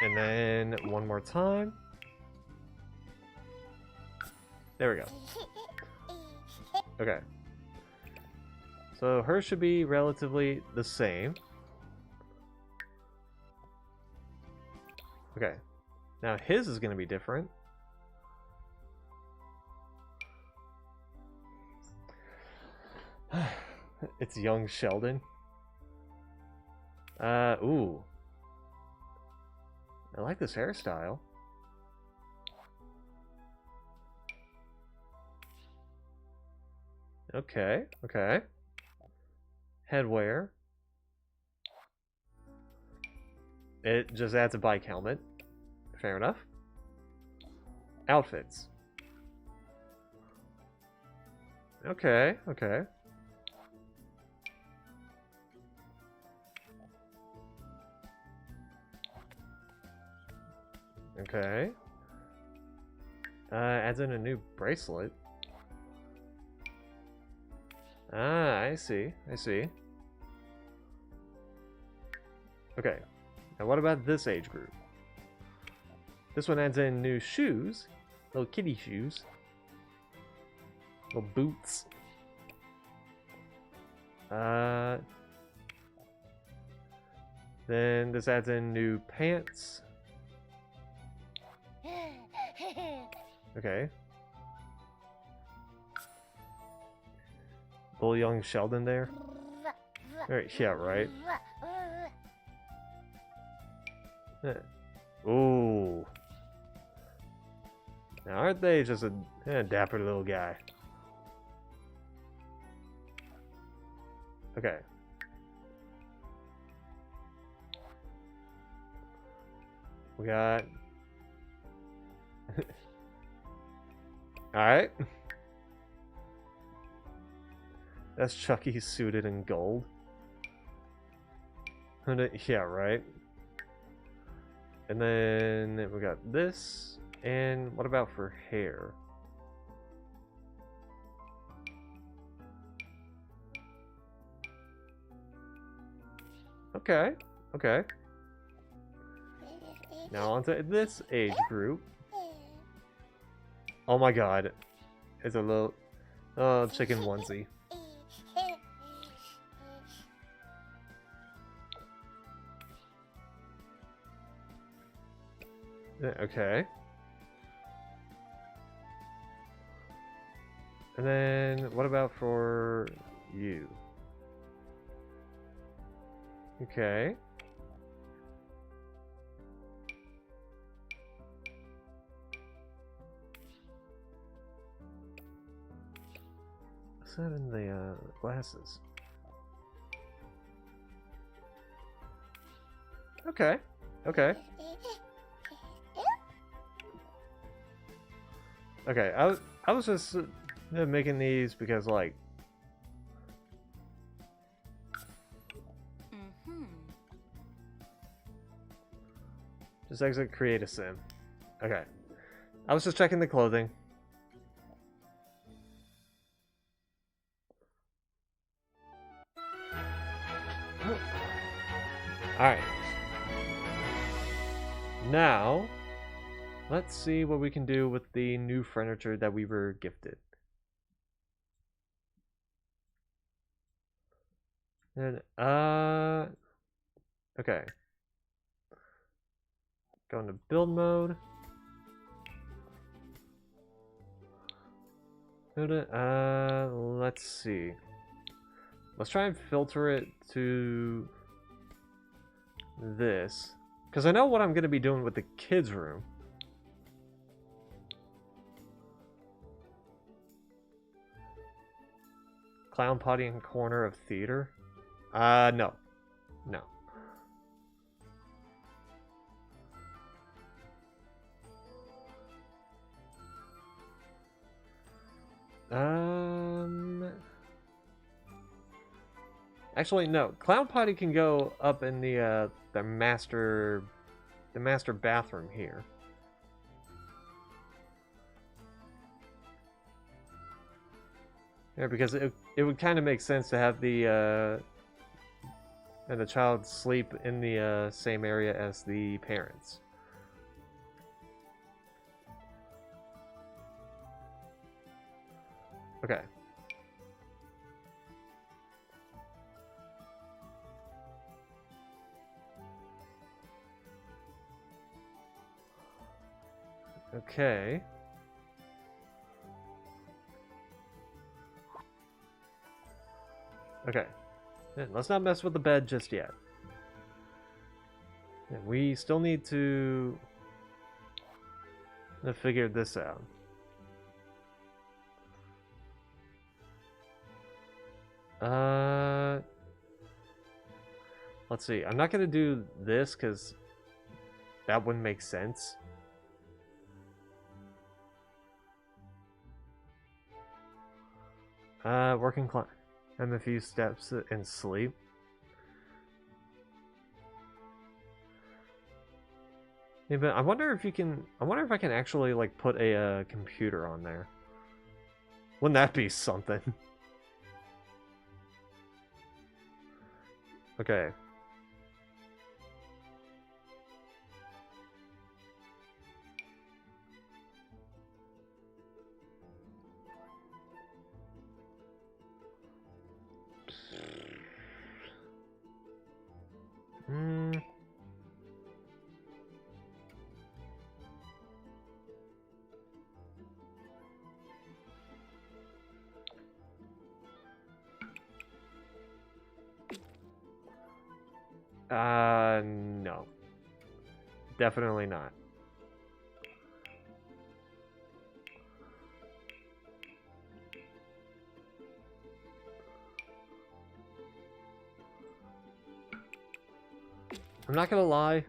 Speaker 3: And then one more time. There we go. Okay. So hers should be relatively the same. Okay. Now his is going to be different. It's young Sheldon. Ooh. I like this hairstyle. Okay, okay. Headwear. It just adds a bike helmet. Fair enough. Outfits. Okay, okay. Okay. Adds in a new bracelet. Ah, I see. I see. Okay. Now what about this age group? This one adds in new shoes. Little kitty shoes. Little boots. Then this adds in new pants. Okay. Little young Sheldon there. Alright, yeah, right. Ooh. Now, aren't they just a dapper little guy? Okay. We got... Alright. That's Chucky suited in gold. Yeah, right. And then we got this. And what about for hair? Okay, okay. Now onto this age group. Oh my god. It's a little chicken onesie. Okay. And then what about for you? Okay. What's that in the glasses? Okay. Okay. Okay, I was just making these because, like, just exit create a sim. Okay, I was just checking the clothing. Alright. Now, let's see what we can do with the new furniture that we were gifted. And, okay. Go into build mode. Let's see. Let's try and filter it to this. Because I know what I'm going to be doing with the kids' room. Clown potty in corner of theater? No. No. Actually, no. Clown potty can go up in the master bathroom here. Yeah, because it would kind of make sense to have the child sleep in the same area as the parents. Okay. Okay. Okay. Yeah, let's not mess with the bed just yet. Yeah, we still need to figure this out. Let's see. I'm not gonna do this because that wouldn't make sense. Working climb. And a few steps and sleep. Yeah, but I wonder if you can. I wonder if I can actually like put a computer on there. Wouldn't that be something? Okay. No. Definitely not. I'm not gonna lie,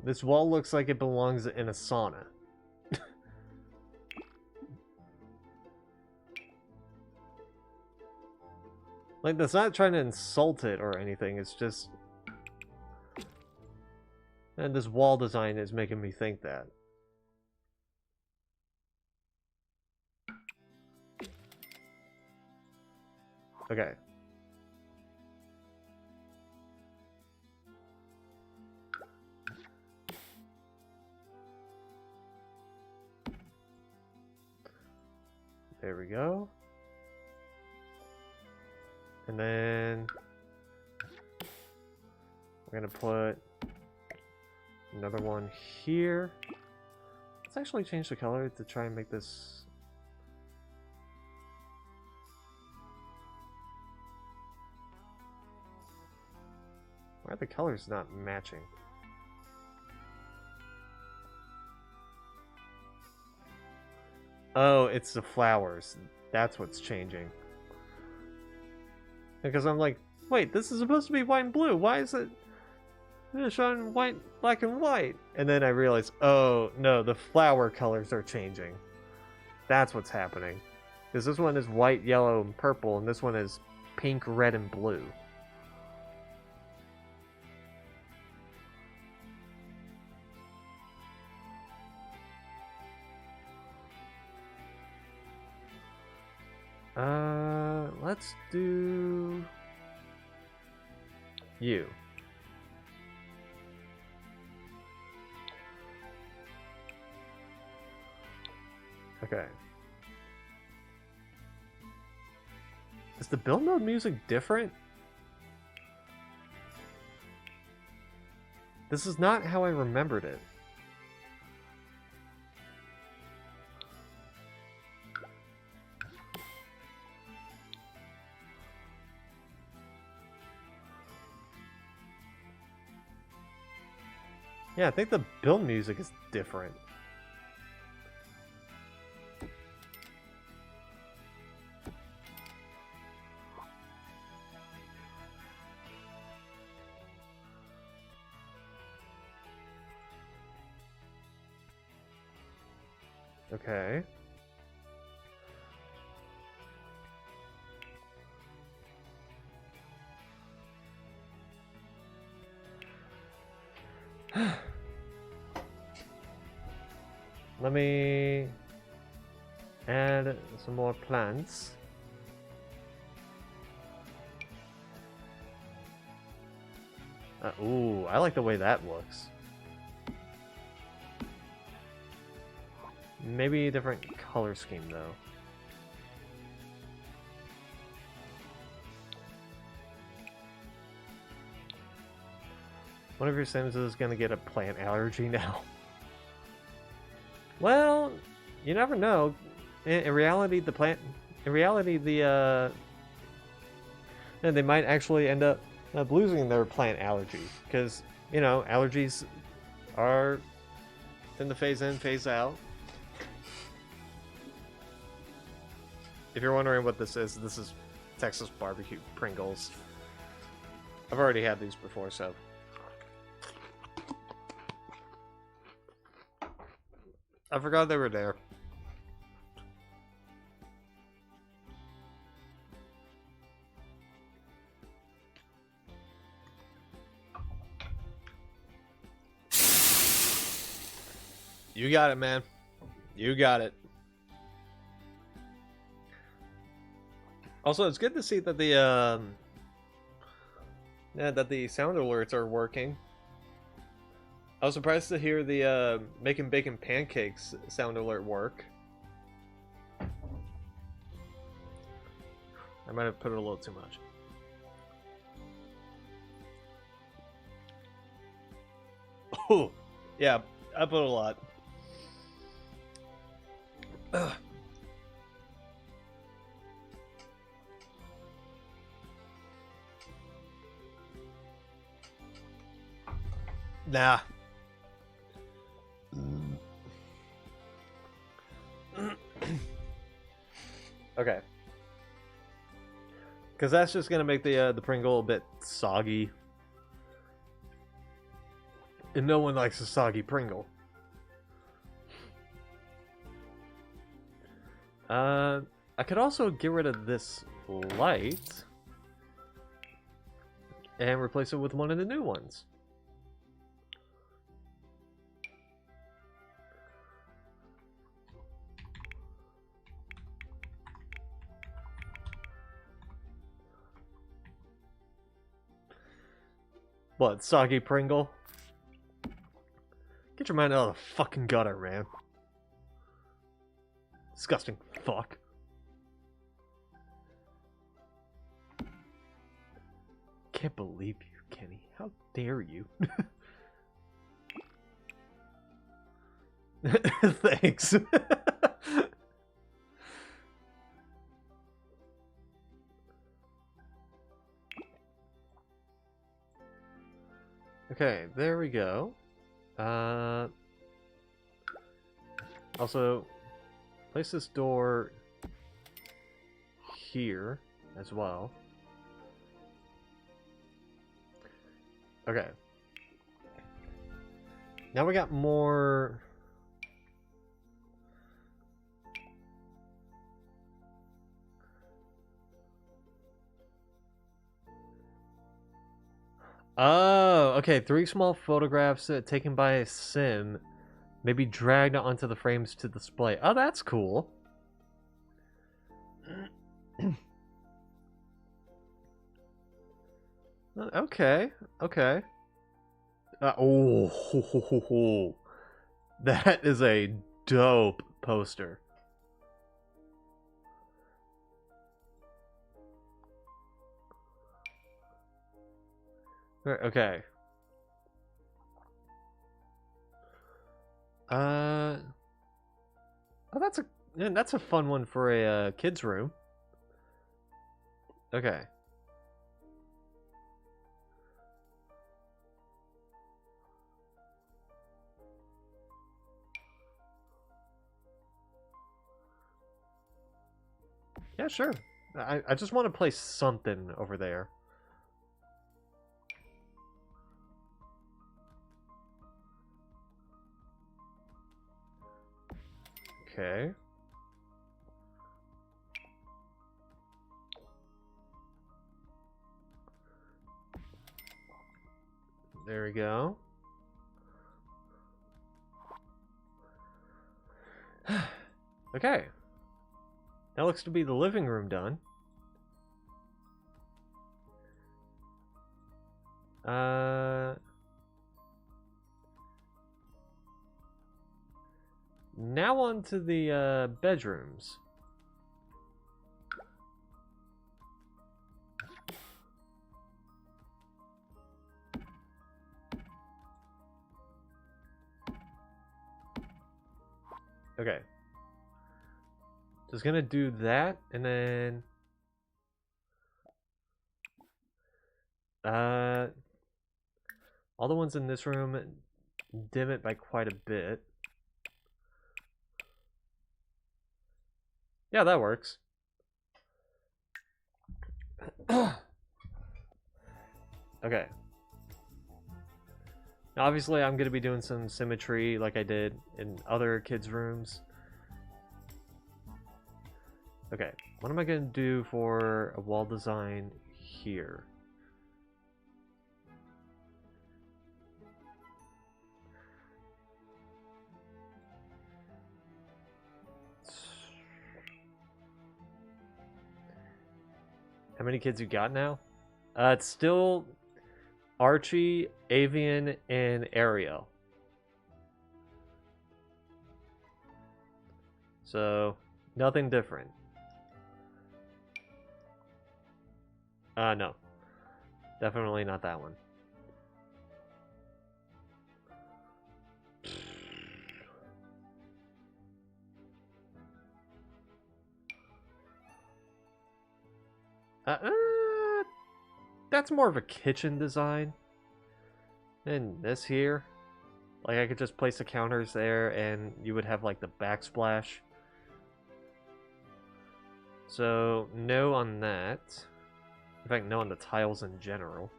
Speaker 3: this wall looks like it belongs in a sauna. Like, that's not trying to insult it or anything, it's just... And this wall design is making me think that. Okay. There we go. And then we're gonna put another one here. Let's actually change the color to try and make this. Why are the colors not matching? Oh, it's the flowers. That's what's changing. Because I'm like, wait, this is supposed to be white and blue. Why is it showing white, black, and white? And then I realized, oh, no, the flower colors are changing. That's what's happening. Because this one is white, yellow, and purple, and this one is pink, red, and blue. Let's do you. Okay. Is the build mode music different? This is not how I remembered it. Yeah, I think the build music is different. Okay. Let me add some more plants. Ooh, I like the way that looks. Maybe a different color scheme though. One of your Sims is gonna get a plant allergy now. Well, you never know. In reality, they might actually end up losing their plant allergy because you know allergies tend to phase in, phase out. If you're wondering what this is Texas barbecue Pringles. I've already had these before, so. I forgot they were there. You got it, man. You got it. Also, it's good to see that the sound alerts are working. I was surprised to hear the making bacon pancakes sound alert work. I might have put it a little too much. Oh, yeah, I put a lot. Ugh. Nah. Okay. Because that's just gonna make the Pringle a bit soggy. And no one likes a soggy Pringle. I could also get rid of this light and replace it with one of the new ones. What, soggy Pringle? Get your mind out of the fucking gutter, man. Disgusting fuck. Can't believe you, Kenny. How dare you? Thanks. Okay, there we go. Also, place this door here as well. Okay. Now we got more... Oh, okay. 3 small photographs taken by a sim may be dragged onto the frames to display. Oh, that's cool. Okay, okay. Oh, that is a dope poster. Okay. Oh, that's a fun one for a kid's room. Okay. Yeah, sure. I just want to place something over there. Okay. There we go. Okay. That looks to be the living room done. Now on to the bedrooms. Okay. Just gonna do that, and then all the ones in this room, dim it by quite a bit. Yeah, that works. Okay. Now, obviously, I'm going to be doing some symmetry like I did in other kids' rooms. Okay, what am I going to do for a wall design here? How many kids you got now? It's still Archie, Avian, and Ariel. So, nothing different. No. Definitely not that one. That's more of a kitchen design. And this here, like I could just place the counters there and you would have like the backsplash. So no on that. In fact, no on the tiles in general.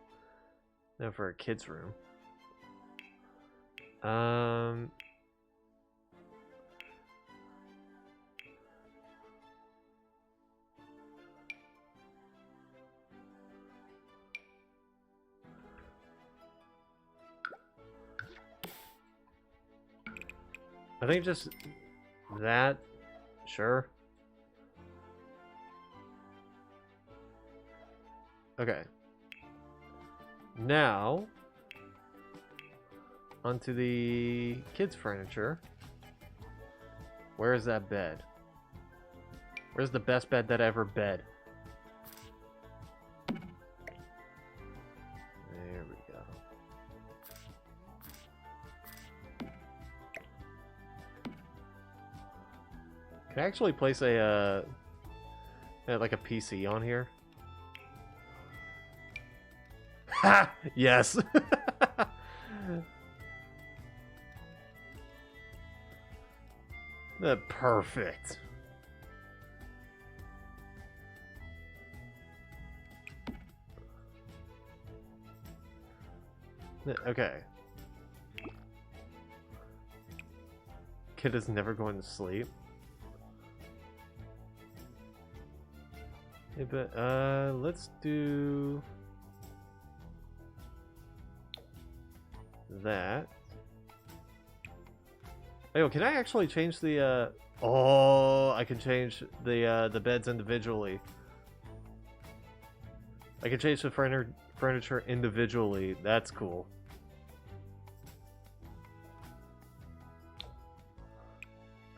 Speaker 3: No for a kid's room. I think just that, sure. Okay. Now, onto the kids' furniture. Where is that bed? Where's the best bed that ever bed? There we go. Can I actually place a like a PC on here? Ha! Yes. Perfect. Okay. Kid is never going to sleep. Yeah, but let's do that. Oh, can I actually change the oh, I can change the beds individually. I can change the furniture individually. That's cool.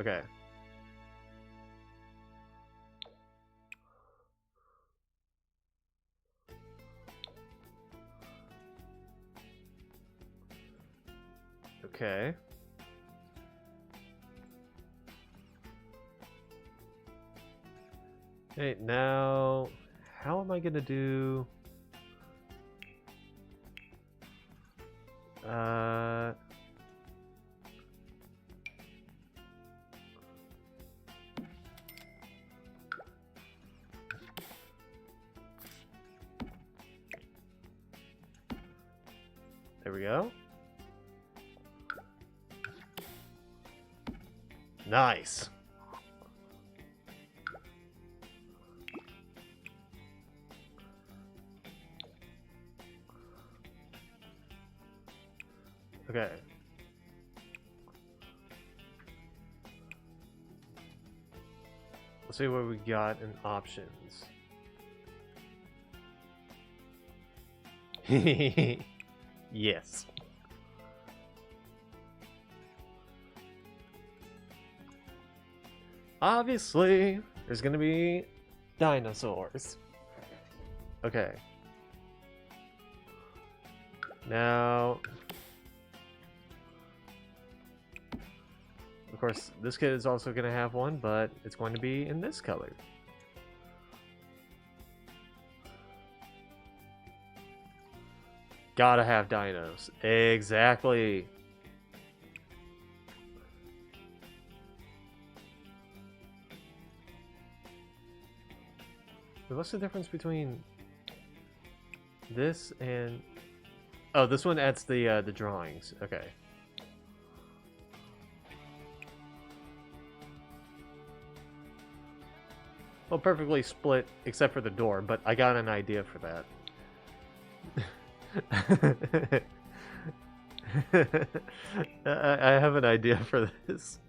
Speaker 3: Okay. Okay. Okay, now how am I gonna do there we go. Nice. Okay. Let's see what we got in options. Yes. Obviously, there's gonna be dinosaurs. Okay. Now, of course, this kid is also gonna have one, but it's going to be in this color. Gotta have dinos. Exactly. What's the difference between this and... Oh, this one adds the drawings. Okay. Well, perfectly split except for the door, but I got an idea for that. I have an idea for this.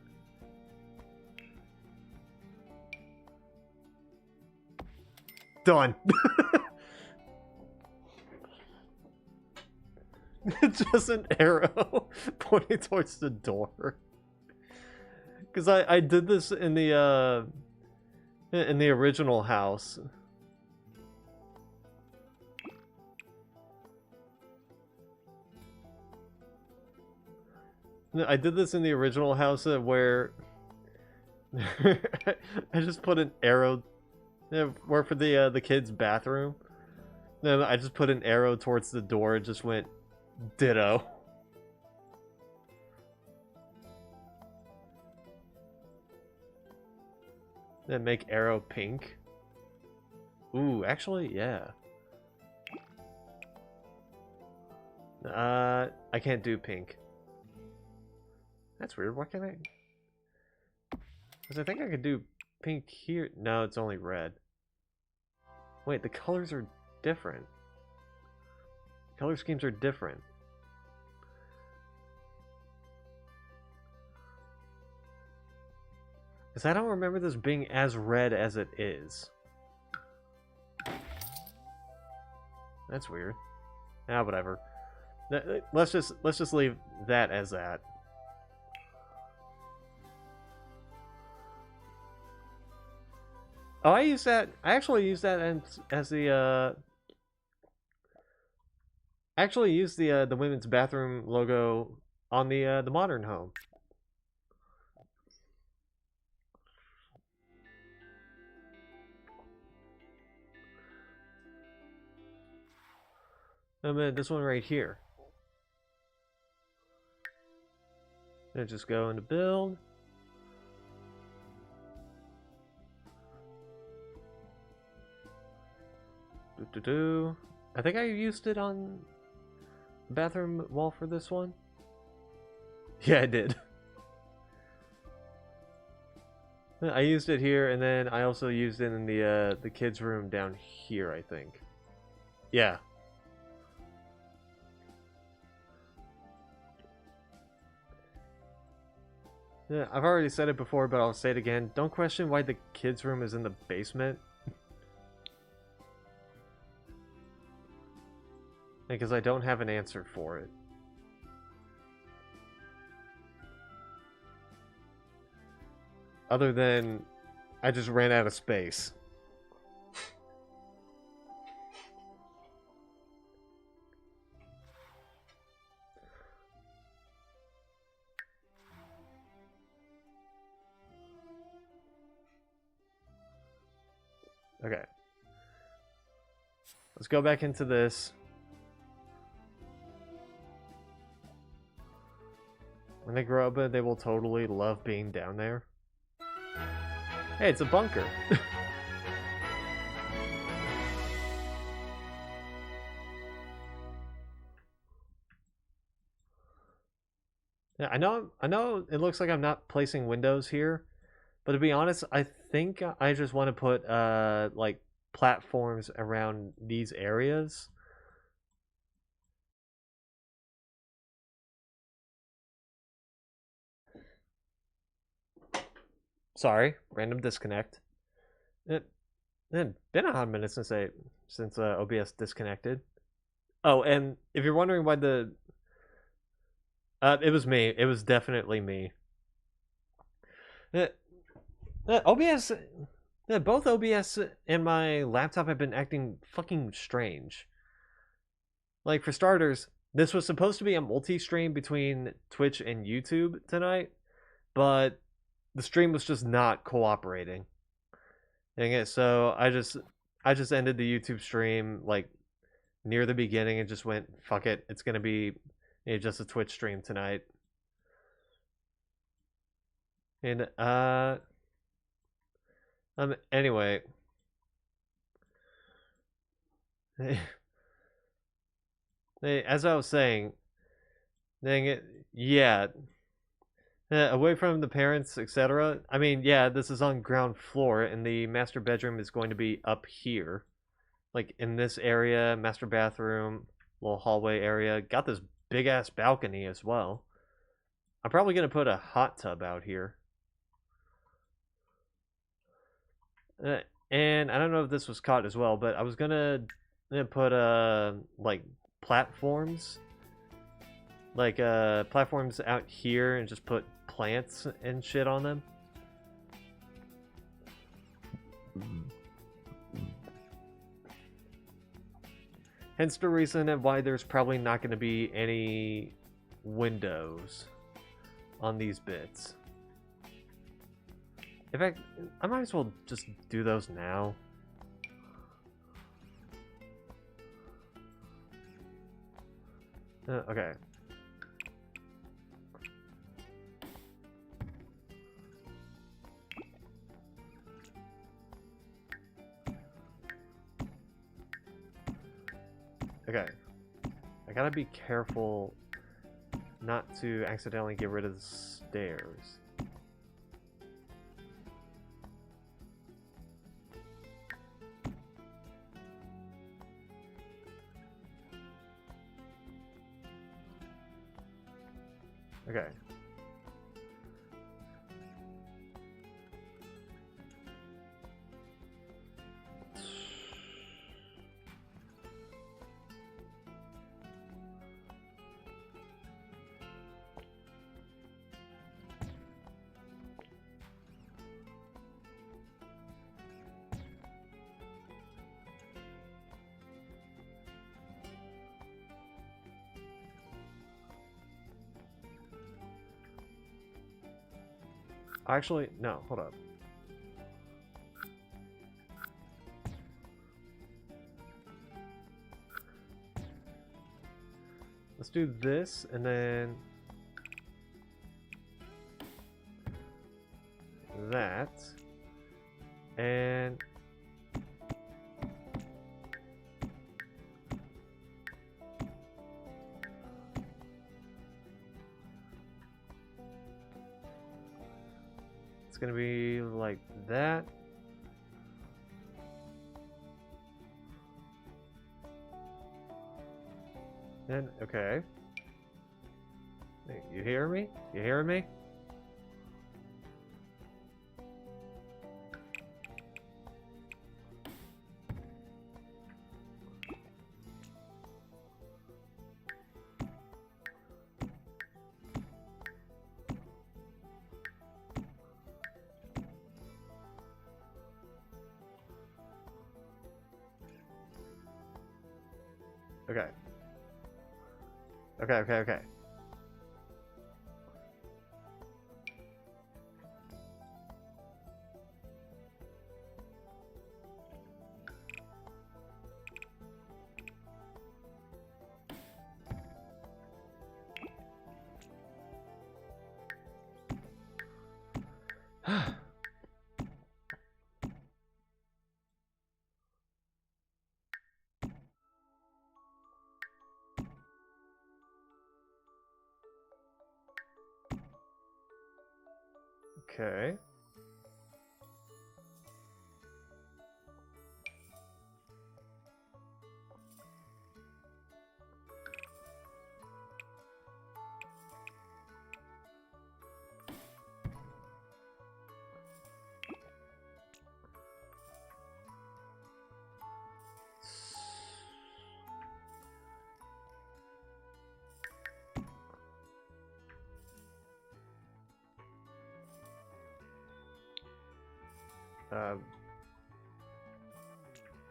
Speaker 3: Done. Just an arrow pointing towards the door. Because I did this in the original house. I did this in the original house where I just put an arrow where for the kids' bathroom. Then I just put an arrow towards the door and just went ditto. Then make arrow pink. Ooh, actually, yeah. I can't do pink. That's weird. What can I? Because I think I could do pink here. No, it's only red. Wait, the colors are different. Color schemes are different. Because I don't remember this being as red as it is. That's weird. Ah, whatever. Let's just leave that as that. Oh, I use that. I actually use that as the. I actually use the women's bathroom logo on the modern home. And then this one right here. Then just go into build. I think I used it on the bathroom wall for this one. Yeah, I did. I used it here, and then I also used it in the kids' room down here, I think. Yeah. Yeah, I've already said it before, but I'll say it again. Don't question why the kids' room is in the basement. Because I don't have an answer for it. Other than, I just ran out of space. Okay. Let's go back into this. When they grow up, they will totally love being down there. Hey, it's a bunker. Yeah, I know it looks like I'm not placing windows here, but to be honest, I think I just want to put like platforms around these areas. Sorry, random disconnect. It been a hot minute since OBS disconnected. Oh, and if you're wondering why it was me. It was definitely me. OBS, both OBS and my laptop have been acting fucking strange. Like, for starters, this was supposed to be a multi-stream between Twitch and YouTube tonight, but the stream was just not cooperating. Dang it, so I just ended the YouTube stream like near the beginning and just went, fuck it, it's gonna be just a Twitch stream tonight. And anyway. As I was saying, dang it, yeah. Away from the parents, etc. I mean, yeah, this is on ground floor, and the master bedroom is going to be up here. Like, in this area, master bathroom, little hallway area. Got this big-ass balcony as well. I'm probably going to put a hot tub out here. And I don't know if this was caught as well, but I was going to put, like, platforms. Like, platforms out here and just put plants and shit on them. Hence the reason why there's probably not going to be any windows on these bits. In fact, I might as well just do those now. Okay. Okay. I gotta be careful not to accidentally get rid of the stairs. Okay. Actually, no, hold up. Let's do this, and then that, and it's gonna be like that. And okay. Hey, you hear me? You hearing me? Okay. Okay. Okay.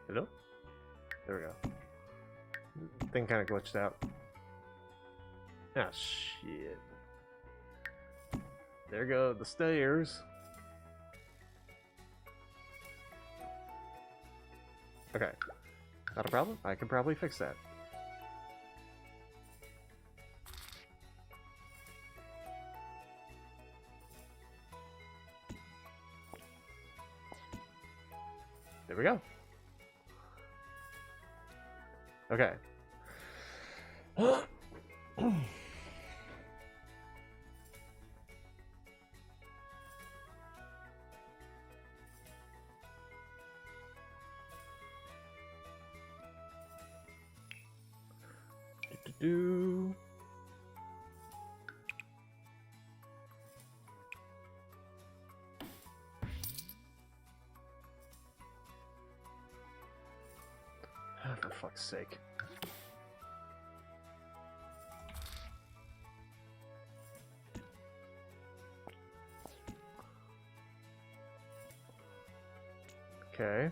Speaker 3: Hello? There we go. Thing kind of glitched out. Ah, shit. There go the stairs. Okay. Not a problem. I can probably fix that. There we go. Okay. Do. Ah, for fuck's sake. Okay.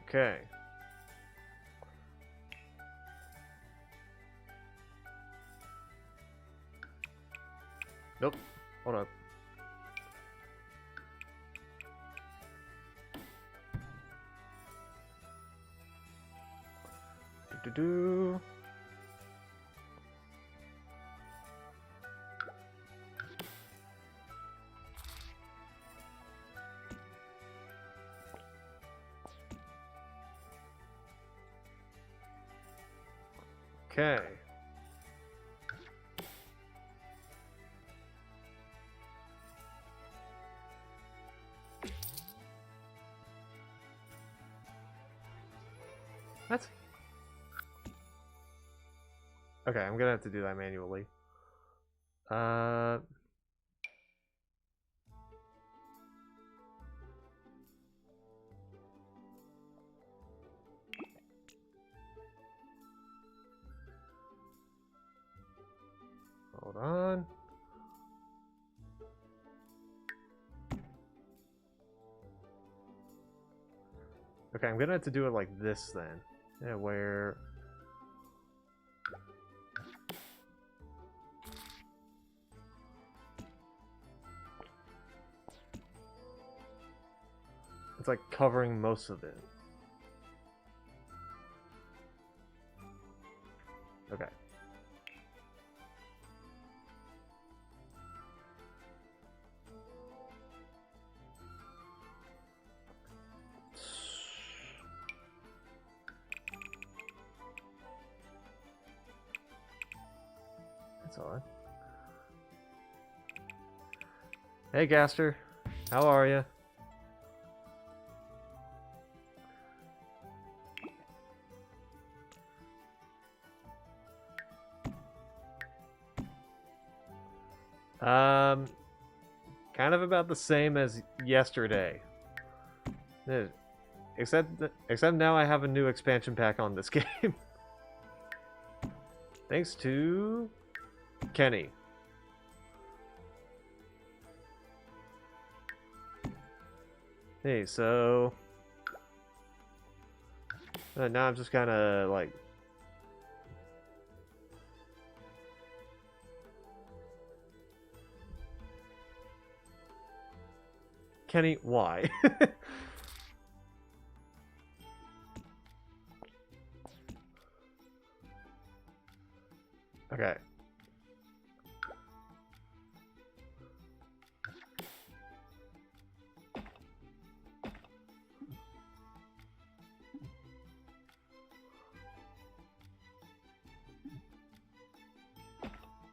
Speaker 3: Okay. Nope. Hold up. Do. Okay. What? Okay, I'm gonna have to do that manually. Hold on. Okay, I'm gonna have to do it like this then. Yeah, where... It's like covering most of it. Okay. That's odd. Hey, Gaster. How are you? Kind of about the same as yesterday. Except now I have a new expansion pack on this game. Thanks to Kenny. Hey, so now I'm just kind of like Kenny, why? Okay.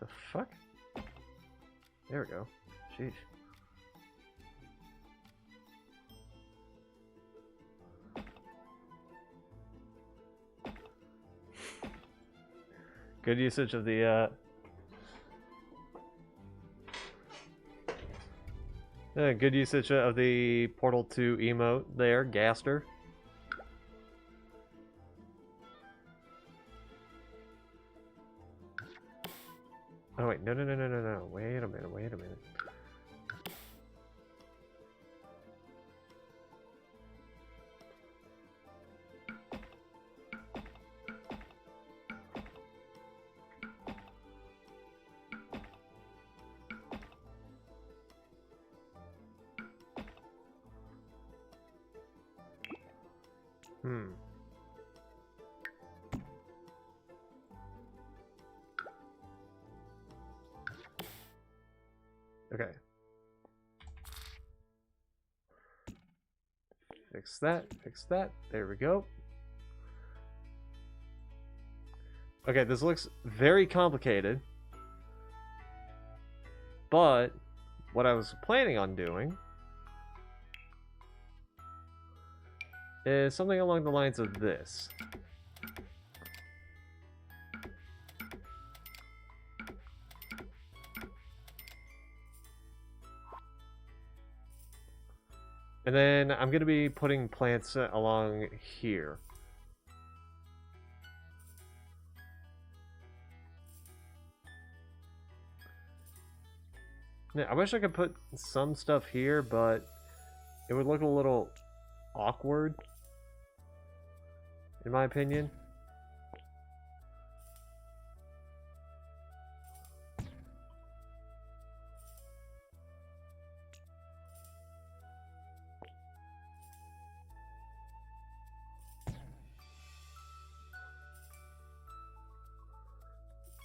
Speaker 3: The fuck? There we go. Sheesh. Good usage of the good usage of the Portal 2 emote there, Gaster. Oh wait, no. Wait a minute. Okay. Fix that. There we go. Okay, this looks very complicated. But what I was planning on doing is something along the lines of this. And then I'm going to be putting plants along here. Yeah, I wish I could put some stuff here, but it would look a little awkward, in my opinion.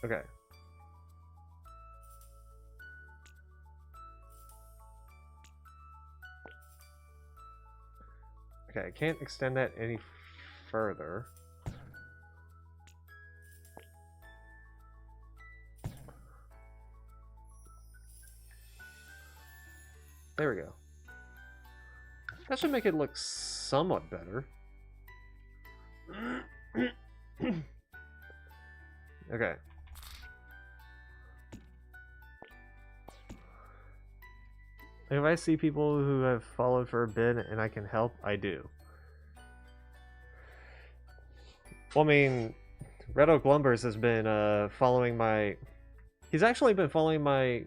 Speaker 3: Okay. Okay, I can't extend that any further. There we go. That should make it look somewhat better. Okay. If I see people who have followed for a bit and I can help, I do. Well, I mean, Red Oak Lumbers has been following my... He's actually been following my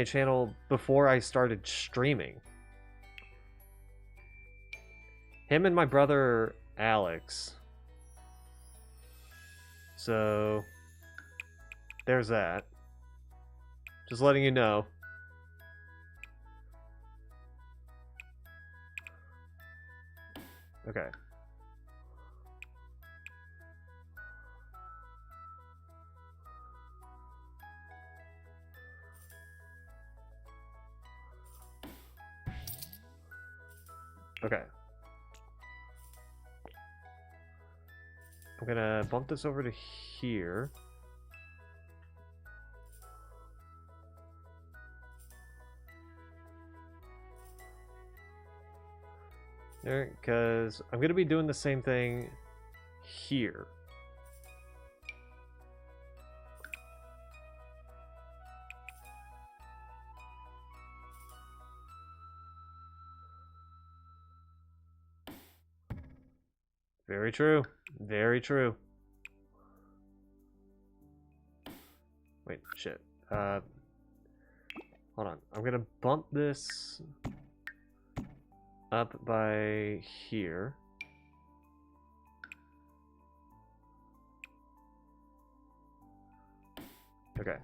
Speaker 3: channel before I started streaming. Him and my brother Alex. So, there's that. Just letting you know. Okay. Okay. I'm gonna bump this over to here. There, because I'm gonna be doing the same thing here. Very true. Very true. Wait, shit. Hold on. I'm gonna bump this up by here. Okay.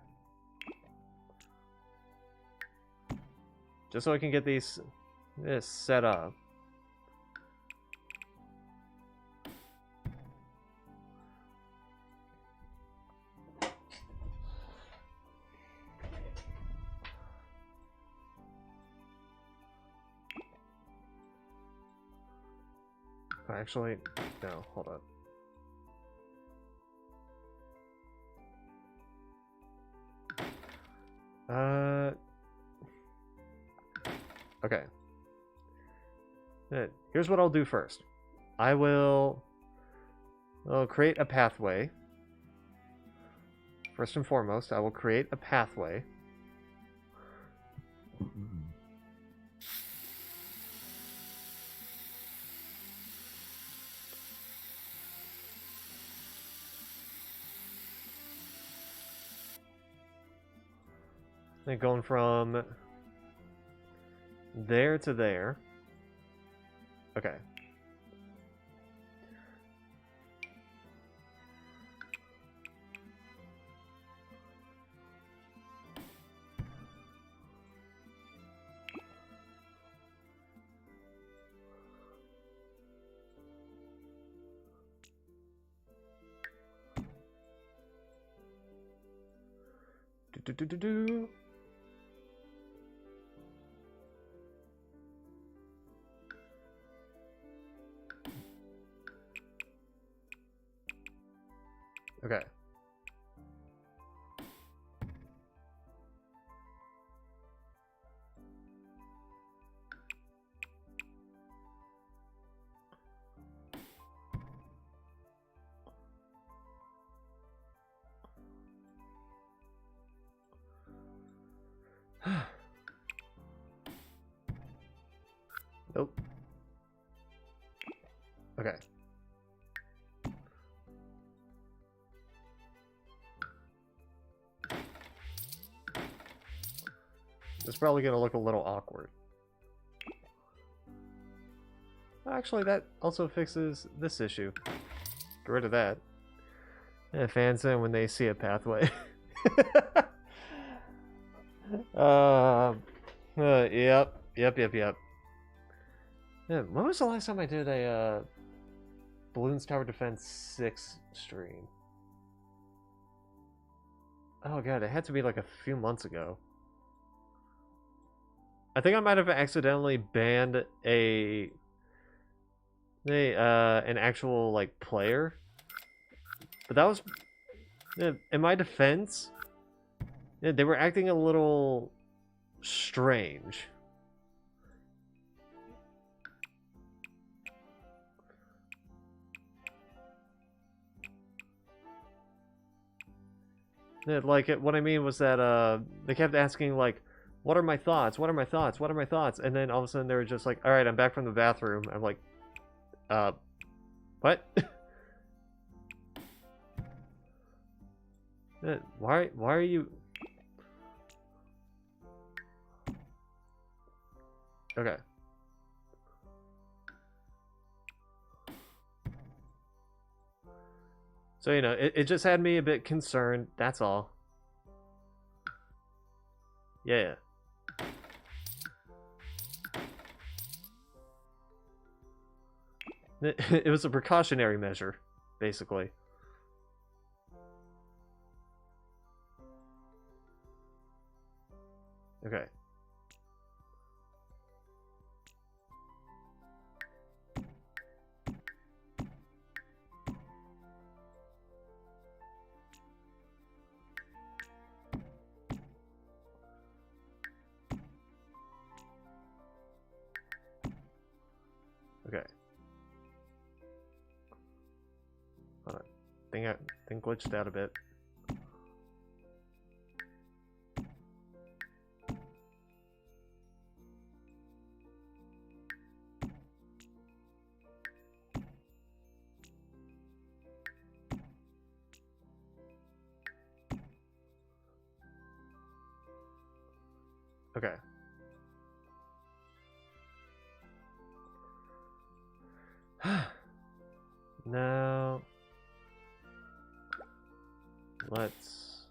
Speaker 3: Just so I can get these this set up. Actually, no, hold on. Okay. Here's what I'll do first. I'll create a pathway. First and foremost, I will create a pathway. Then going from there to there. Okay. Do. Okay. Nope. Okay. It's probably going to look a little awkward. Actually, that also fixes this issue. Get rid of that. And fans in when they see a pathway. Yep. Yeah, when was the last time I did a Balloons Tower Defense 6 stream? Oh god, it had to be like a few months ago. I think I might have accidentally banned an actual like player, but that was in my defense. Yeah, they were acting a little strange. Yeah, like what I mean was that they kept asking like, what are my thoughts? What are my thoughts? What are my thoughts? And then all of a sudden they were just like, all right, I'm back from the bathroom. I'm like, what? Why are you? Okay. So, you know, it just had me a bit concerned, that's all. Yeah. It was a precautionary measure, basically. Okay. Okay. Hold on. Think glitched out a bit. Okay. Now, let's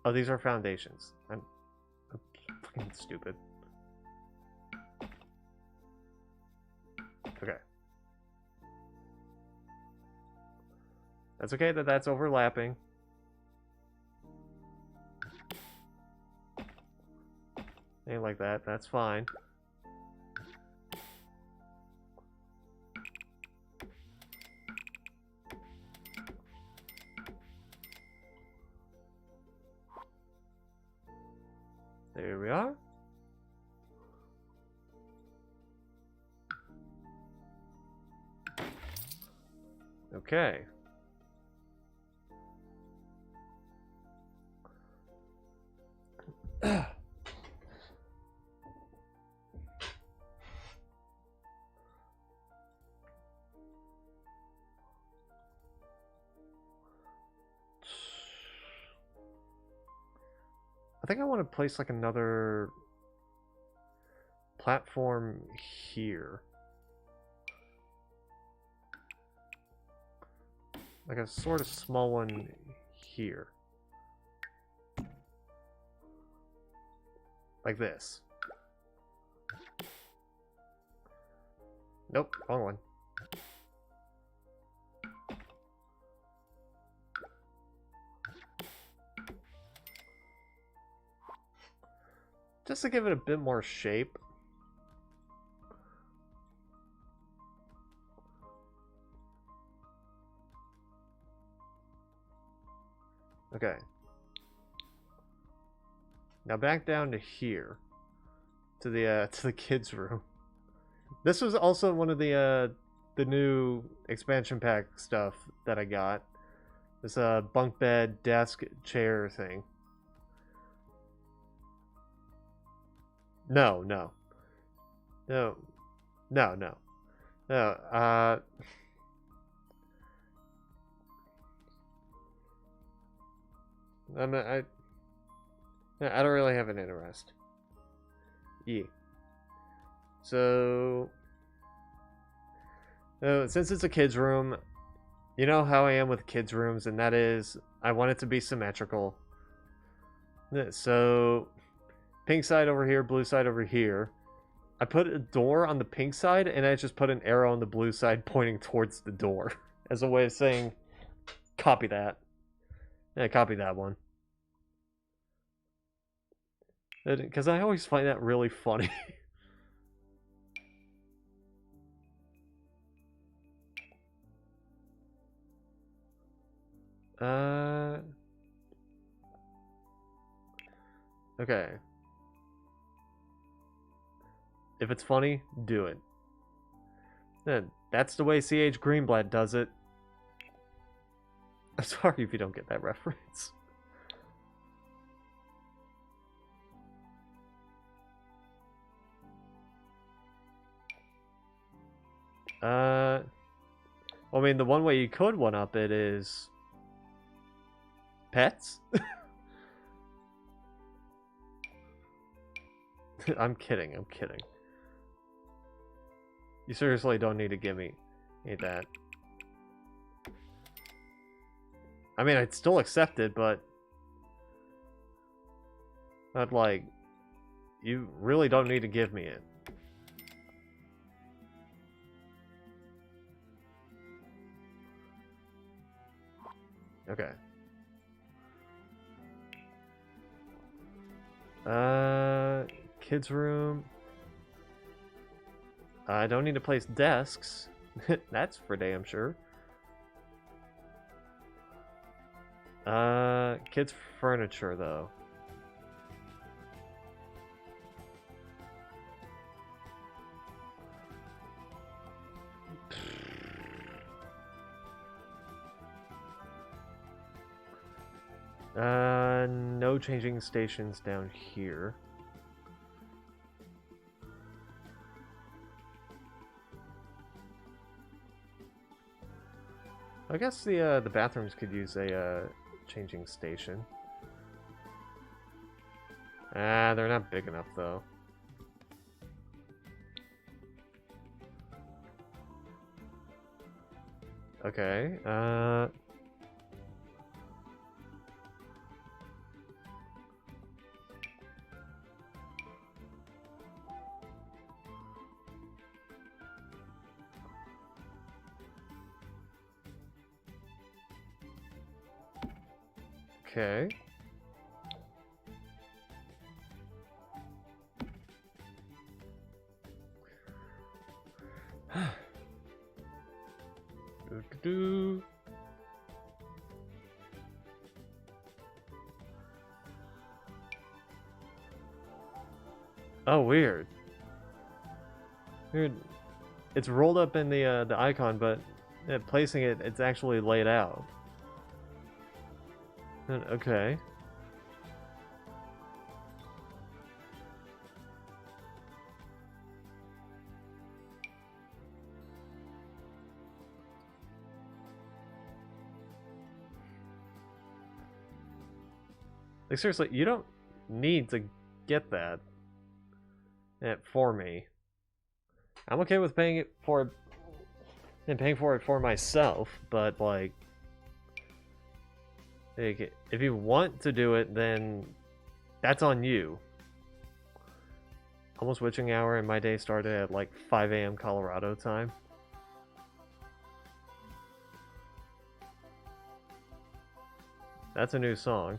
Speaker 3: Oh, these are foundations. I'm fucking stupid. Okay. That's okay that that's overlapping. Ain't like that. That's fine. There we are. Okay. I think I want to place like another platform here. Like a sort of small one here. Like this. Nope, wrong one. Just to give it a bit more shape. Okay. Now back down to here. To the kids' room. This was also one of the new expansion pack stuff that I got. This bunk bed, desk, chair thing. No. I don't really have an interest. Yeah. So, since it's a kid's room, you know how I am with kids' rooms, and that is, I want it to be symmetrical. So, pink side over here, blue side over here. I put a door on the pink side, and I just put an arrow on the blue side pointing towards the door. As a way of saying, copy that. Yeah, copy that one. Because I always find that really funny. Okay. If it's funny, do it. That's the way C.H. Greenblatt does it. I'm sorry if you don't get that reference. Well, I mean, the one way you could one-up it is pets? I'm kidding. You seriously don't need to give me that. I mean, I'd still accept it, but like, you really don't need to give me it. Okay. Kids' room. I don't need to place desks. That's for damn sure. Kids' furniture, though. No changing stations down here. I guess the bathrooms could use a changing station. They're not big enough though. Okay, Okay. Do. Oh, weird. Weird. It's rolled up in the icon, but placing it, it's actually laid out. Okay. Like, seriously, you don't need to get that for me. I'm okay with paying it for and paying for it for myself, but like if you want to do it, then that's on you. Almost witching hour, and my day started at like 5 a.m. Colorado time. That's a new song.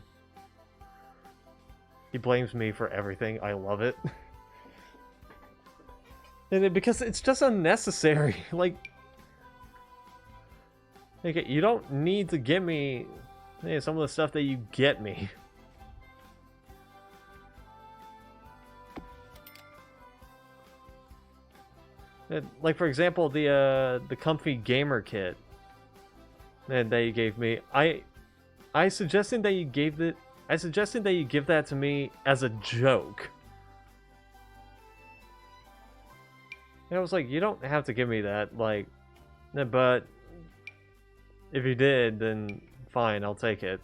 Speaker 3: He blames me for everything. I love it. Because it's just unnecessary. Like, you don't need to give me some of the stuff that you get me. Like, for example, the comfy gamer kit that you gave me. I suggested that you give that to me as a joke. And I was like, you don't have to give me that, like, but if you did, then fine, I'll take it.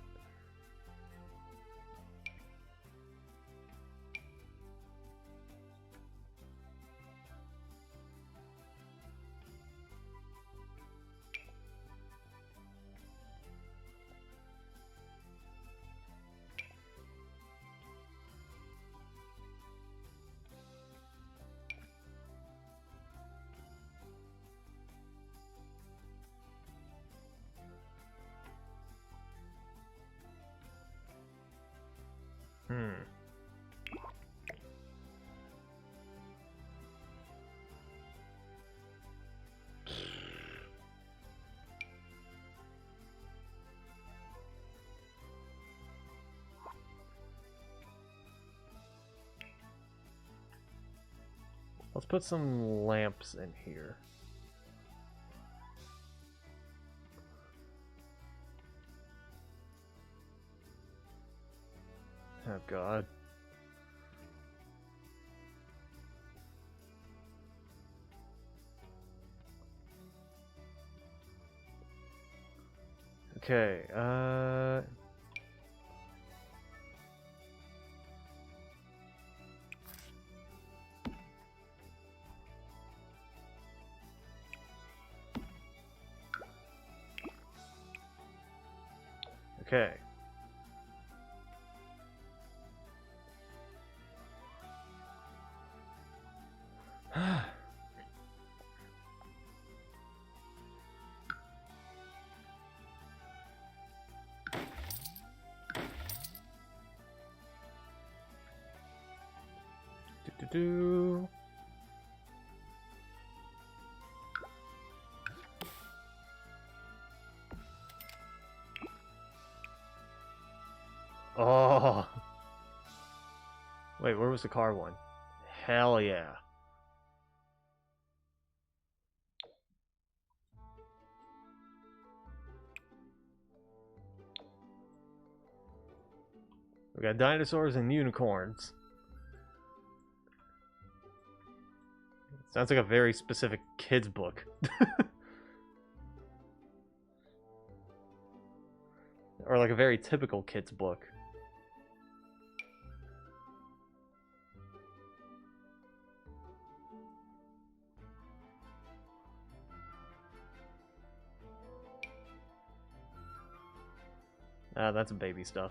Speaker 3: Let's put some lamps in here. Oh God. Okay, okay. Do. Oh. Wait, where was the car one? Hell yeah. We got dinosaurs and unicorns. Sounds like a very specific kid's book. Or like a very typical kid's book. Ah, that's baby stuff.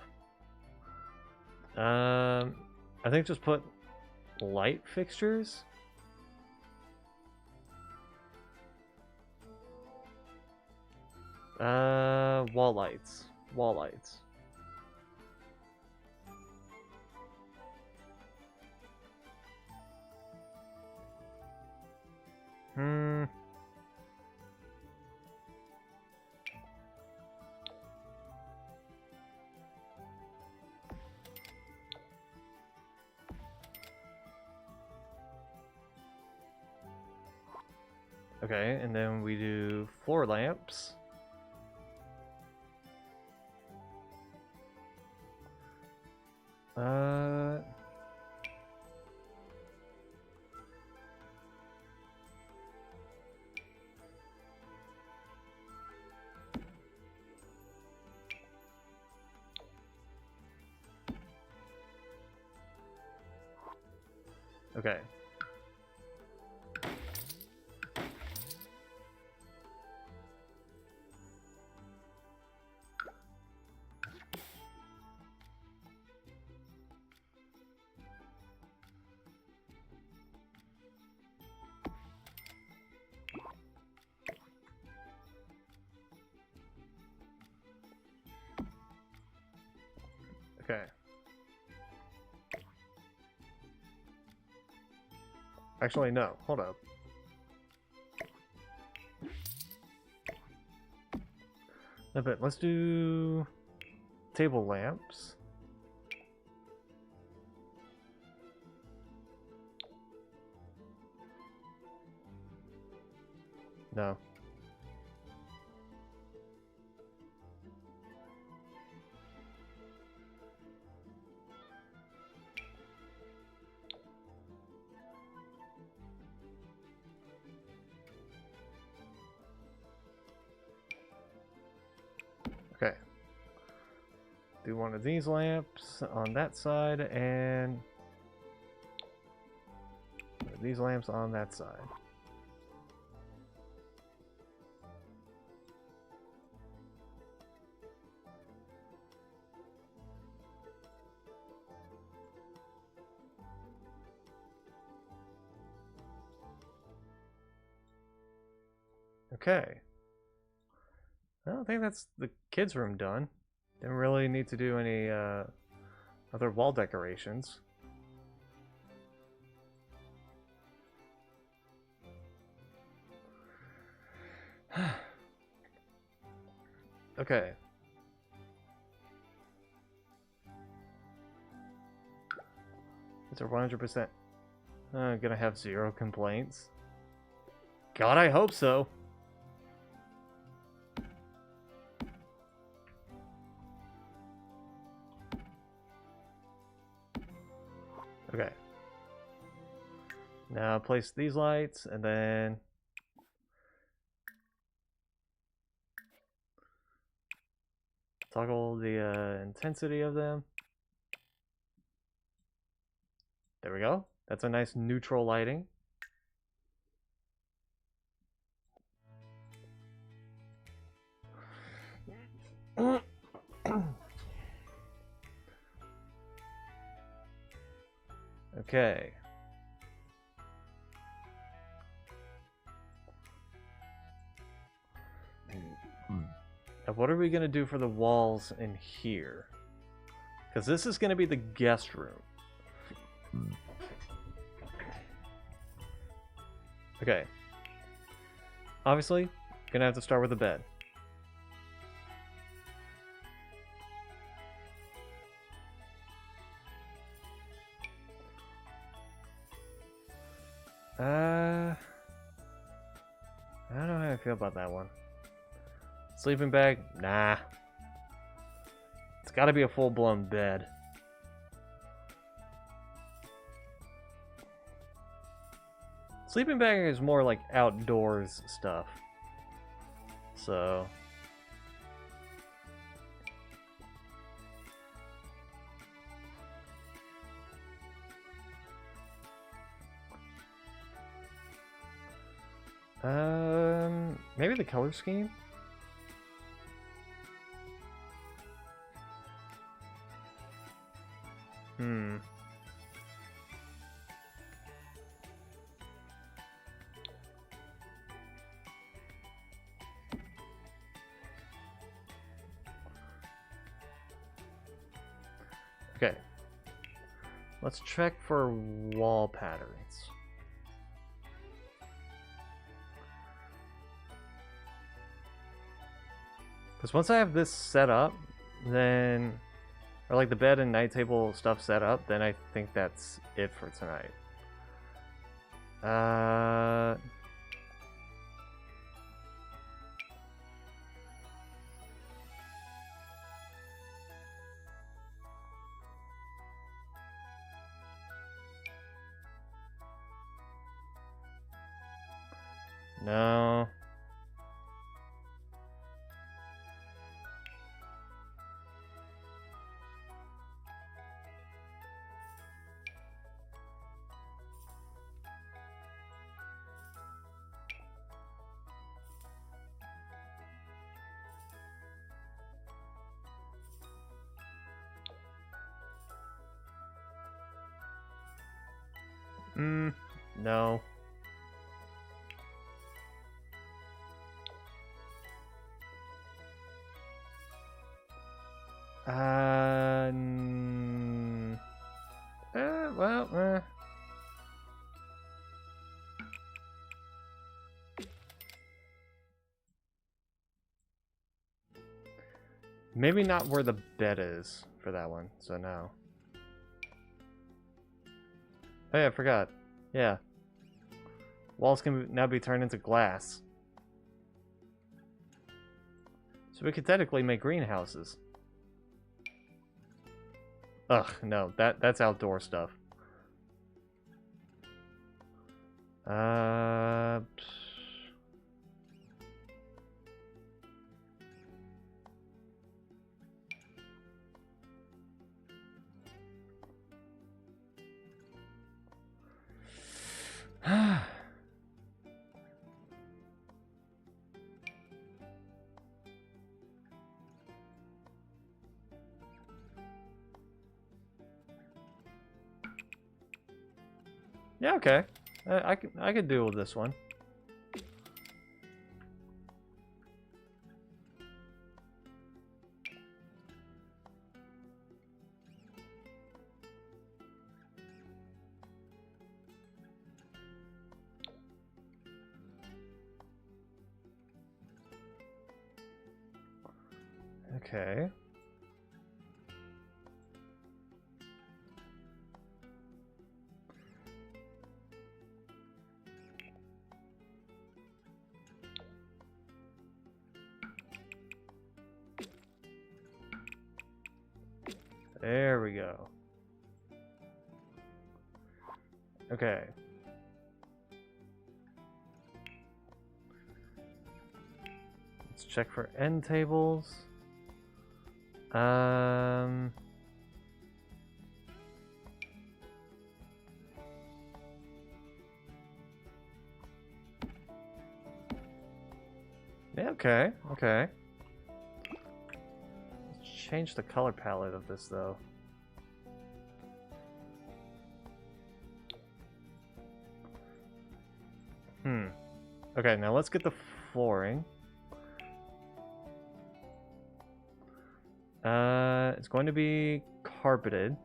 Speaker 3: I think just put light fixtures. Wall lights. Wall lights. Okay, and then we do floor lamps. Okay. Okay. Actually, no. Hold up. No, but let's do table lamps. No. Okay. Do one of these lamps on that side and one of these lamps on that side. Okay. I don't think that's the kids' room done. Didn't really need to do any other wall decorations. Okay. Is it 100%? I'm gonna have 0 complaints. God, I hope so. Okay. Now place these lights and then toggle the intensity of them. There we go. That's a nice neutral lighting. Okay. Now what are we going to do for the walls in here? Because this is going to be the guest room. Okay. Obviously, gonna have to start with the bed. I don't know how I feel about that one. Sleeping bag? Nah. It's gotta be a full-blown bed. Sleeping bag is more like outdoors stuff. So... maybe the color scheme? Okay. Let's check for wall patterns. Because once I have this set up, then... or like the bed and night table stuff set up, then I think that's it for tonight. No. Well, maybe not where the bed is for that one, so no. Oh yeah, I forgot. Yeah. Walls can now be turned into glass. So we could technically make greenhouses. Ugh, no, that's outdoor stuff. Yeah, okay. I could deal with this one. Okay. There we go. Okay. Let's check for end tables. Yeah, okay, okay. Let's change the color palette of this, though. Okay, now let's get the flooring. It's going to be carpeted.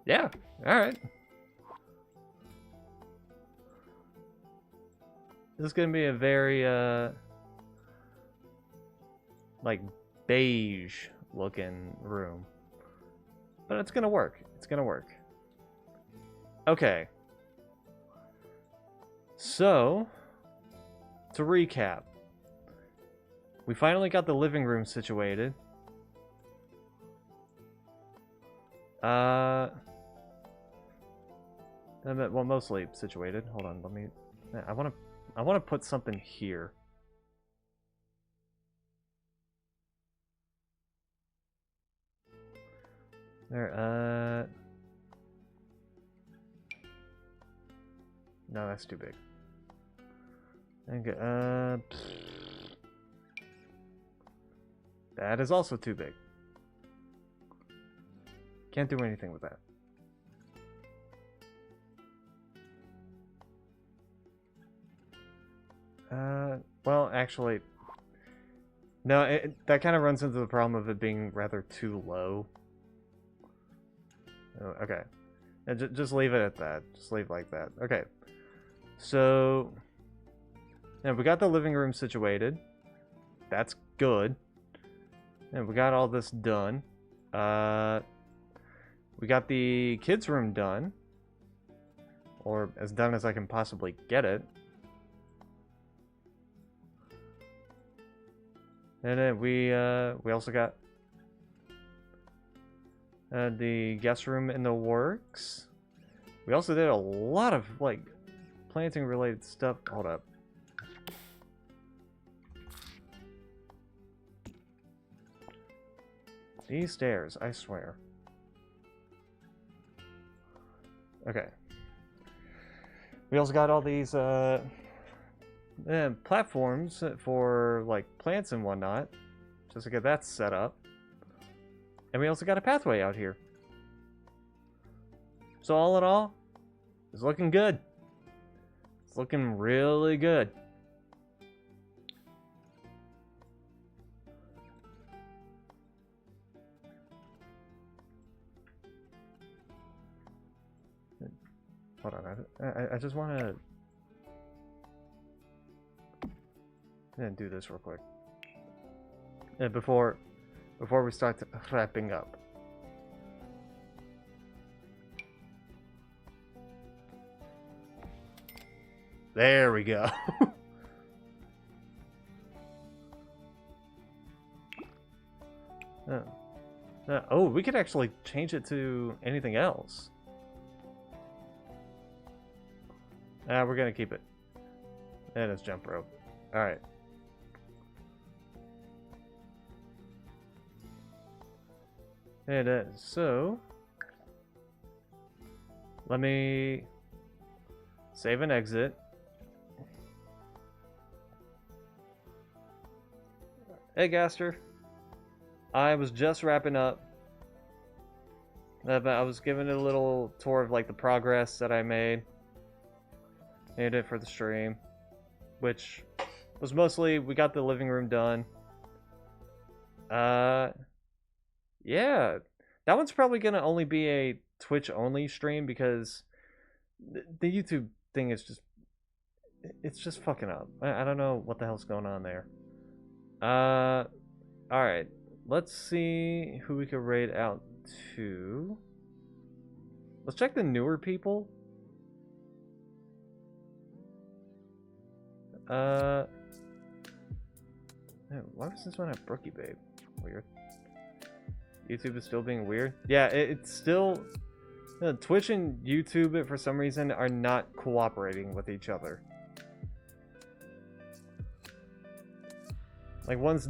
Speaker 3: Yeah, alright. This is gonna be a very, like, beige looking room. But it's gonna work. It's gonna work. Okay. So, to recap. We finally got the living room situated. Well, mostly situated. Hold on, let me... I want to put something here. There, no, that's too big. Okay, that is also too big. Can't do anything with that. Well, actually, no, that kind of runs into the problem of it being rather too low. Oh, okay. Just leave it at that. Just leave it like that. Okay. So, yeah, we got the living room situated. That's good. And we got all this done. We got the kids' room done. Or as done as I can possibly get it. And then we also got the guest room in the works. We also did a lot of, like, planting related stuff. Hold up. These stairs, I swear. Okay. We also got all these platforms for like plants and whatnot, just to get that set up. And we also got a pathway out here. So all in all, it's looking good. It's looking really good. Hold on, I just want to do this real quick. Before we start wrapping up. There we go. Oh, we could actually change it to anything else. We're gonna keep it. And it's jump rope. Alright. And so let me save and exit. Hey Gaster, I was just wrapping up. I was giving it a little tour of like the progress that I made. Made it for the stream, which was mostly we got the living room done. Yeah, that one's probably gonna only be a Twitch only stream because the YouTube thing is just fucking up. I don't know what the hell's going on there. Alright. Let's see who we could raid out to. Let's check the newer people. Why was this one at Brookie Babe? Weird. YouTube is still being weird. Yeah, it's still... Twitch and YouTube, for some reason, are not cooperating with each other. Like, one's...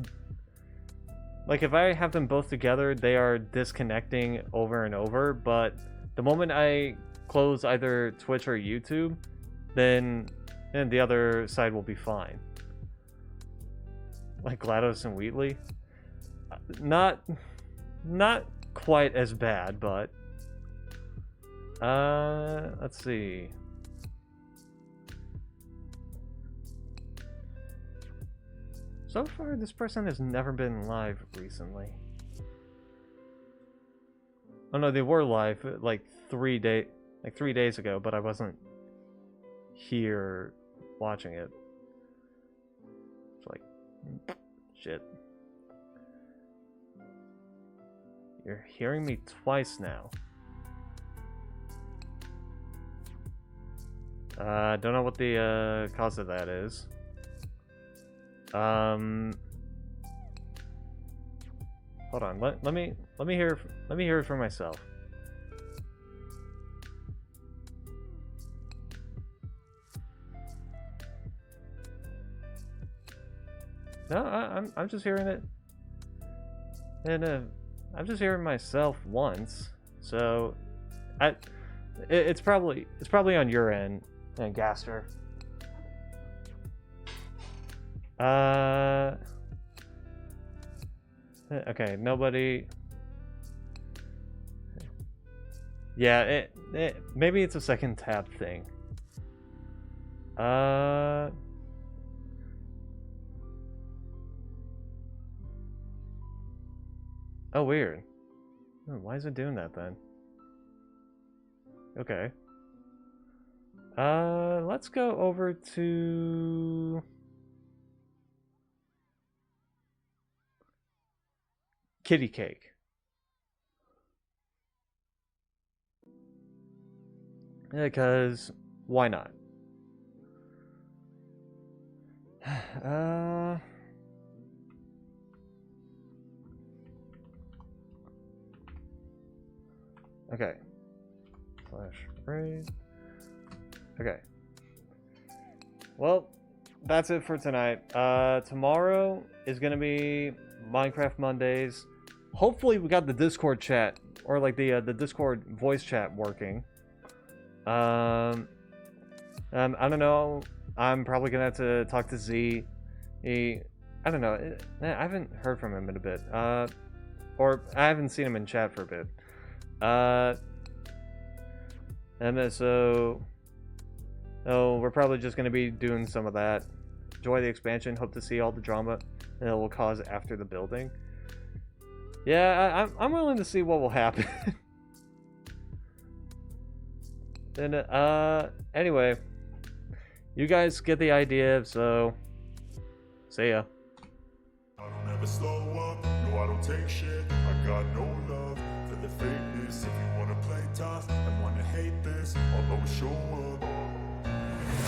Speaker 3: Like, if I have them both together, they are disconnecting over and over, but the moment I close either Twitch or YouTube, then the other side will be fine. Like GLaDOS and Wheatley. Not quite as bad, but... let's see. So far, this person has never been live recently. Oh no, they were live like 3 days ago, but I wasn't here watching it. It's like, shit. You're hearing me twice now. Don't know what the cause of that is. Hold on. Let me hear it for myself. No, I'm just hearing it, and I'm just hearing myself once. So, it's probably on your end, Gaster. Okay, nobody. Yeah, maybe it's a second tab thing. Oh, weird. Oh, why is it doing that then? Okay. Let's go over to Kitty Cake. Yeah, because why not? Okay. Slash raid. Okay. Well, that's it for tonight. Tomorrow is gonna be Minecraft Mondays. Hopefully we got the Discord chat or like the Discord voice chat working. I don't know I'm probably gonna have to talk to Z. I don't know. I haven't heard from him in a bit. Or I haven't seen him in chat for a bit. And so, we're probably just gonna be doing some of that. Enjoy the expansion. Hope to see all the drama that it will cause after the building. Yeah, I'm willing to see what will happen. Then, anyway, you guys get the idea. So, see ya.
Speaker 6: I don't ever slow up, no I don't take shit. I got no love for the fakeness. If you wanna play tough and wanna hate this, I'll always show up.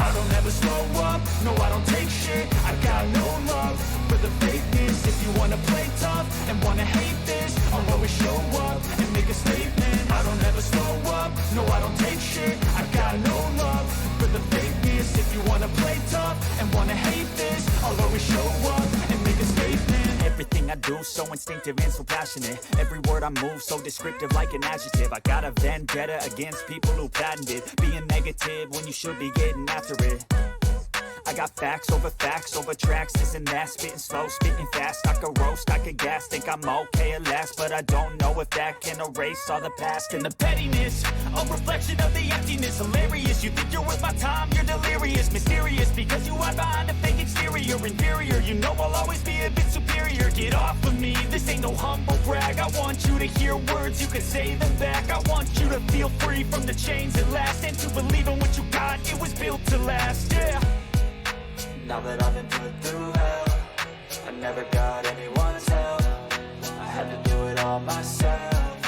Speaker 1: I don't ever slow up, no I don't take shit. I got no love for the fakeness. If you wanna play tough and wanna hate this, I'll always show up and make a statement. I don't ever slow up, no I don't take shit. I got no love for the fakeness. If you wanna play tough and wanna hate this, I'll always show up and make a statement.
Speaker 7: Everything I do so instinctive and so passionate. Every word I move so descriptive like an adjective. I got a vendetta against people who patented being negative when you should be getting after it. I got facts over tracks, this and that. Spitting slow, spitting fast. I could roast, I could gas. Think I'm okay at last, but I don't know if that can erase all the past. And the pettiness, a reflection of the emptiness. Hilarious, you think you're worth my time, you're delirious. Mysterious, because you hide behind a fake exterior. Inferior, you know I'll always be a bit superior. Get off of me, this ain't no humble brag. I want you to hear words, you can say them back. I want you to feel free from the chains at last, and to believe in what you got, it was built to last, yeah.
Speaker 1: Now that I've been put through hell, I never got anyone's help. I had to do it all myself.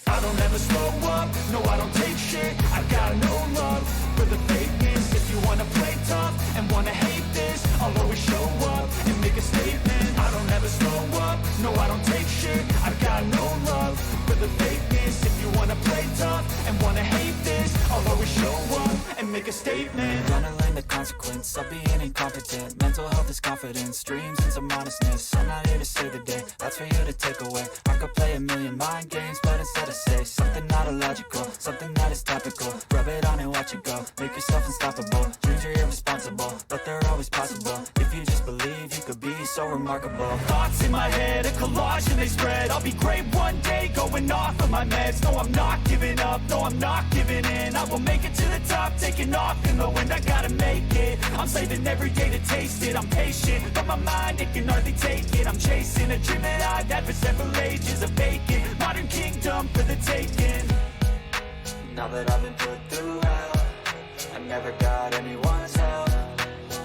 Speaker 1: I don't ever slow up, no I don't take shit. I got no love for the fakeness. If you wanna play tough and wanna hate this, I'll always show up and make a statement. I don't ever slow up, no I don't take shit. I got no love for the fakeness. If you wanna play tough and wanna hate this, I'll always show up and make a statement.
Speaker 7: Gonna learn the consequence of being incompetent. Mental health is confidence, dreams and some honestness. I'm not here to save the day, that's for you to take away. I could play a million mind games, but instead I say something not illogical, something that is topical. Rub it on and watch it go, make yourself unstoppable. Dreams are irresponsible, but they're always possible. If you just believe, you could be so remarkable.
Speaker 1: Thoughts in my head, a collage and they spread. I'll be great one day, going off of my meds. No, I'm not giving up, no, I'm not giving in. I will make it to the top, taking off in the wind. I gotta make it, I'm saving every day to taste it. I'm patient, but my mind, it can hardly take it. I'm chasing a dream that I've had for several ages. A vacant, modern kingdom for the taking. Now that I've been put through hell, I never got anyone's help.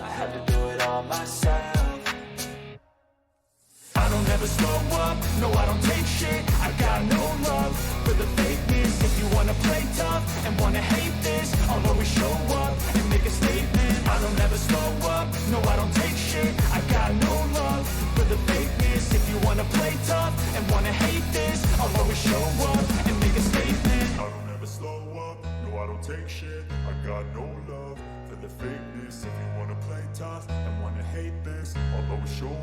Speaker 1: I had to do it all myself. I don't ever slow up, no I don't take shit. I got no love for the fakeness. If you wanna play tough and wanna hate this, I'll always show up and make a statement. I don't ever slow up, no I don't take shit. I got no love for the fakeness. If you wanna play tough and wanna hate this, I'll always show up and make a statement.
Speaker 6: I don't ever slow up, no I don't take shit. I got no love for the fakeness. If you wanna play tough and wanna hate this, I'll always show